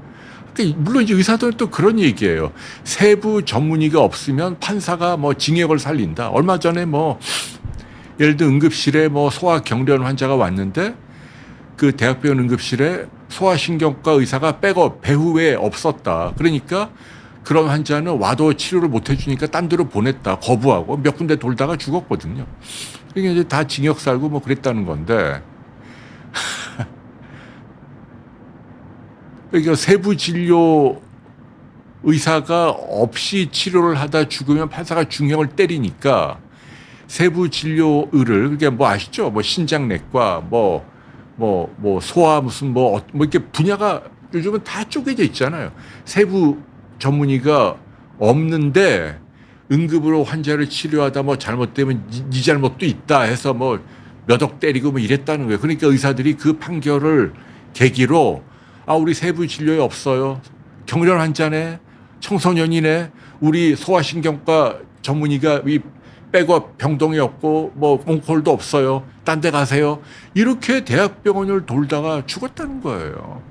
[SPEAKER 1] 그러니까 물론 이제 의사들은 또 그런 얘기예요. 세부 전문의가 없으면 판사가 뭐 징역을 살린다. 얼마 전에 뭐, 예를 들어 응급실에 뭐 소아경련 환자가 왔는데, 그 대학병원 응급실에 소아신경과 의사가 백업, 배후에 없었다. 그러니까 그런 환자는 와도 치료를 못 해주니까 딴 데로 보냈다. 거부하고 몇 군데 돌다가 죽었거든요. 그러니까 이제 다 징역 살고 뭐 그랬다는 건데. 그러니까 세부 진료 의사가 없이 치료를 하다 죽으면 판사가 중형을 때리니까 세부 진료의를, 그게 뭐 아시죠? 뭐 신장내과, 뭐 소아 무슨 뭐 이렇게 분야가 요즘은 다 쪼개져 있잖아요. 세부 전문의가 없는데 응급으로 환자를 치료하다 뭐 잘못되면 네 잘못도 있다 해서 뭐 몇 억 때리고 뭐 이랬다는 거예요. 그러니까 의사들이 그 판결을 계기로 우리 세부 진료에 없어요. 경련 환자네, 청소년이네, 우리 소아신경과 전문의가 이 백업 병동이 없고 뭐 온콜도 없어요. 딴 데 가세요. 이렇게 대학병원을 돌다가 죽었다는 거예요.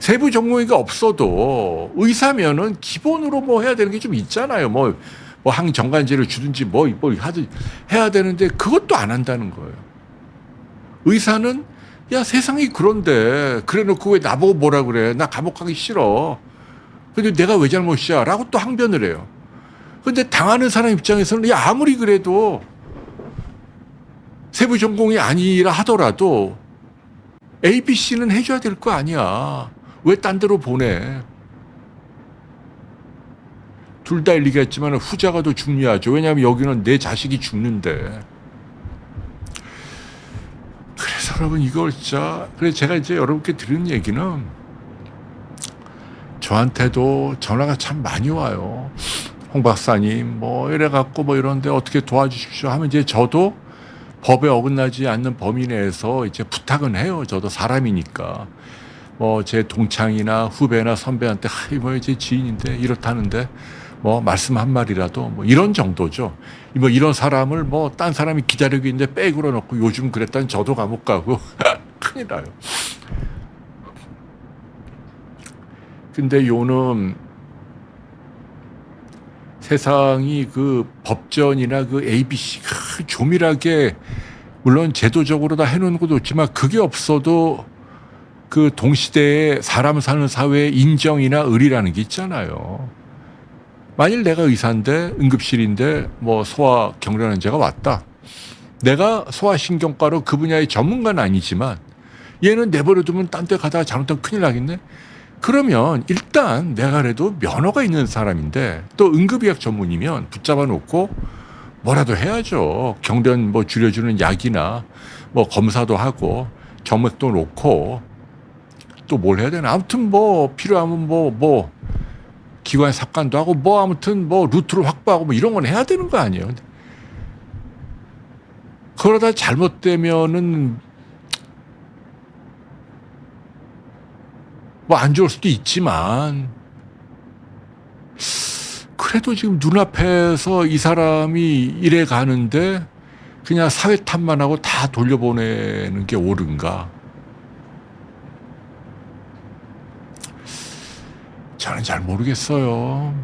[SPEAKER 1] 세부 전문의가 없어도 의사면은 기본으로 뭐 해야 되는 게 좀 있잖아요. 뭐 항정간제를 주든지 뭐 하든 해야 되는데 그것도 안 한다는 거예요. 의사는 야, 세상이 그런데 그래 놓고 왜 나보고 뭐라 그래. 나 감옥 가기 싫어. 근데 내가 왜 잘못이야? 라고 또 항변을 해요. 근데 당하는 사람 입장에서는 야, 아무리 그래도 세부 전공이 아니라 하더라도 ABC는 해줘야 될 거 아니야. 왜 딴 데로 보내? 둘 다 일리가 있지만 후자가 더 중요하죠. 왜냐하면 여기는 내 자식이 죽는데. 그래서 여러분 이걸 진짜, 그래서 제가 이제 여러분께 드리는 얘기는 저한테도 전화가 참 많이 와요. 홍 박사님 뭐 이래갖고 뭐 이런데 어떻게 도와주십시오 하면 이제 저도 법에 어긋나지 않는 범위 내에서 이제 부탁은 해요. 저도 사람이니까. 뭐 제 동창이나 후배나 선배한테 뭐 이제 지인인데 이렇다는데 뭐 말씀 한 마디라도 뭐 이런 정도죠. 뭐 이런 사람을 뭐 딴 사람이 기다리고 있는데 백으로 넣고 요즘 그랬다는 저도 감옥 가고 큰일 나요. 근데 요는 세상이 그 법전이나 그 ABC 조밀하게 물론 제도적으로 다 해놓은 것도 있지만 그게 없어도 그 동시대에 사람 사는 사회의 인정이나 의리라는 게 있잖아요. 만일 내가 의사인데 응급실인데 뭐 소아 경련 환자가 왔다. 내가 소아신경과로 그 분야의 전문가는 아니지만 얘는 내버려두면 딴 데 가다가 잘못하면 큰일 나겠네. 그러면 일단 내가 그래도 면허가 있는 사람인데 또 응급의학 전문이면 붙잡아 놓고 뭐라도 해야죠. 경련 뭐 줄여주는 약이나 뭐 검사도 하고 정맥도 놓고 또 뭘 해야 되나. 아무튼 뭐 필요하면 뭐 기관 삽관도 하고 뭐 아무튼 뭐 루트를 확보하고 뭐 이런 건 해야 되는 거 아니에요. 그러다 잘못되면은 뭐 안 좋을 수도 있지만 그래도 지금 눈앞에서 이 사람이 이래 가는데 그냥 사회 탓만 하고 다 돌려보내는 게 옳은가? 저는 잘 모르겠어요.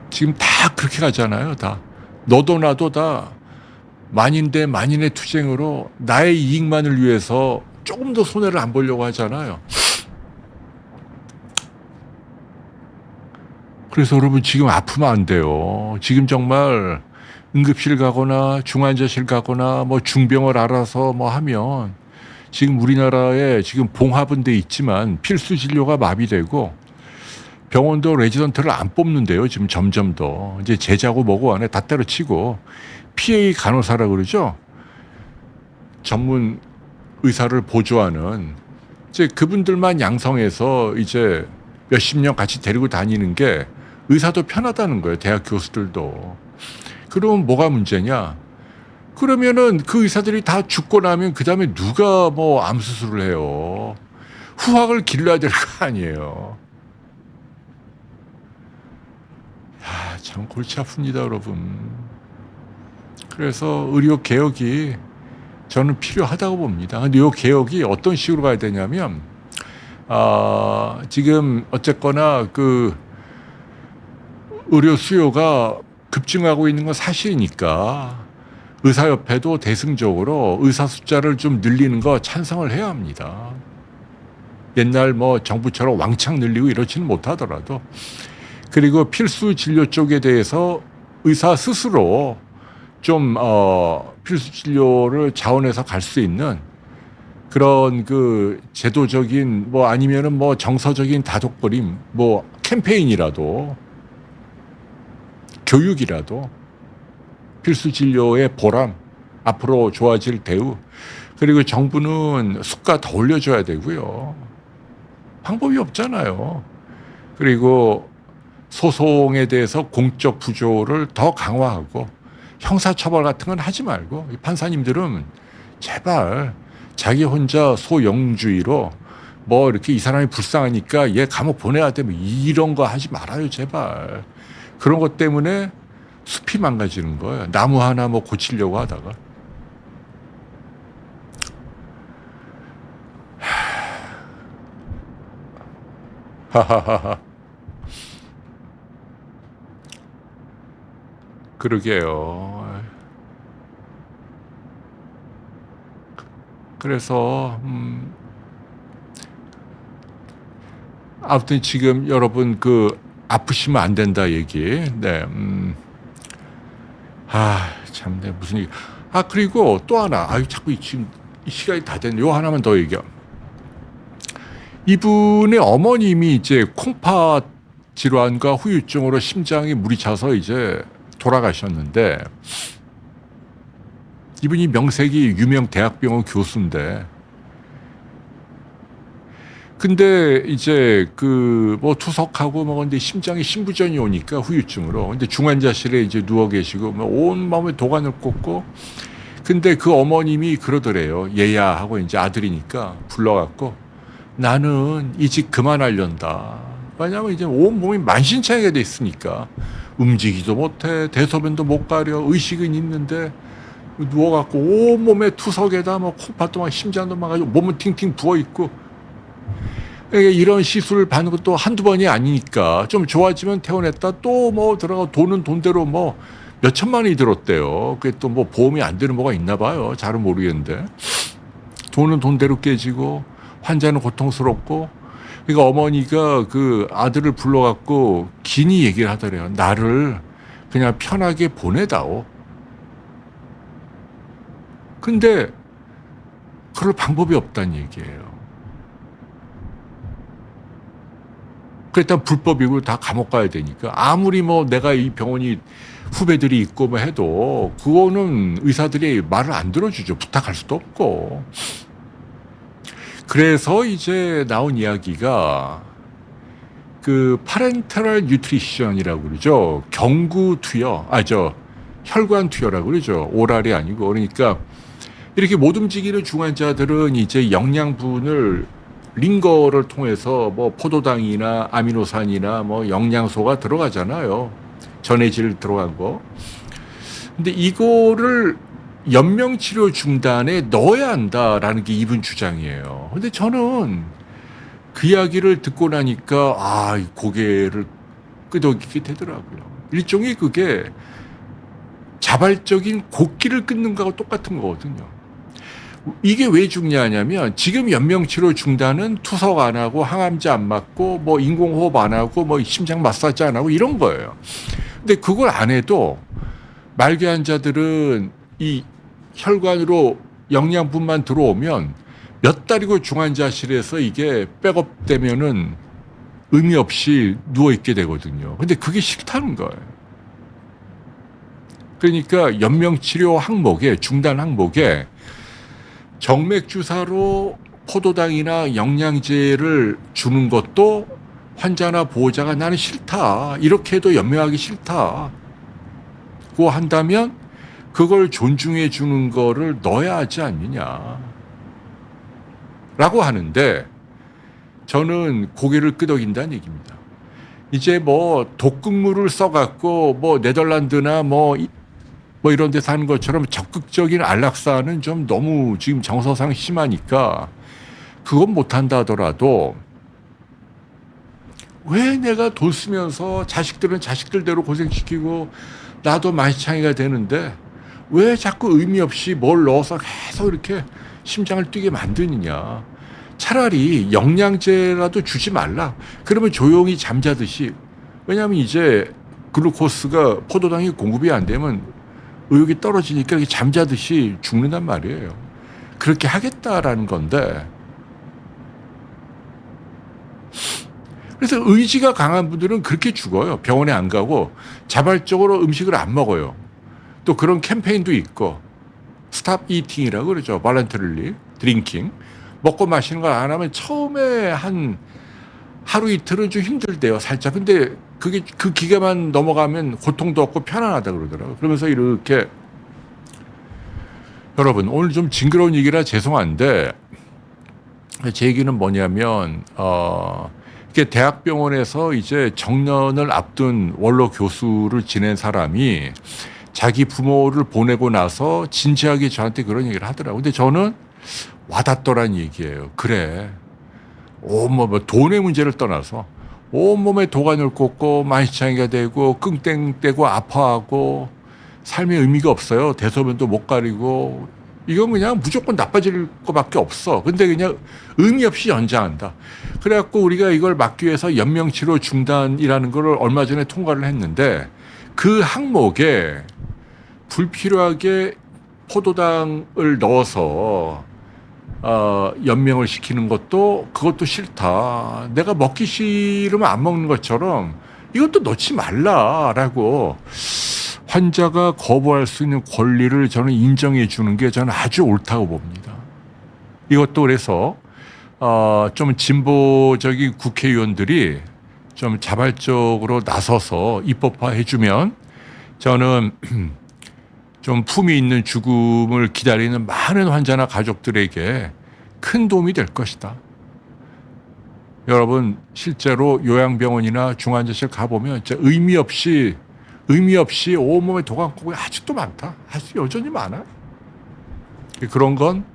[SPEAKER 1] 지금 다 그렇게 가잖아요. 다 너도 나도 다 만인 대 만인의 투쟁으로 나의 이익만을 위해서 조금 더 손해를 안 보려고 하잖아요. 그래서 여러분 지금 아프면 안 돼요. 지금 정말 응급실 가거나 중환자실 가거나 뭐 중병을 알아서 뭐 하면 지금 우리나라에 지금 봉합은 돼 있지만 필수 진료가 마비되고 병원도 레지던트를 안 뽑는데요. 지금 점점 더 이제 제자고 뭐고 안에 다 때려치고 PA 간호사라 그러죠. 전문 의사를 보조하는 이제 그분들만 양성해서 이제 몇십 년 같이 데리고 다니는 게 의사도 편하다는 거예요. 대학 교수들도. 그러면 뭐가 문제냐? 그러면은 그 의사들이 다 죽고 나면 그 다음에 누가 뭐 암 수술을 해요? 후학을 길러야 될 거 아니에요. 야, 참 골치 아픕니다, 여러분. 그래서 의료 개혁이 저는 필요하다고 봅니다. 근데 이 개혁이 어떤 식으로 가야 되냐면, 지금 어쨌거나 그 의료 수요가 급증하고 있는 건 사실이니까 의사협회도 대승적으로 의사 숫자를 좀 늘리는 거 찬성을 해야 합니다. 옛날 뭐 정부처럼 왕창 늘리고 이렇지는 못하더라도. 그리고 필수 진료 쪽에 대해서 의사 스스로 좀 필수 진료를 자원해서 갈 수 있는 그런 그 제도적인 뭐 아니면은 뭐 정서적인 다독거림 뭐 캠페인이라도 교육이라도 필수 진료의 보람 앞으로 좋아질 대우 그리고 정부는 수가 더 올려줘야 되고요. 방법이 없잖아요. 그리고 소송에 대해서 공적 부조를 더 강화하고 형사처벌 같은 건 하지 말고 판사님들은 제발 자기 혼자 소영주의로 뭐 이렇게 이 사람이 불쌍하니까 얘 감옥 보내야 돼 뭐 이런 거 하지 말아요 제발. 그런 것 때문에 숲이 망가지는 거예요. 나무 하나 뭐 고치려고 하다가. 하하하하. 그러게요. 그래서 아무튼 지금 여러분 그 아프시면 안 된다 얘기. 네. 참, 네, 무슨 얘기. 그리고 또 하나. 자꾸 지금 이 시간이 다 됐네. 요 하나만 더 얘기해. 이분의 어머님이 이제 콩팥 질환과 후유증으로 심장이 물이 차서 이제 돌아가셨는데, 이분이 명색이 유명 대학병원 교수인데, 근데 이제 그 뭐 투석하고 뭐 근데 심장에 심부전이 오니까 후유증으로 근데 중환자실에 이제 누워 계시고 뭐 온 몸에 도관을 꽂고 근데 그 어머님이 그러더래요. 얘야 하고 이제 아들이니까 불러갖고 나는 이 집 그만하련다. 왜냐면 이제 온 몸이 만신창이가 돼 있으니까 움직이지도 못해 대소변도 못 가려 의식은 있는데 누워갖고 온 몸에 투석에다 뭐 콩팥도 막 심장도 막 가지고 몸은 팅팅 부어 있고. 이런 시술을 받는 것도 한두 번이 아니니까 좀 좋아지면 퇴원했다 또 뭐 들어가 돈은 돈대로 뭐 몇천만 원이 들었대요. 그게 또 뭐 보험이 안 되는 뭐가 있나 봐요. 잘은 모르겠는데. 돈은 돈대로 깨지고 환자는 고통스럽고 그러니까 어머니가 그 아들을 불러갖고 긴히 얘기를 하더래요. 나를 그냥 편하게 보내다오. 근데 그럴 방법이 없다는 얘기예요. 일단 불법이고 다 감옥 가야 되니까 아무리 뭐 내가 이 병원이 후배들이 있고 뭐 해도 그거는 의사들이 말을 안 들어주죠. 부탁할 수도 없고. 그래서 이제 나온 이야기가 그 파렌테럴 뉴트리션이라고 그러죠. 경구 투여, 혈관 투여라고 그러죠. 오랄이 아니고. 그러니까 이렇게 못 움직이는 중환자들은 이제 영양분을 링거를 통해서 뭐 포도당이나 아미노산이나 뭐 영양소가 들어가잖아요. 전해질 들어간 거. 근데 이거를 연명치료 중단에 넣어야 한다라는 게 이분 주장이에요. 근데 저는 그 이야기를 듣고 나니까 고개를 끄덕이게 되더라고요. 일종의 그게 자발적인 곡기를 끊는 거하고 똑같은 거거든요. 이게 왜 중요하냐면 지금 연명치료 중단은 투석 안 하고 항암제 안 맞고 뭐 인공호흡 안 하고 뭐 심장 마사지 안 하고 이런 거예요. 근데 그걸 안 해도 말기 환자들은 이 혈관으로 영양분만 들어오면 몇 달이고 중환자실에서 이게 백업되면은 의미 없이 누워있게 되거든요. 근데 그게 싫다는 거예요. 그러니까 연명치료 항목에, 중단 항목에 정맥주사로 포도당이나 영양제를 주는 것도 환자나 보호자가 나는 싫다. 이렇게 해도 연명하기 싫다. 고 한다면 그걸 존중해 주는 거를 넣어야 하지 않느냐. 라고 하는데 저는 고개를 끄덕인다는 얘기입니다. 이제 뭐 독극물을 써갖고 뭐 네덜란드나 뭐 이런 데서 하는 것처럼 적극적인 안락사는 좀 너무 지금 정서상 심하니까 그건 못한다 하더라도 왜 내가 돈 쓰면서 자식들은 자식들대로 고생시키고 나도 만시창이가 되는데 왜 자꾸 의미 없이 뭘 넣어서 계속 이렇게 심장을 뛰게 만드느냐. 차라리 영양제라도 주지 말라. 그러면 조용히 잠자듯이. 왜냐하면 이제 글루코스가 포도당이 공급이 안 되면 의욕이 떨어지니까 잠자듯이 죽는단 말이에요. 그렇게 하겠다라는 건데. 그래서 의지가 강한 분들은 그렇게 죽어요. 병원에 안 가고 자발적으로 음식을 안 먹어요. 또 그런 캠페인도 있고 스탑 이팅이라고 그러죠. 발런터리 드링킹. 먹고 마시는 걸 안 하면 처음에 한 하루 이틀은 좀 힘들대요. 살짝. 근데 그게 그 기간만 넘어가면 고통도 없고 편안하다 그러더라고요. 그러면서 이렇게 여러분 오늘 좀 징그러운 얘기라 죄송한데 제 얘기는 뭐냐면 이게 대학병원에서 이제 정년을 앞둔 원로 교수를 지낸 사람이 자기 부모를 보내고 나서 진지하게 저한테 그런 얘기를 하더라고요. 근데 저는 와닿더란 얘기예요. 그래. 온몸, 돈의 문제를 떠나서 온몸에 도가니를 꽂고 만시창이가 되고 끙땡대고 아파하고 삶의 의미가 없어요. 대소변도 못 가리고 이건 그냥 무조건 나빠질 것밖에 없어. 근데 그냥 의미 없이 연장한다. 그래갖고 우리가 이걸 막기 위해서 연명치료 중단이라는 걸 얼마 전에 통과를 했는데 그 항목에 불필요하게 포도당을 넣어서 연명을 시키는 것도 그것도 싫다. 내가 먹기 싫으면 안 먹는 것처럼 이것도 넣지 말라라고 환자가 거부할 수 있는 권리를 저는 인정해 주는 게 저는 아주 옳다고 봅니다. 이것도 그래서 좀 진보적인 국회의원들이 좀 자발적으로 나서서 입법화해 주면 저는 좀 품위 있는 죽음을 기다리는 많은 환자나 가족들에게 큰 도움이 될 것이다. 여러분 실제로 요양병원이나 중환자실 가보면 진짜 의미 없이 온몸에 도감고가 아직도 많다. 아직 여전히 많아. 그런 건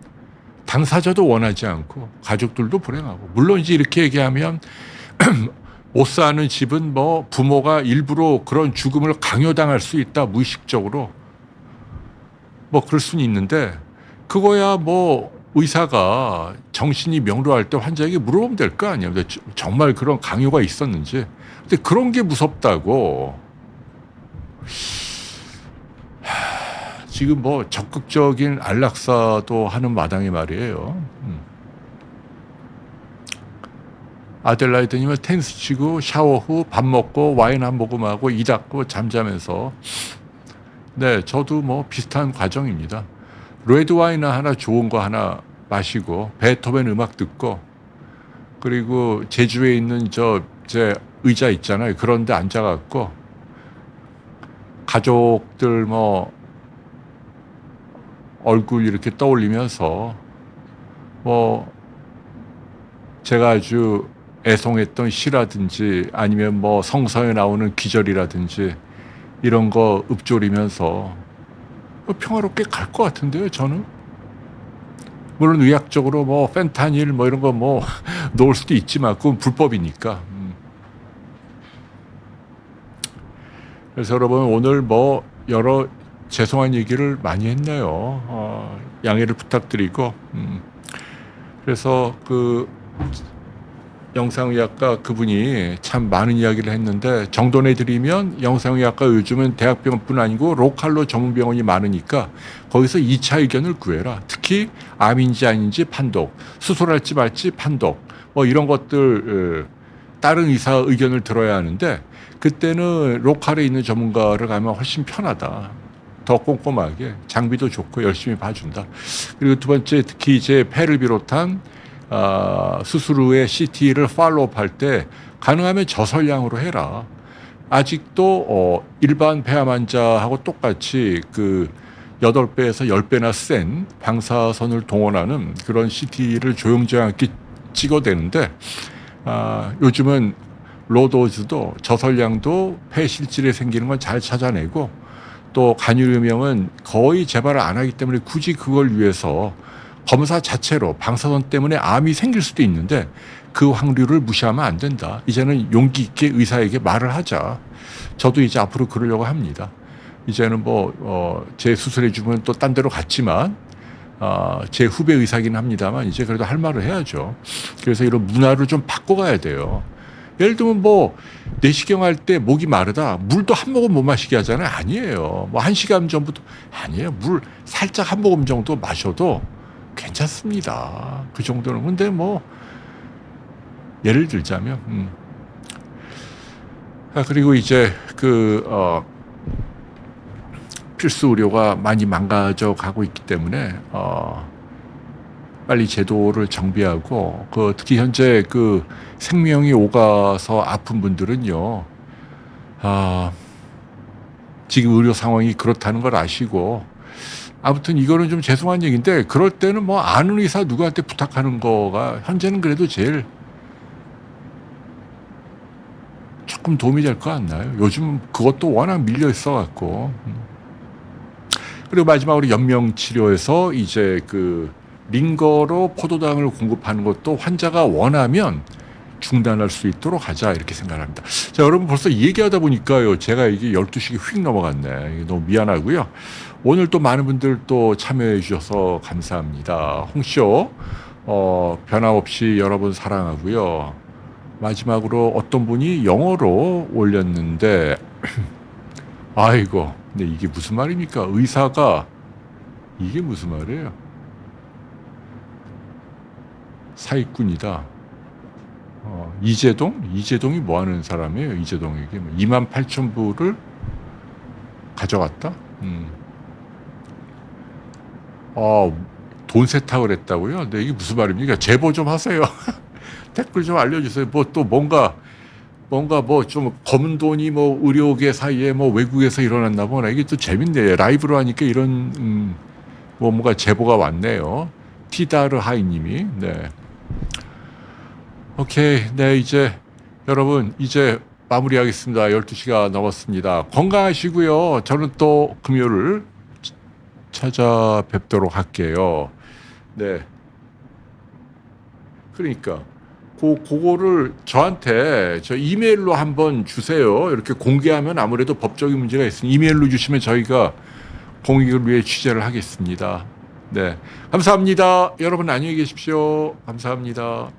[SPEAKER 1] 당사자도 원하지 않고 가족들도 불행하고. 물론 이제 이렇게 얘기하면 못 사는 집은 뭐 부모가 일부러 그런 죽음을 강요당할 수 있다. 무의식적으로. 뭐 그럴 수는 있는데 그거야 뭐 의사가 정신이 명료할 때 환자에게 물어보면 될 거 아니에요. 근데 정말 그런 강요가 있었는지. 근데 그런 게 무섭다고. 지금 뭐 적극적인 안락사도 하는 마당에 말이에요. 아델라이드님은 테니스 치고 샤워 후 밥 먹고 와인 한 모금하고 이 닦고 잠자면서 네, 저도 뭐 비슷한 과정입니다. 레드 와인 하나 좋은 거 하나 마시고 베토벤 음악 듣고 그리고 제주에 있는 제 의자 있잖아요. 그런 데 앉아갖고 가족들 뭐 얼굴 이렇게 떠올리면서 뭐 제가 아주 애송했던 시라든지 아니면 뭐 성서에 나오는 기절이라든지 이런 거 읊조리면서 평화롭게 갈 것 같은데요, 저는. 물론 의학적으로 뭐 펜타닐 뭐 이런 거 뭐 놓을 수도 있지만 그건 불법이니까. 그래서 여러분 오늘 뭐 여러 죄송한 얘기를 많이 했네요. 양해를 부탁드리고. 그래서 그 영상의학과 그분이 참 많은 이야기를 했는데 정돈해드리면 영상의학과 요즘은 대학병원뿐 아니고 로컬로 전문병원이 많으니까 거기서 2차 의견을 구해라. 특히 암인지 아닌지 판독, 수술할지 말지 판독, 뭐 이런 것들 다른 의사 의견을 들어야 하는데 그때는 로컬에 있는 전문가를 가면 훨씬 편하다. 더 꼼꼼하게 장비도 좋고 열심히 봐준다. 그리고 두 번째 특히 이제 폐를 비롯한 수술 후에 CT를 팔로우할 때 가능하면 저설량으로 해라. 아직도 일반 폐암 환자하고 똑같이 그 8배에서 10배나 센 방사선을 동원하는 그런 CT를 조용조용하게 찍어대는데 요즘은 로도즈도 저설량도 폐 실질에 생기는 건 잘 찾아내고 또 간이류명은 거의 재발을 안 하기 때문에 굳이 그걸 위해서 검사 자체로 방사선 때문에 암이 생길 수도 있는데 그 확률을 무시하면 안 된다. 이제는 용기 있게 의사에게 말을 하자. 저도 이제 앞으로 그러려고 합니다. 이제는 제 수술해 주면 또 딴 데로 갔지만 제 후배 의사긴 합니다만 이제 그래도 할 말을 해야죠. 그래서 이런 문화를 좀 바꿔가야 돼요. 예를 들면 내시경 할 때 목이 마르다 물도 한 모금 못 마시게 하잖아요. 아니에요. 1시간 전부터 아니에요. 물 살짝 한 모금 정도 마셔도 괜찮습니다. 그 정도는. 근데 예를 들자면 그리고 이제 필수 의료가 많이 망가져 가고 있기 때문에 빨리 제도를 정비하고 특히 현재 생명이 오가서 아픈 분들은요 지금 의료 상황이 그렇다는 걸 아시고 아무튼 이거는 좀 죄송한 얘기인데 그럴 때는 아는 의사 누구한테 부탁하는 거가 현재는 그래도 제일 조금 도움이 될 것 같나요? 요즘 그것도 워낙 밀려 있어 갖고. 그리고 마지막으로 연명 치료에서 이제 링거로 포도당을 공급하는 것도 환자가 원하면 중단할 수 있도록 하자 이렇게 생각합니다. 자, 여러분 벌써 얘기하다 보니까요. 제가 이게 12시가 휙 넘어갔네. 너무 미안하고요. 오늘 또 많은 분들 또 참여해 주셔서 감사합니다. 홍쇼 변함없이 여러분 사랑하고요. 마지막으로 어떤 분이 영어로 올렸는데 아이고 근데 이게 무슨 말입니까? 의사가 이게 무슨 말이에요? 사기꾼이다. 이재동이 뭐 하는 사람이에요? 이재동에게 28,000불을 가져갔다? 돈 세탁을 했다고요? 근데 이게 무슨 말입니까? 제보 좀 하세요. 댓글 좀 알려주세요. 또 뭔가 좀 검은 돈이 의료계 사이에 외국에서 일어났나 보나. 이게 또 재밌네. 라이브로 하니까 이런 뭔가 제보가 왔네요. 티다르 하이님이. 네. 오케이. 네, 이제 여러분 이제 마무리하겠습니다. 12시가 넘었습니다. 건강하시고요. 저는 또 금요일 찾아뵙도록 할게요. 네. 그러니까 그거를 저한테 저 이메일로 한번 주세요. 이렇게 공개하면 아무래도 법적인 문제가 있으니 이메일로 주시면 저희가 공익을 위해 취재를 하겠습니다. 네. 감사합니다. 여러분 안녕히 계십시오. 감사합니다.